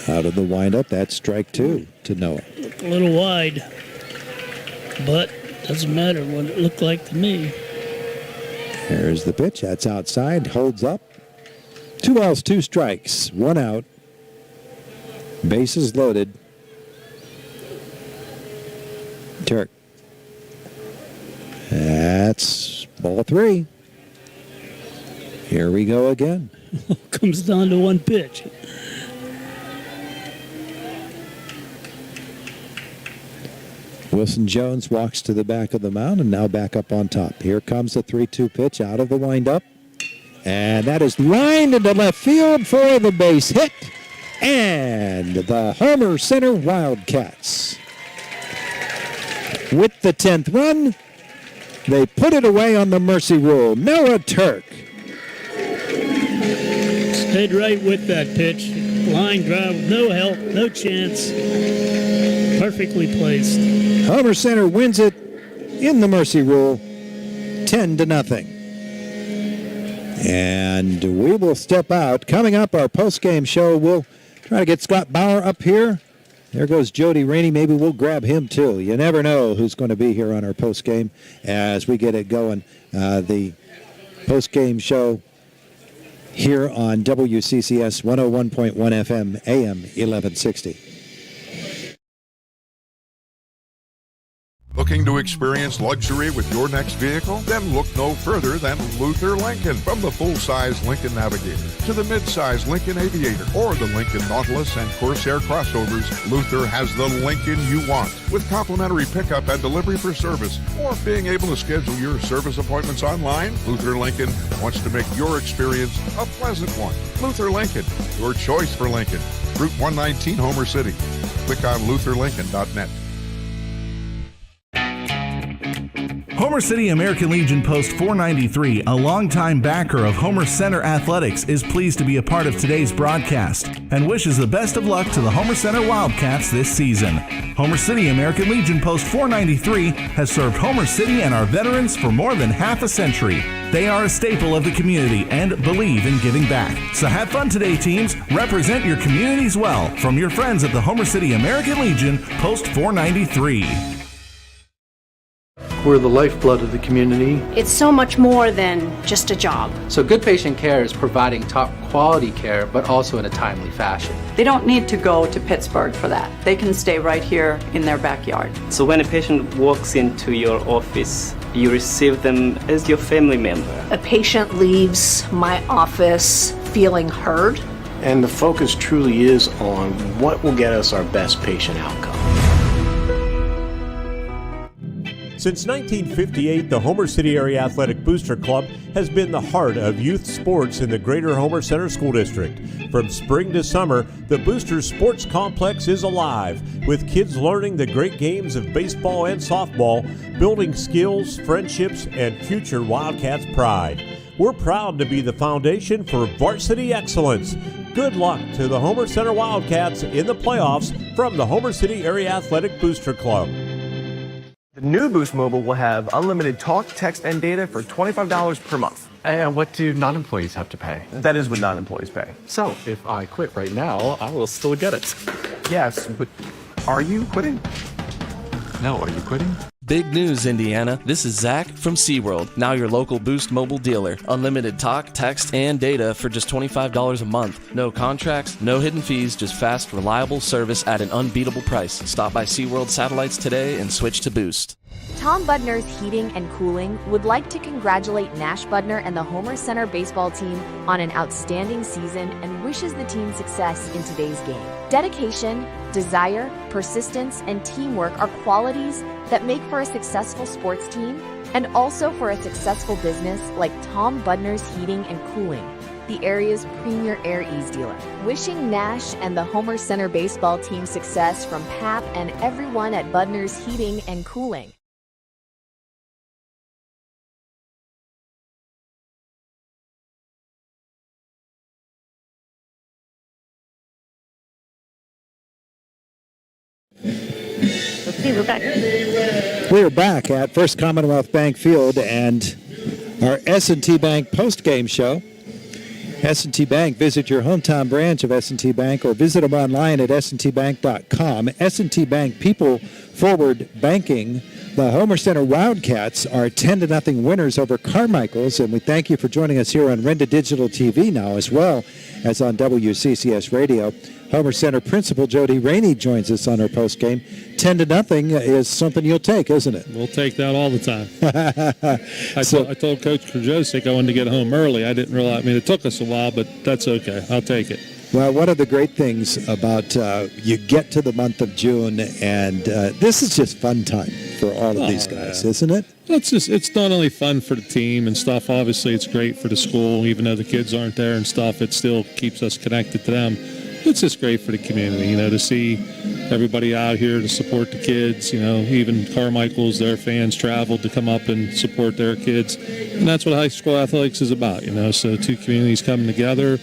Out of the windup, that's strike 2 to Noah. Looked a little wide, but doesn't matter what it looked like to me. Here's the pitch. That's outside. Holds up. 2 balls, 2 strikes. 1 out. Bases loaded. Turk. That's ball 3. Here we go again. Comes down to one pitch. Wilson Jones walks to the back of the mound and now back up on top. Here comes the 3-2 pitch out of the windup. And that is lined into left field for the base hit. And the Homer Center Wildcats, with the 10th run, they put it away on the mercy rule. Noah Turk. Stayed right with that pitch. Line drive, no help, no chance. Perfectly placed. Homer Center wins it in the mercy rule, 10-0. And we will step out. Coming up, our post-game show, we'll try to get Scott Bauer up here. There goes Jody Rainey. Maybe we'll grab him, too. You never know who's going to be here on our post-game as we get it going. The post-game show here on WCCS 101.1 FM, AM 1160. Looking to experience luxury with your next vehicle? Then look no further than Luther Lincoln. From the full-size Lincoln Navigator to the mid-size Lincoln Aviator or the Lincoln Nautilus and Corsair crossovers, Luther has the Lincoln you want. With complimentary pickup and delivery for service or being able to schedule your service appointments online, Luther Lincoln wants to make your experience a pleasant one. Luther Lincoln, your choice for Lincoln. Route 119, Homer City. Click on lutherlincoln.net. Homer City American Legion Post 493, a longtime backer of Homer Center Athletics, is pleased to be a part of today's broadcast and wishes the best of luck to the Homer Center Wildcats this season. Homer City American Legion Post 493 has served Homer City and our veterans for more than half a century. They are a staple of the community and believe in giving back. So have fun today, teams. Represent your communities well. From your friends at the Homer City American Legion Post 493. We're the lifeblood of the community. It's so much more than just a job. So good patient care is providing top quality care, but also in a timely fashion. They don't need to go to Pittsburgh for that. They can stay right here in their backyard. So when a patient walks into your office, you receive them as your family member. A patient leaves my office feeling heard. And the focus truly is on what will get us our best patient outcome. Since 1958, the Homer City Area Athletic Booster Club has been the heart of youth sports in the Greater Homer Center School District. From spring to summer, the Boosters Sports Complex is alive, with kids learning the great games of baseball and softball, building skills, friendships, and future Wildcats pride. We're proud to be the foundation for varsity excellence. Good luck to the Homer Center Wildcats in the playoffs from the Homer City Area Athletic Booster Club. The new Boost Mobile will have unlimited talk, text, and data for $25 per month. And what do non-employees have to pay? That is what non-employees pay. So, if I quit right now, I will still get it. Yes, but are you quitting? No, are you quitting? Big news, Indiana. This is Zach from SeaWorld, now your local Boost Mobile dealer. Unlimited talk, text, and data for just $25 a month. No contracts, no hidden fees, just fast, reliable service at an unbeatable price. Stop by SeaWorld Satellites today and switch to Boost. Tom Budner's Heating and Cooling would like to congratulate Nash Budner and the Homer Center baseball team on an outstanding season and wishes the team success in today's game. Dedication, desire, persistence, and teamwork are qualities that make for a successful sports team and also for a successful business like Tom Budner's Heating and Cooling, the area's premier air ease dealer. Wishing Nash and the Homer Center baseball team success from Pap and everyone at Budner's Heating and Cooling. We're back. We're back at First Commonwealth Bank Field and our S&T Bank post-game show. S&T Bank, visit your hometown branch of S&T Bank or visit them online at stbank.com. S&T Bank, people forward banking. The Homer Center Wildcats are 10-0 winners over Carmichaels, and we thank you for joining us here on Renda Digital TV now as well as on WCCS Radio. Homer Center Principal Jody Rainey joins us on our post game. 10-0 is something you'll take, isn't it? We'll take that all the time. I told Coach Krajosik I wanted to get home early. I didn't realize. I mean, it took us a while, but that's okay. I'll take it. Well, one of the great things about you get to the month of June, and this is just fun time for all of these guys, isn't it? It's not only fun for the team and stuff. Obviously, it's great for the school. Even though the kids aren't there and stuff, it still keeps us connected to them. It's just great for the community, to see everybody out here to support the kids. Even Carmichaels, their fans traveled to come up and support their kids. And that's what high school athletics is about, So two communities coming together.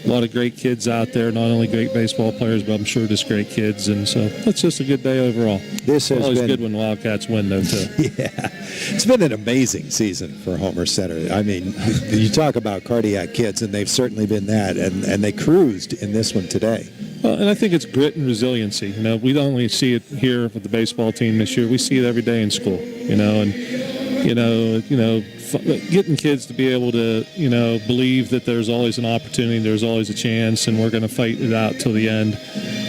A lot of great kids out there, not only great baseball players, but I'm sure just great kids. And so it's just a good day overall. This has always been good when Wildcats win, though, too. Yeah. It's been an amazing season for Homer Center. I mean, you talk about cardiac kids, and they've certainly been that. And they cruised in this one today. Well, and I think it's grit and resiliency. We don't only see it here with the baseball team this year. We see it every day in school, getting kids to be able to, believe that there's always an opportunity, there's always a chance, and we're going to fight it out till the end.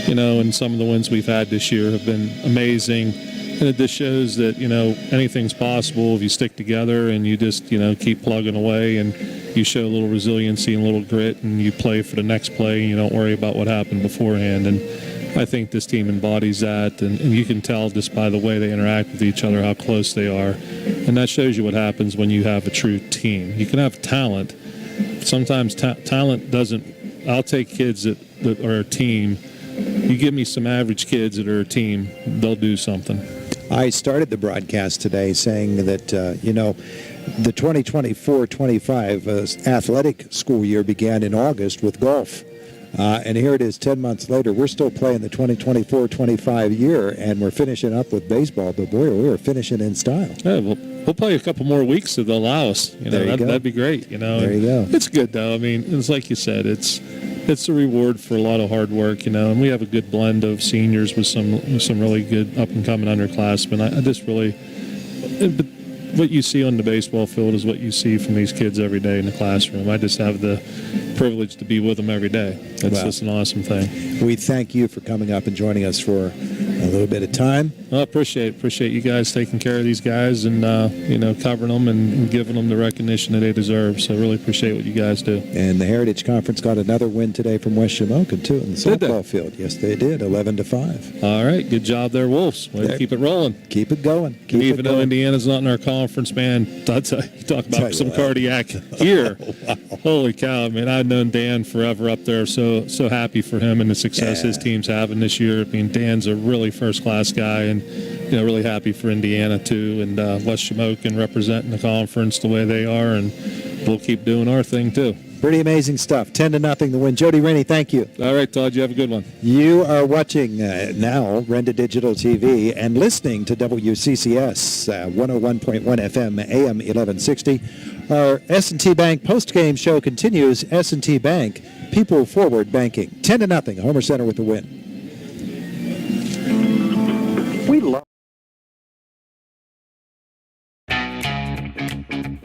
And some of the wins we've had this year have been amazing. And it just shows that, anything's possible if you stick together and you just, keep plugging away and you show a little resiliency and a little grit and you play for the next play and you don't worry about what happened beforehand. And I think this team embodies that, and you can tell just by the way they interact with each other how close they are. And that shows you what happens when you have a true team. You can have talent. Sometimes talent doesn't. I'll take kids that are a team. You give me some average kids that are a team, they'll do something. I started the broadcast today saying that, the 2024-25 athletic school year began in August with golf. And here it is 10 months later. We're still playing the 2024-25 year, and we're finishing up with baseball. But, boy, we are finishing in style. Yeah, we'll play a couple more weeks if they'll allow us. That'd be great. There you go. It's good, though. I mean, it's like you said, it's a reward for a lot of hard work, and we have a good blend of seniors with some really good up-and-coming underclassmen. I just really what you see on the baseball field is what you see from these kids every day in the classroom. I just have the privilege to be with them every day. It's just an awesome thing. We thank you for coming up and joining us for a little bit of time. Well, appreciate you guys taking care of these guys and covering them and giving them the recognition that they deserve. So really appreciate what you guys do. And the Heritage Conference got another win today from West Shamokin too in the softball field. Yes, they did. 11-5. All right, good job there, Wolves. Way to keep it rolling. Keep it going. Even though Indiana's not in our conference, man, you talk about some cardiac here. Wow. Holy cow! I mean, I've known Dan forever up there. So happy for him and the success his team's having this year. I mean, Dan's a really first-class guy, and really happy for Indiana too, and West Shamokin representing the conference the way they are, and we'll keep doing our thing too. Pretty amazing stuff. 10-0 the win. Jody Rennie, thank you. All right, Todd, you have a good one. You are watching now Renda Digital TV and listening to WCCS 101.1 FM, AM 1160. Our S&T Bank postgame show continues. S&T Bank, people forward banking. 10-0, Homer Center with the win. We love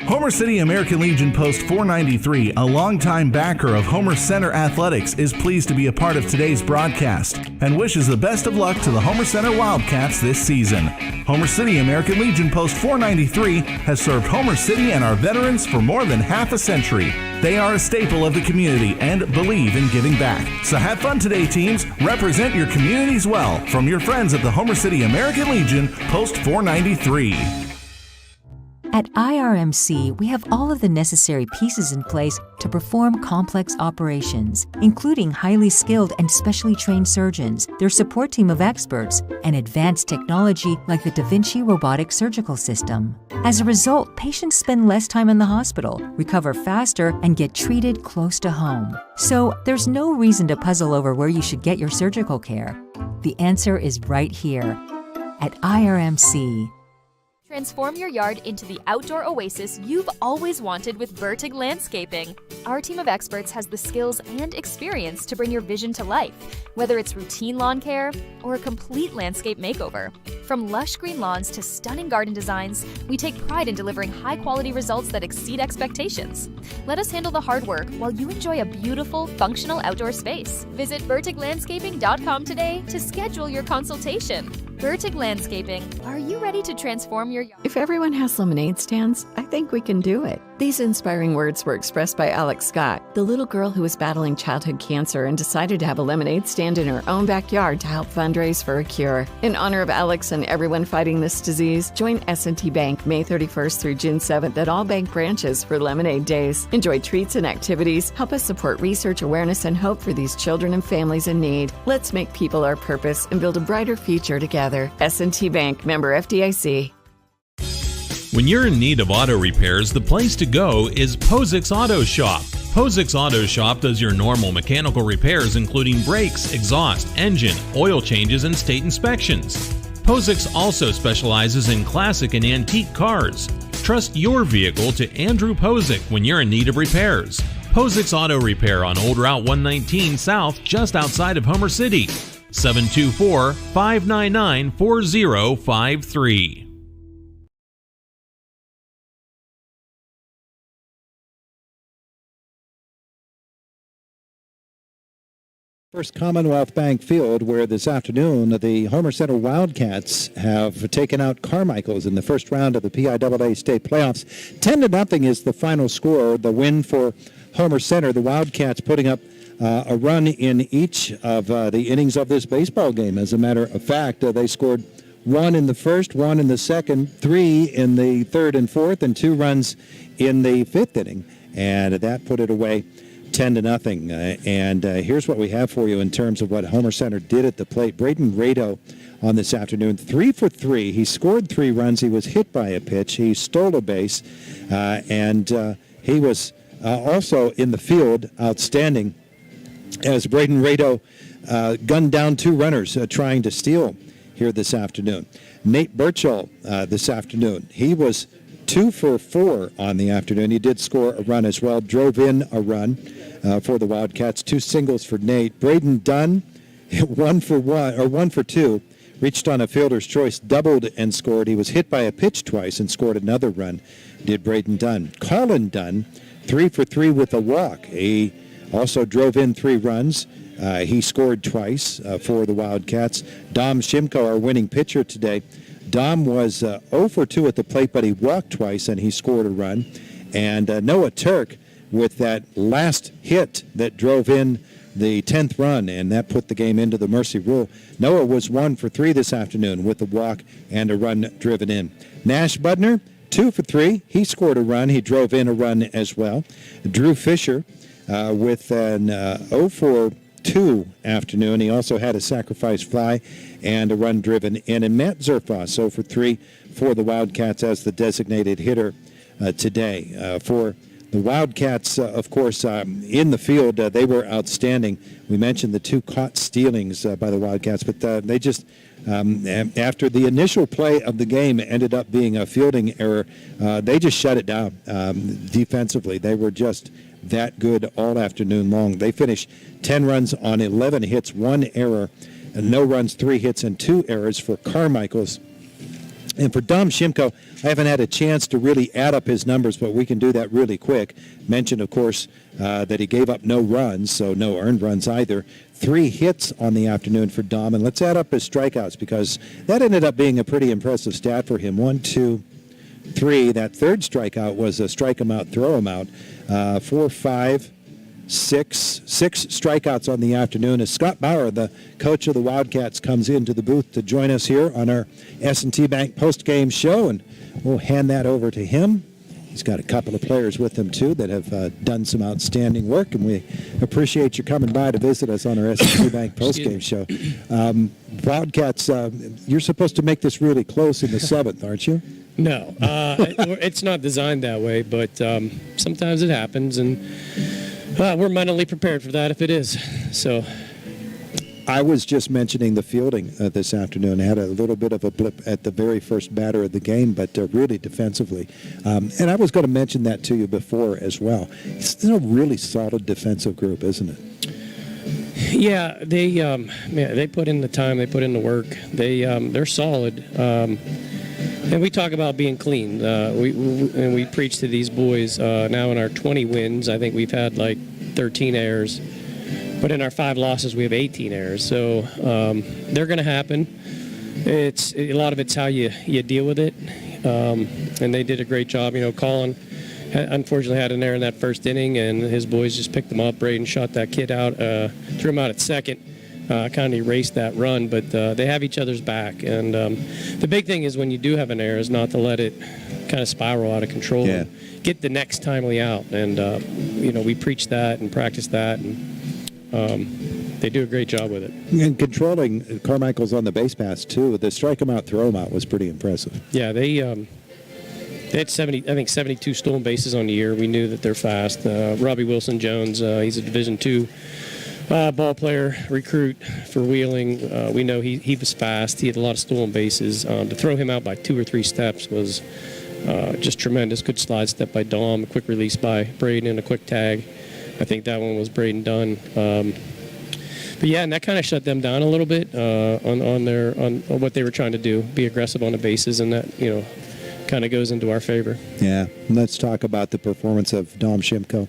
Homer City American Legion Post 493, a longtime backer of Homer Center Athletics, is pleased to be a part of today's broadcast and wishes the best of luck to the Homer Center Wildcats this season. Homer City American Legion Post 493 has served Homer City and our veterans for more than half a century. They are a staple of the community and believe in giving back. So have fun today, teams. Represent your communities well. From your friends at the Homer City American Legion Post 493. At IRMC, we have all of the necessary pieces in place to perform complex operations, including highly skilled and specially trained surgeons, their support team of experts, and advanced technology like the Da Vinci robotic surgical system. As a result, patients spend less time in the hospital, recover faster, and get treated close to home. So there's no reason to puzzle over where you should get your surgical care. The answer is right here at IRMC. Transform your yard into the outdoor oasis you've always wanted with Vertig Landscaping. Our team of experts has the skills and experience to bring your vision to life, whether it's routine lawn care or a complete landscape makeover. From lush green lawns to stunning garden designs, we take pride in delivering high-quality results that exceed expectations. Let us handle the hard work while you enjoy a beautiful, functional outdoor space. Visit vertiglandscaping.com today to schedule your consultation. Vertig Landscaping, are you ready to transform your yard? If everyone has lemonade stands, I think we can do it. These inspiring words were expressed by Alex Scott, the little girl who was battling childhood cancer and decided to have a lemonade stand in her own backyard to help fundraise for a cure. In honor of Alex and everyone fighting this disease, join S&T Bank May 31st through June 7th at all bank branches for Lemonade Days. Enjoy treats and activities. Help us support research, awareness, and hope for these children and families in need. Let's make people our purpose and build a brighter future together. S&T Bank, member FDIC. When you're in need of auto repairs, the place to go is Posix Auto Shop. Posix Auto Shop does your normal mechanical repairs, including brakes, exhaust, engine, oil changes, and state inspections. Posix also specializes in classic and antique cars. Trust your vehicle to Andrew Posix when you're in need of repairs. Posix Auto Repair on Old Route 119 South, just outside of Homer City. 724-599-4053. First Commonwealth Bank Field, where this afternoon the Homer Center Wildcats have taken out Carmichaels in the first round of the PIAA state playoffs. 10-0 is the final score, the win for Homer Center. The Wildcats putting up a run in each of the innings of this baseball game. As a matter of fact, they scored 1 in the first, 1 in the second, 3 in the third and fourth, and 2 runs in the fifth inning. And that put it away 10-0. And here's what we have for you in terms of what Homer Center did at the plate. Braden Rado on this afternoon, 3 for 3. He scored 3 runs. He was hit by a pitch. He stole a base. And he was also in the field outstanding as Braden Rado gunned down 2 runners trying to steal here this afternoon. Nate Burchell this afternoon, he was 2 for 4 on the afternoon. He did score a run as well, drove in a run for the Wildcats, 2 singles for Nate. Braden Dunn, 1 for 2, reached on a fielder's choice, doubled and scored. He was hit by a pitch twice and scored another run, did Braden Dunn. Colin Dunn, 3 for 3 with a walk. He also drove in 3 runs. He scored twice for the Wildcats. Dom Shimko, our winning pitcher today. Dom was 0 for 2 at the plate, but he walked twice and he scored a run. And Noah Turk with that last hit that drove in the 10th run, and that put the game into the mercy rule. Noah was 1 for 3 this afternoon with a walk and a run driven in. Nash Budner, 2 for 3. He scored a run. He drove in a run as well. Drew Fisher with an 0 for 2 afternoon. He also had a sacrifice fly and a run driven in. And Matt Zerfoss, 0 for 3 for the Wildcats as the designated hitter today. For The Wildcats, of course, in the field, they were outstanding. We mentioned the 2 caught stealings by the Wildcats, but they just, after the initial play of the game ended up being a fielding error, they just shut it down defensively. They were just that good all afternoon long. They finished 10 runs on 11 hits, 1 error, and no runs, 3 hits, and 2 errors for Carmichaels. And for Dom Shimko, I haven't had a chance to really add up his numbers, but we can do that really quick. Mentioned, of course, that he gave up no runs, so no earned runs either. 3 hits on the afternoon for Dom. And let's add up his strikeouts, because that ended up being a pretty impressive stat for him. 1, 2, 3. That third strikeout was a strike him out, throw him out. 4, 5, 6 strikeouts on the afternoon as Scott Bauer, the coach of the Wildcats, comes into the booth to join us here on our S&T Bank post-game show, and we'll hand that over to him. He's got a couple of players with him, too, that have done some outstanding work, and we appreciate you coming by to visit us on our S&T Bank post-game show. Wildcats, you're supposed to make this really close in the 7th, aren't you? No, it's not designed that way, but sometimes it happens, and we're mentally prepared for that if it is. So, I was just mentioning the fielding this afternoon. I had a little bit of a blip at the very first batter of the game, but really defensively. And I was going to mention that to you before as well. It's still a really solid defensive group, isn't it? Yeah, they put in the time, they put in the work. They're solid. And we talk about being clean. We preach to these boys. Now in our 20 wins, I think we've had like 13 errors. But in our 5 losses, we have 18 errors. So they're going to happen. A lot of it's how you deal with it. And they did a great job. Colin unfortunately had an error in that first inning, and his boys just picked them up. Braden shot that kid out, threw him out at second. Kind of erased that run, but they have each other's back. And the big thing is when you do have an error is not to let it kind of spiral out of control. Yeah. And get the next timely out. And, we preach that and practice that, and they do a great job with it. And controlling Carmichaels on the base pass, too. The strike him out, throw him out was pretty impressive. Yeah, they had 72 stolen bases on the year. We knew that they're fast. Robbie Wilson-Jones, he's a Division II ball player, recruit for Wheeling. We know he was fast. He had a lot of stolen bases. To throw him out by 2 or 3 steps was just tremendous. Good slide step by Dom, a quick release by Braden, and a quick tag. I think that one was Braden Dunn. But yeah, and that kind of shut them down a little bit on what they were trying to do, be aggressive on the bases, and that kind of goes into our favor. Yeah, let's talk about the performance of Dom Shimko.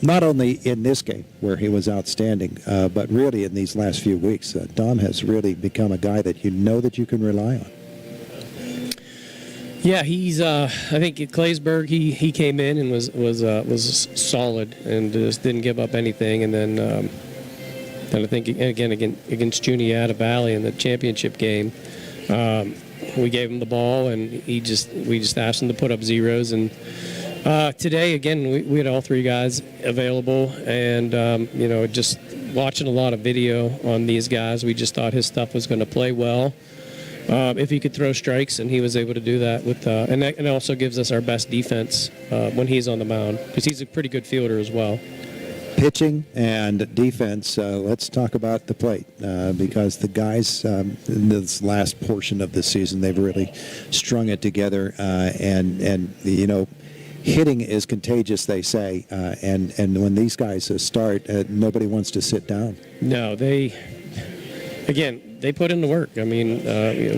Not only in this game, where he was outstanding, but really in these last few weeks. Dom has really become a guy that that you can rely on. Yeah, he's. I think at Claysburg, he came in and was solid and just didn't give up anything. And then I think again against Juniata Valley in the championship game. We gave him the ball, and we just asked him to put up zeros. And today, again, we had all 3 guys available, and just watching a lot of video on these guys, we just thought his stuff was going to play well if he could throw strikes, and he was able to do that with. And it also gives us our best defense when he's on the mound, because he's a pretty good fielder as well. Pitching and defense, let's talk about the plate, because the guys in this last portion of the season, they've really strung it together, and hitting is contagious, they say, and when these guys start, nobody wants to sit down. No, they put in the work. I mean,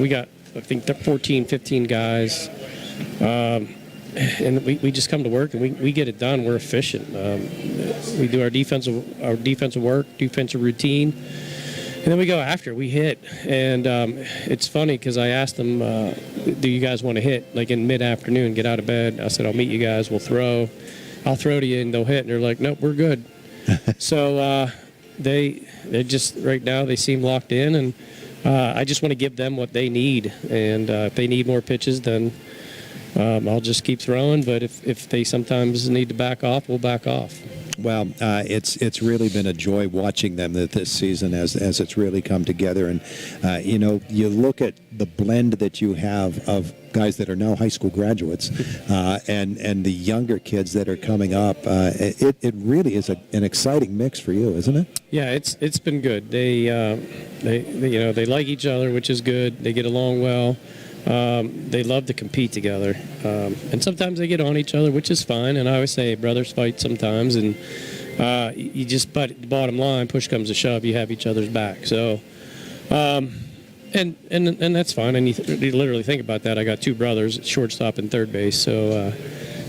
we got, I think, 14, 15 guys. And we just come to work and we get it done. We're efficient. We do our defensive work, defensive routine, and then we go after. We hit, and it's funny because I asked them, "Do you guys want to hit like in mid-afternoon? Get out of bed." I said, "I'll meet you guys. We'll throw. I'll throw to you, and they'll hit." And they're like, "Nope, we're good." So they just right now they seem locked in, and I just want to give them what they need. And if they need more pitches, then I'll just keep throwing, but if they sometimes need to back off, we'll back off. Well, it's really been a joy watching them this season as it's really come together. And, you look at the blend that you have of guys that are now high school graduates and the younger kids that are coming up. It really is an exciting mix for you, isn't it? Yeah, it's been good. They like each other, which is good. They get along well. They love to compete together, and sometimes they get on each other, which is fine. And I always say brothers fight sometimes, and but the bottom line, push comes to shove, you have each other's back. So, and that's fine. And you literally think about that. I got two brothers, shortstop and third base. So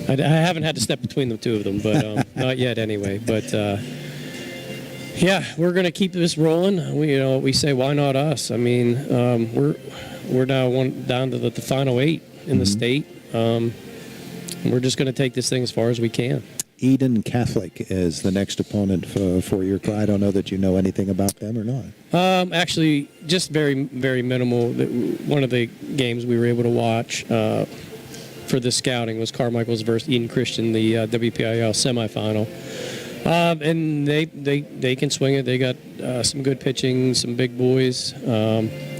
I haven't had to step between the two of them, but not yet anyway. But yeah, we're going to keep this rolling. We say, why not us? I mean, we're now down to the final 8 in the state. We're just going to take this thing as far as we can. Eden Catholic is the next opponent for your club. I don't know that you know anything about them or not. Actually, just very, very minimal. One of the games we were able to watch for the scouting was Carmichaels versus Eden Christian, the WPIAA semifinal. And they can swing it. They got some good pitching, some big boys.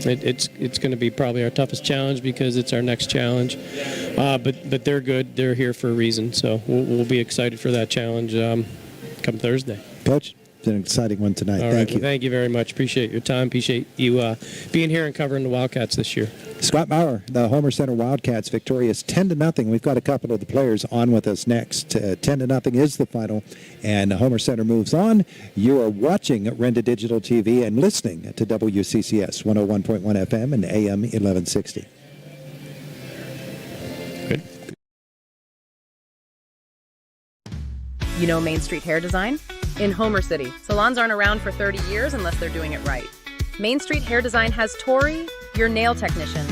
It's going to be probably our toughest challenge because it's our next challenge. But they're good. They're here for a reason. So we'll be excited for that challenge come Thursday. Coach, it's an exciting one tonight. Thank you. Well, thank you very much. Appreciate your time. Appreciate you being here and covering the Wildcats this year. Scott Bauer, the Homer Center Wildcats victorious 10-0. We've got a couple of the players on with us next. 10-0 is the final, and Homer Center moves on. You are watching Renda Digital TV and listening to WCCS 101.1 FM and AM 1160. Good. You know Main Street Hair Design? In Homer City, salons aren't around for 30 years unless they're doing it right. Main Street Hair Design has Tori, your nail technician,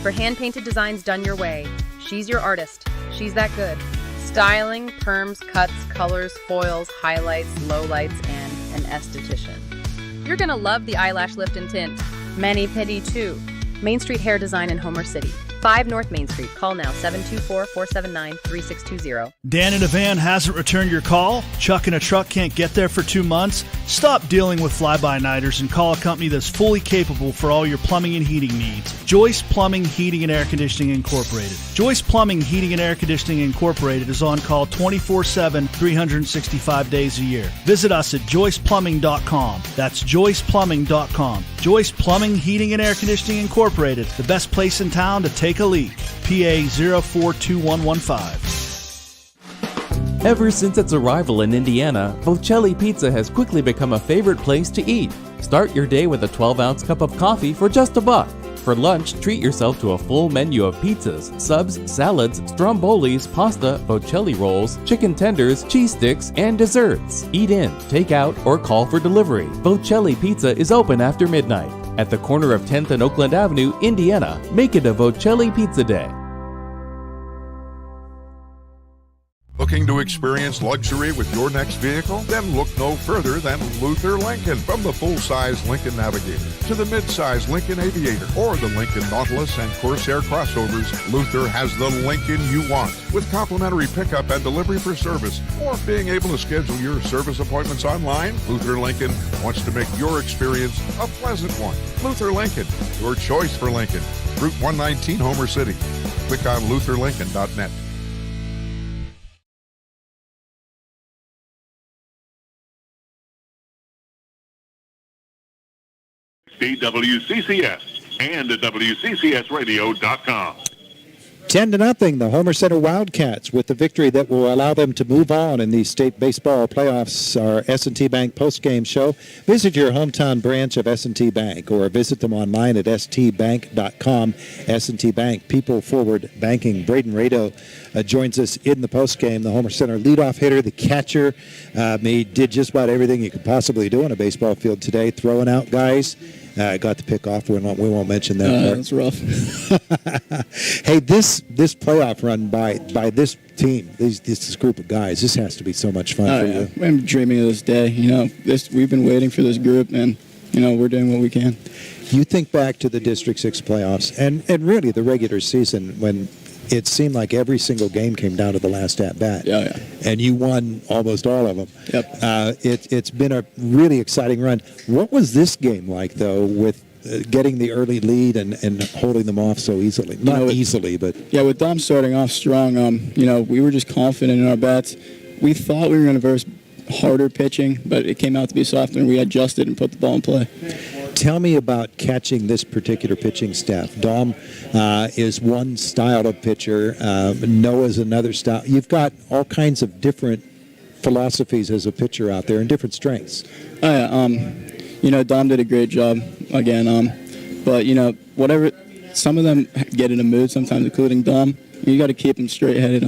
for hand-painted designs done your way. She's your artist. She's that good. Styling, perms, cuts, colors, foils, highlights, lowlights, and an esthetician. You're gonna love the eyelash lift and tint. Mani-pedi too. Main Street Hair Design in Homer City. 5 North Main Street. Call now, 724-479-3620. Dan in a van hasn't returned your call? Chuck in a truck can't get there for 2 months? Stop dealing with fly-by-nighters and call a company that's fully capable for all your plumbing and heating needs. Joyce Plumbing, Heating, and Air Conditioning Incorporated. Joyce Plumbing, Heating, and Air Conditioning Incorporated is on call 24/7, 365 days a year. Visit us at joyceplumbing.com. That's joyceplumbing.com. Joyce Plumbing, Heating, and Air Conditioning Incorporated, the best place in town to take a leak. PA 042115. Ever since its arrival in Indiana, Bocelli Pizza has quickly become a favorite place to eat. Start your day with a 12-ounce cup of coffee for just $1. For lunch, treat yourself to a full menu of pizzas, subs, salads, strombolis, pasta, Bocelli rolls, chicken tenders, cheese sticks, and desserts. Eat in, take out, or call for delivery. Bocelli Pizza is open after midnight. At the corner of 10th and Oakland Avenue, Indiana. Make it a Bocelli Pizza Day. Looking to experience luxury with your next vehicle? Then look no further than Luther Lincoln. From the full-size Lincoln Navigator to the mid-size Lincoln Aviator or the Lincoln Nautilus and Corsair crossovers, Luther has the Lincoln you want. With complimentary pickup and delivery for service or being able to schedule your service appointments online, Luther Lincoln wants to make your experience a pleasant one. Luther Lincoln, your choice for Lincoln. Route 119, Homer City. Click on lutherlincoln.net. WCCS and at WCCSradio.com. 10-0, the Homer Center Wildcats with the victory that will allow them to move on in the state baseball playoffs. Our S&T Bank postgame show. Visit your hometown branch of S&T Bank or visit them online at stbank.com. S&T Bank, people forward banking. Braden Rado joins us in the postgame. The Homer Center leadoff hitter, the catcher. He did just about everything you could possibly do on a baseball field today, throwing out guys. Got the pick off. We won't mention that part. That's rough. Hey, this playoff run by this team, this group of guys, this has to be so much fun for you. I'm dreaming of this day. We've been waiting for this group, and we're doing what we can. You think back to the District 6 playoffs and really the regular season when it seemed like every single game came down to the last at-bat. Yeah. And you won almost all of them. Yep. It's been a really exciting run. What was this game like, though, with getting the early lead and holding them off so easily? Not easily, but... Yeah, with Dom starting off strong, we were just confident in our bats. We thought we were going to verse harder pitching, but it came out to be softer, and we adjusted and put the ball in play. Tell me about catching this particular pitching staff. Dom is one style of pitcher. Noah's another style. You've got all kinds of different philosophies as a pitcher out there and different strengths. Oh, yeah. Dom did a great job again. But, whatever, some of them get in a mood sometimes, including Dom. You got to keep them straight-headed.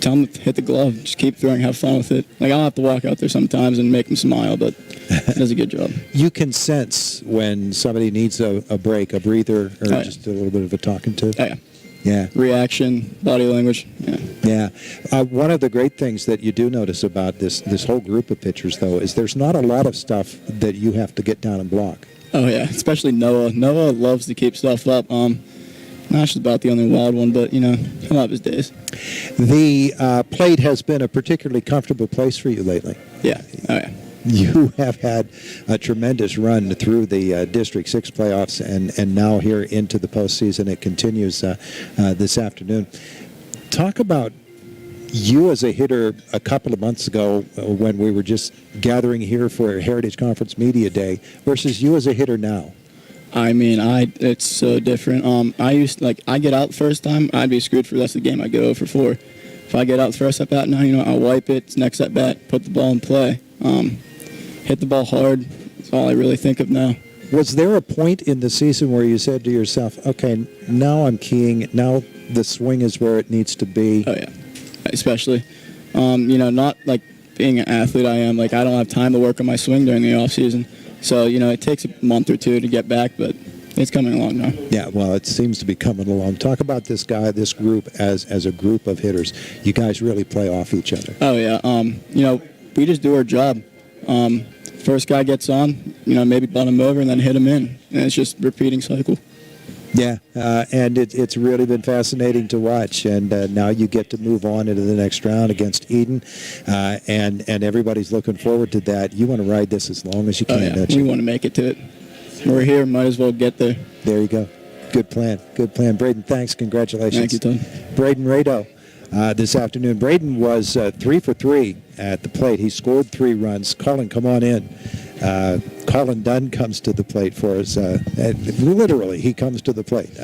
Tell them to hit the glove. Just keep throwing, have fun with it. Like, I'll have to walk out there sometimes and make them smile, but he does a good job. You can sense when somebody needs a break, a breather, or just a little bit of a talking to. Oh, yeah. Yeah. Reaction, body language. Yeah. One of the great things that you do notice about this whole group of pitchers, though, is there's not a lot of stuff that you have to get down and block. Oh, yeah, especially Noah. Noah loves to keep stuff up. Nash is about the only wild one, but, he'll have his days. The plate has been a particularly comfortable place for you lately. Yeah. Oh, yeah. You have had a tremendous run through the District 6 playoffs and now here into the postseason. It continues this afternoon. Talk about you as a hitter a couple of months ago when we were just gathering here for Heritage Conference Media Day versus you as a hitter now. I mean, it's so different. I get out the first time, I'd be screwed for the rest of the game. I'd go 0 for 4. If I get out the first at bat now, I'll wipe it. It's next at bat, put the ball in play. Hit the ball hard. That's all I really think of now. Was there a point in the season where you said to yourself, okay, now I'm keying, now the swing is where it needs to be? Oh, yeah. Especially, not like being an athlete I am. Like, I don't have time to work on my swing during the off season. So, it takes a month or two to get back, but it's coming along now. Yeah, well, it seems to be coming along. Talk about this group as a group of hitters. You guys really play off each other. Oh, yeah. We just do our job. First guy gets on, maybe bunt him over and then hit him in. And it's just a repeating cycle. Yeah, and it's really been fascinating to watch. And now you get to move on into the next round against Eden, and everybody's looking forward to that. You want to ride this as long as you can, don't you? We want to make it to it. We're here, might as well get there. There you go. Good plan. Good plan. Braden, thanks. Congratulations. Thank you, Tom. Braden Rado this afternoon. Braden was 3 for 3 at the plate. He scored 3 runs. Colin, come on in. Colin Dunn comes to the plate for us. Literally, he comes to the plate.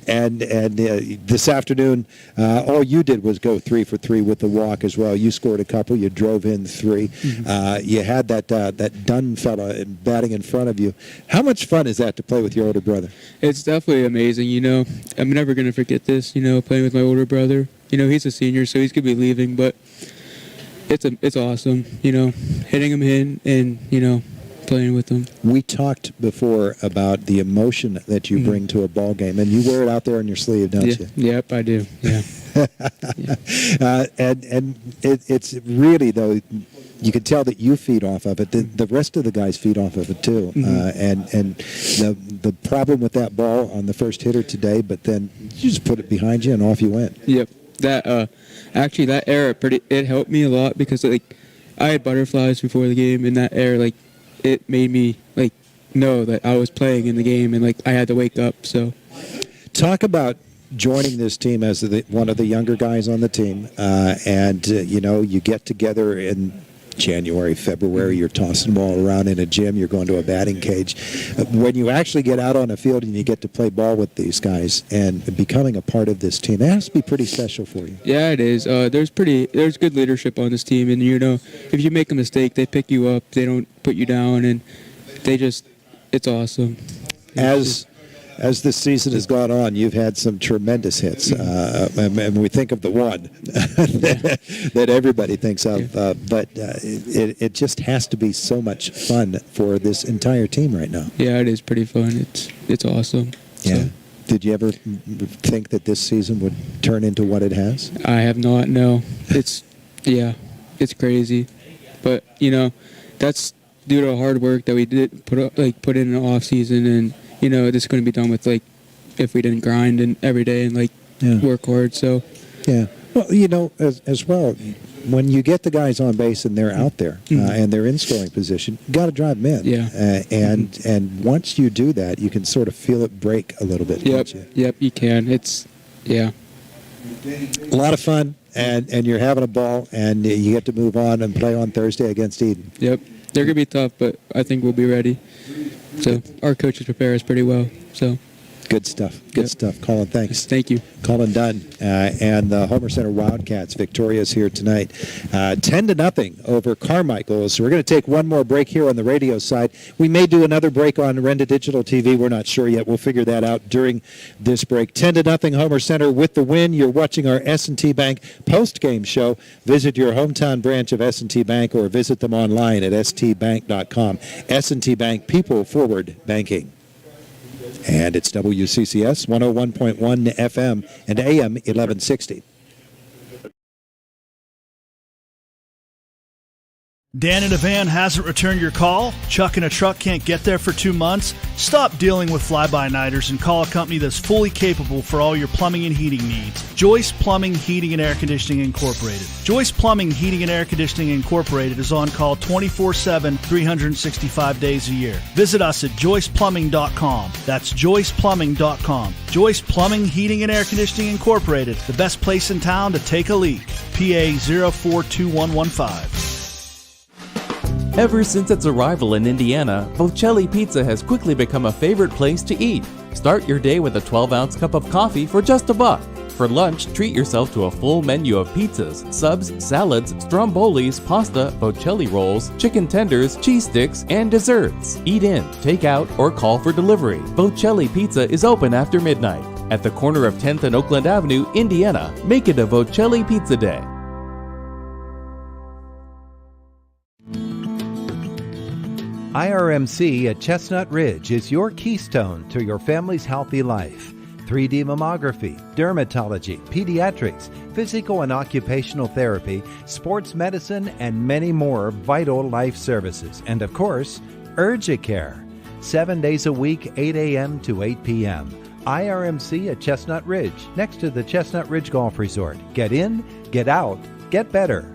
And this afternoon, all you did was go 3 for 3 with the walk as well. You scored a couple. You drove in 3. Mm-hmm. You had that Dunn fella batting in front of you. How much fun is that to play with your older brother? It's definitely amazing. I'm never going to forget this, playing with my older brother. He's a senior, so he's going to be leaving, but it's awesome, hitting him in and, playing with them. We talked before about the emotion that you bring to a ball game, and you wear it out there on your sleeve, don't you? Yep, I do, yeah. It's really, though, you can tell that you feed off of it. The rest of the guys feed off of it, too. Mm-hmm. And the problem with that ball on the first hitter today, but then you just put it behind you and off you went. Yep. That error it helped me a lot because I had butterflies before the game, and that error it made me know that I was playing in the game and I had to wake up. So, talk about joining this team as one of the younger guys on the team, and you get together in January, February, you're tossing the ball around in a gym, you're going to a batting cage. When you actually get out on a field and you get to play ball with these guys and becoming a part of this team, it has to be pretty special for you. Yeah, it is. There's good leadership on this team, and if you make a mistake, they pick you up, they don't put you down, and it's awesome. As this season has gone on, you've had some tremendous hits. And we think of the one that everybody thinks of. But it just has to be so much fun for this entire team right now. Yeah, it is pretty fun. It's awesome. Yeah. So. Did you ever think that this season would turn into what it has? I have not, no. It's crazy. But, that's due to the hard work that we did put in the off season, and this is going to be done with if we didn't grind and every day and work hard. So yeah. Well, as well, when you get the guys on base and they're out there and they're in scoring position, you got to drive them in. Yeah. And once you do that, you can sort of feel it break a little bit. Yep. Can't you? Yep. You can. It's a lot of fun, and you're having a ball, and you get to move on and play on Thursday against Eden. Yep. They're gonna be tough, but I think we'll be ready. So our coaches prepare us pretty well. So. Good stuff. Good stuff. Colin, thanks. Thank you. Colin Dunn and the Homer Center Wildcats victorious here tonight. 10-0 over Carmichaels. So we're going to take one more break here on the radio side. We may do another break on Renda Digital TV. We're not sure yet. We'll figure that out during this break. 10-0 Homer Center with the win. You're watching our S&T Bank post-game show. Visit your hometown branch of S&T Bank or visit them online at stbank.com. S&T Bank, people forward banking. And it's WCCS 101.1 FM and AM 1160. Dan in a van hasn't returned your call? Chuck in a truck can't get there for 2 months? Stop dealing with fly-by-nighters and call a company that's fully capable for all your plumbing and heating needs. Joyce Plumbing, Heating, and Air Conditioning Incorporated. Joyce Plumbing, Heating, and Air Conditioning Incorporated is on call 24/7, 365 days a year. Visit us at joyceplumbing.com. That's joyceplumbing.com. Joyce Plumbing, Heating, and Air Conditioning Incorporated, the best place in town to take a leak. PA 042115. Ever since its arrival in Indiana, Bocelli Pizza has quickly become a favorite place to eat. Start your day with a 12-ounce cup of coffee for just $1. For lunch, treat yourself to a full menu of pizzas, subs, salads, strombolis, pasta, Bocelli rolls, chicken tenders, cheese sticks, and desserts. Eat in, take out, or call for delivery. Bocelli Pizza is open after midnight. At the corner of 10th and Oakland Avenue, Indiana. Make it a Bocelli Pizza Day. IRMC at Chestnut Ridge is your keystone to your family's healthy life. 3D mammography, dermatology, pediatrics, physical and occupational therapy, sports medicine, and many more vital life services. And of course, Urgicare. 7 days a week, 8 a.m. to 8 p.m. IRMC at Chestnut Ridge, next to the Chestnut Ridge Golf Resort. Get in, get out, get better.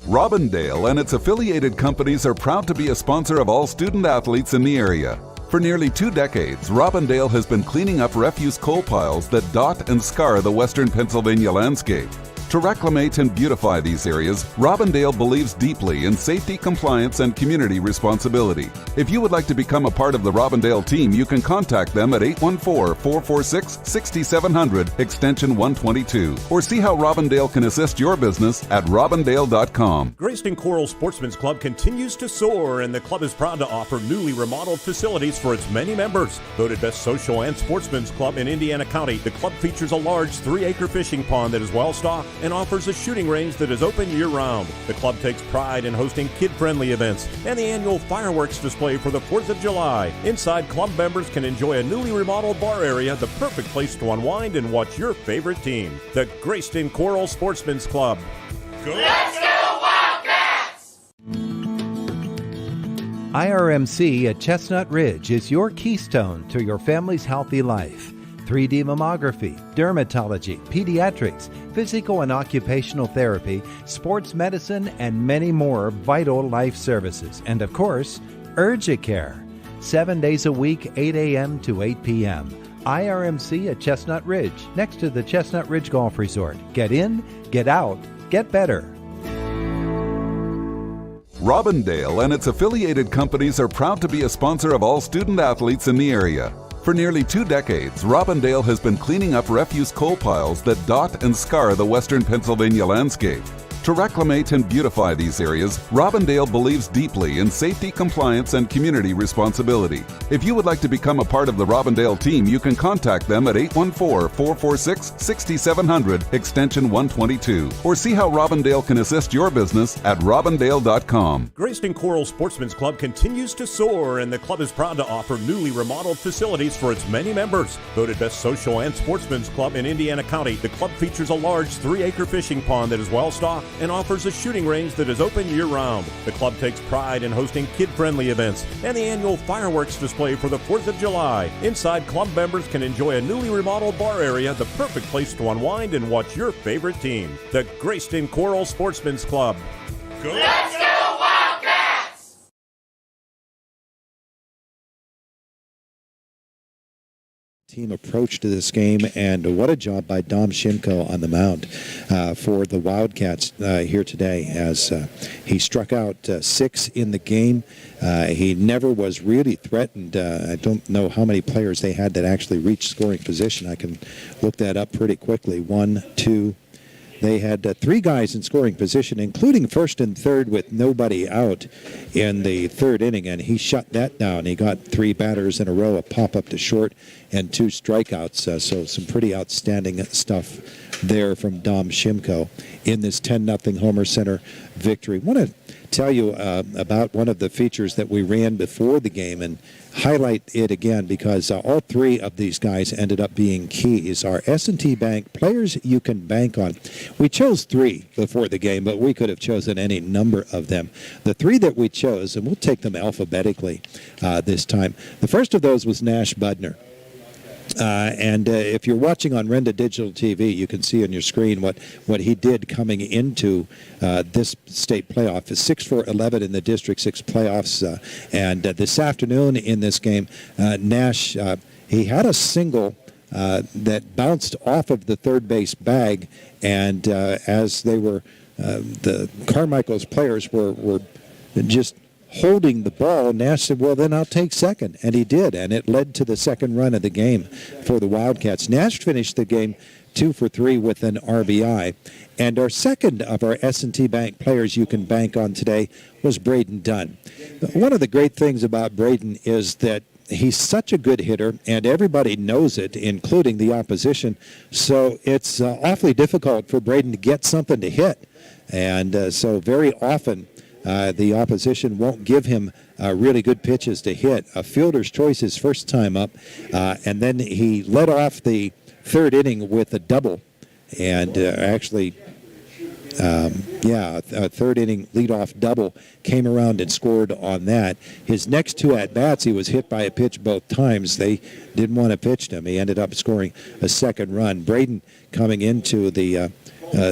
Robindale and its affiliated companies are proud to be a sponsor of all student athletes in the area. For nearly 2 decades, Robindale has been cleaning up refuse coal piles that dot and scar the western Pennsylvania landscape. To reclimate and beautify these areas, Robindale believes deeply in safety, compliance, and community responsibility. If you would like to become a part of the Robindale team, you can contact them at 814-446-6700, extension 122, or see how Robindale can assist your business at robindale.com. Grayston Coral Sportsman's Club continues to soar, and the club is proud to offer newly remodeled facilities for its many members. Voted best social and sportsman's club in Indiana County, the club features a large 3-acre fishing pond that is well-stocked and offers a shooting range that is open year-round. The club takes pride in hosting kid-friendly events and the annual fireworks display for the 4th of July. Inside, club members can enjoy a newly remodeled bar area, the perfect place to unwind and watch your favorite team. The Grayston Coral Sportsman's Club. Let's go Wildcats! IRMC at Chestnut Ridge is your keystone to your family's healthy life. 3D mammography, dermatology, pediatrics, physical and occupational therapy, sports medicine, and many more vital life services. And of course, Urgicare. 7 days a week, 8 a.m. to 8 p.m. IRMC at Chestnut Ridge, next to the Chestnut Ridge Golf Resort. Get in, get out, get better. Robindale and its affiliated companies are proud to be a sponsor of all student athletes in the area. For nearly 2 decades, Robindale has been cleaning up refuse coal piles that dot and scar the western Pennsylvania landscape. To reclimate and beautify these areas, Robindale believes deeply in safety, compliance, and community responsibility. If you would like to become a part of the Robindale team, you can contact them at 814-446-6700, extension 122, or see how Robindale can assist your business at robindale.com. Grayston Coral Sportsman's Club continues to soar, and the club is proud to offer newly remodeled facilities for its many members. Voted best social and sportsman's club in Indiana County, the club features a large 3-acre fishing pond that is well-stocked and offers a shooting range that is open year-round. The club takes pride in hosting kid-friendly events and the annual fireworks display for the 4th of July. Inside, club members can enjoy a newly remodeled bar area, the perfect place to unwind and watch your favorite team. The Grayston Coral Sportsman's Club. Let's go Wildcats! Team approach to this game, and what a job by Dom Shimko on the mound for the Wildcats here today, as he struck out 6 in the game. He never was really threatened. I don't know how many players they had that actually reached scoring position. I can look that up pretty quickly. 1, 2. They had 3 guys in scoring position, including first and third with nobody out in the 3rd inning, and he shut that down. He got 3 batters in a row, a pop-up to short, and 2 strikeouts. So some pretty outstanding stuff there from Dom Shimko in this 10-0 Homer Center victory. I want to tell you about one of the features that we ran before the game and highlight it again, because all 3 of these guys ended up being keys. Our S&T Bank players you can bank on. We chose 3 before the game, but we could have chosen any number of them. The 3 that we chose, and we'll take them alphabetically this time. The first of those was Nash Budner. And if you're watching on Renda Digital TV, you can see on your screen what he did coming into this state playoff. 6 for 11 in the District 6 playoffs. And this afternoon in this game, Nash, he had a single that bounced off of the third base bag. And as they were, the Carmichaels players were just holding the ball, Nash said, well, then I'll take second. And he did, and it led to the second run of the game for the Wildcats. Nash finished the game 2 for 3 with an RBI. And our second of our S&T Bank players you can bank on today was Braden Dunn. One of the great things about Braden is that he's such a good hitter, and everybody knows it, including the opposition. So it's awfully difficult for Braden to get something to hit. And so very often, the opposition won't give him really good pitches to hit. A fielder's choice his first time up, and then he led off the 3rd inning with a double, and a 3rd inning leadoff double, came around and scored on that. His next 2 at-bats, he was hit by a pitch both times. They didn't want to pitch him. He ended up scoring a second run. Braden coming into the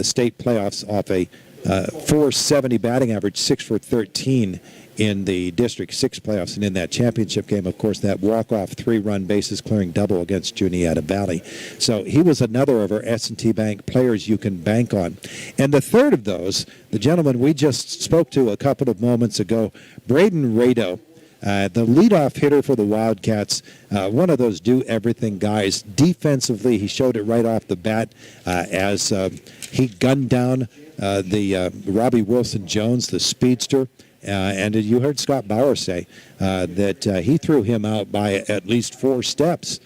state playoffs off a .470 batting average, 6 for 13 in the District 6 playoffs. And in that championship game, of course, that walk-off 3-run bases-clearing double against Juniata Valley. So he was another of our S&T Bank players you can bank on. And the third of those, the gentleman we just spoke to a couple of moments ago, Braden Rado, the leadoff hitter for the Wildcats, one of those do-everything guys. Defensively, he showed it right off the bat as he gunned down the Robbie Wilson-Jones, the speedster. And you heard Scott Bauer say that he threw him out by at least 4 steps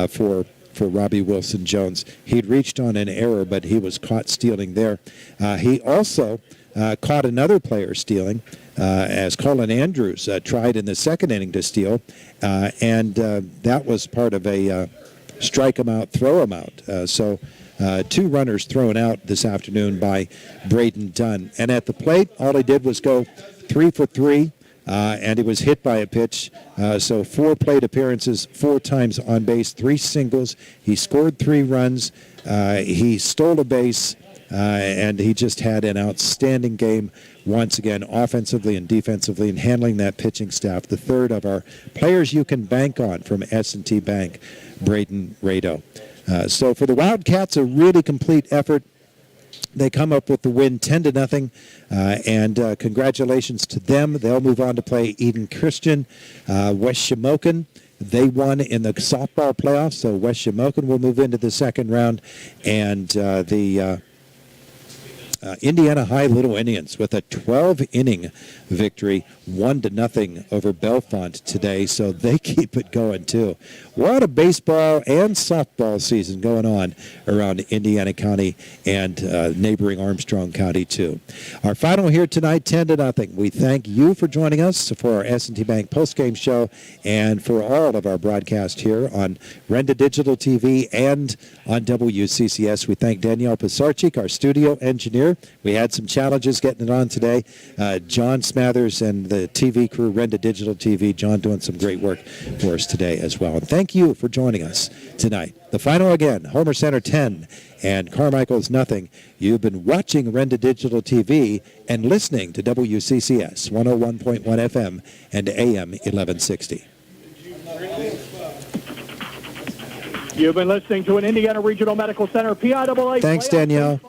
for Robbie Wilson-Jones. He'd reached on an error, but he was caught stealing there. He also caught another player stealing, as Colin Andrews tried in the 2nd inning to steal, and that was part of a strike him out, throw him out. So 2 runners thrown out this afternoon by Braden Dunn. And at the plate, all he did was go 3 for 3, and he was hit by a pitch. So 4 plate appearances, 4 times on base, 3 singles. He scored 3 runs. He stole a base, and he just had an outstanding game once again, offensively and defensively, and handling that pitching staff. The third of our players you can bank on from S&T Bank, Braden Rado. So for the Wildcats, a really complete effort. They come up with the win 10-0, and congratulations to them. They'll move on to play Eden Christian. West Shamokin, they won in the softball playoffs, so West Shamokin will move into the second round. And the Indiana High Little Indians with a 12-inning victory, 1-0 over Bellefonte today, so they keep it going too. What a baseball and softball season going on around Indiana County and neighboring Armstrong County too. Our final here tonight, 10-0. We thank you for joining us for our S&T Bank postgame show and for all of our broadcast here on Renda Digital TV and on WCCS. We thank Danielle Pisarchik, our studio engineer. here. We had some challenges getting it on today. John Smathers and the TV crew, Renda Digital TV, John doing some great work for us today as well. And thank you for joining us tonight. The final again, Homer Center 10 and Carmichaels nothing. You've been watching Renda Digital TV and listening to WCCS 101.1 FM and AM 1160. You've been listening to an Indiana Regional Medical Center PIAA. Thanks, Danielle.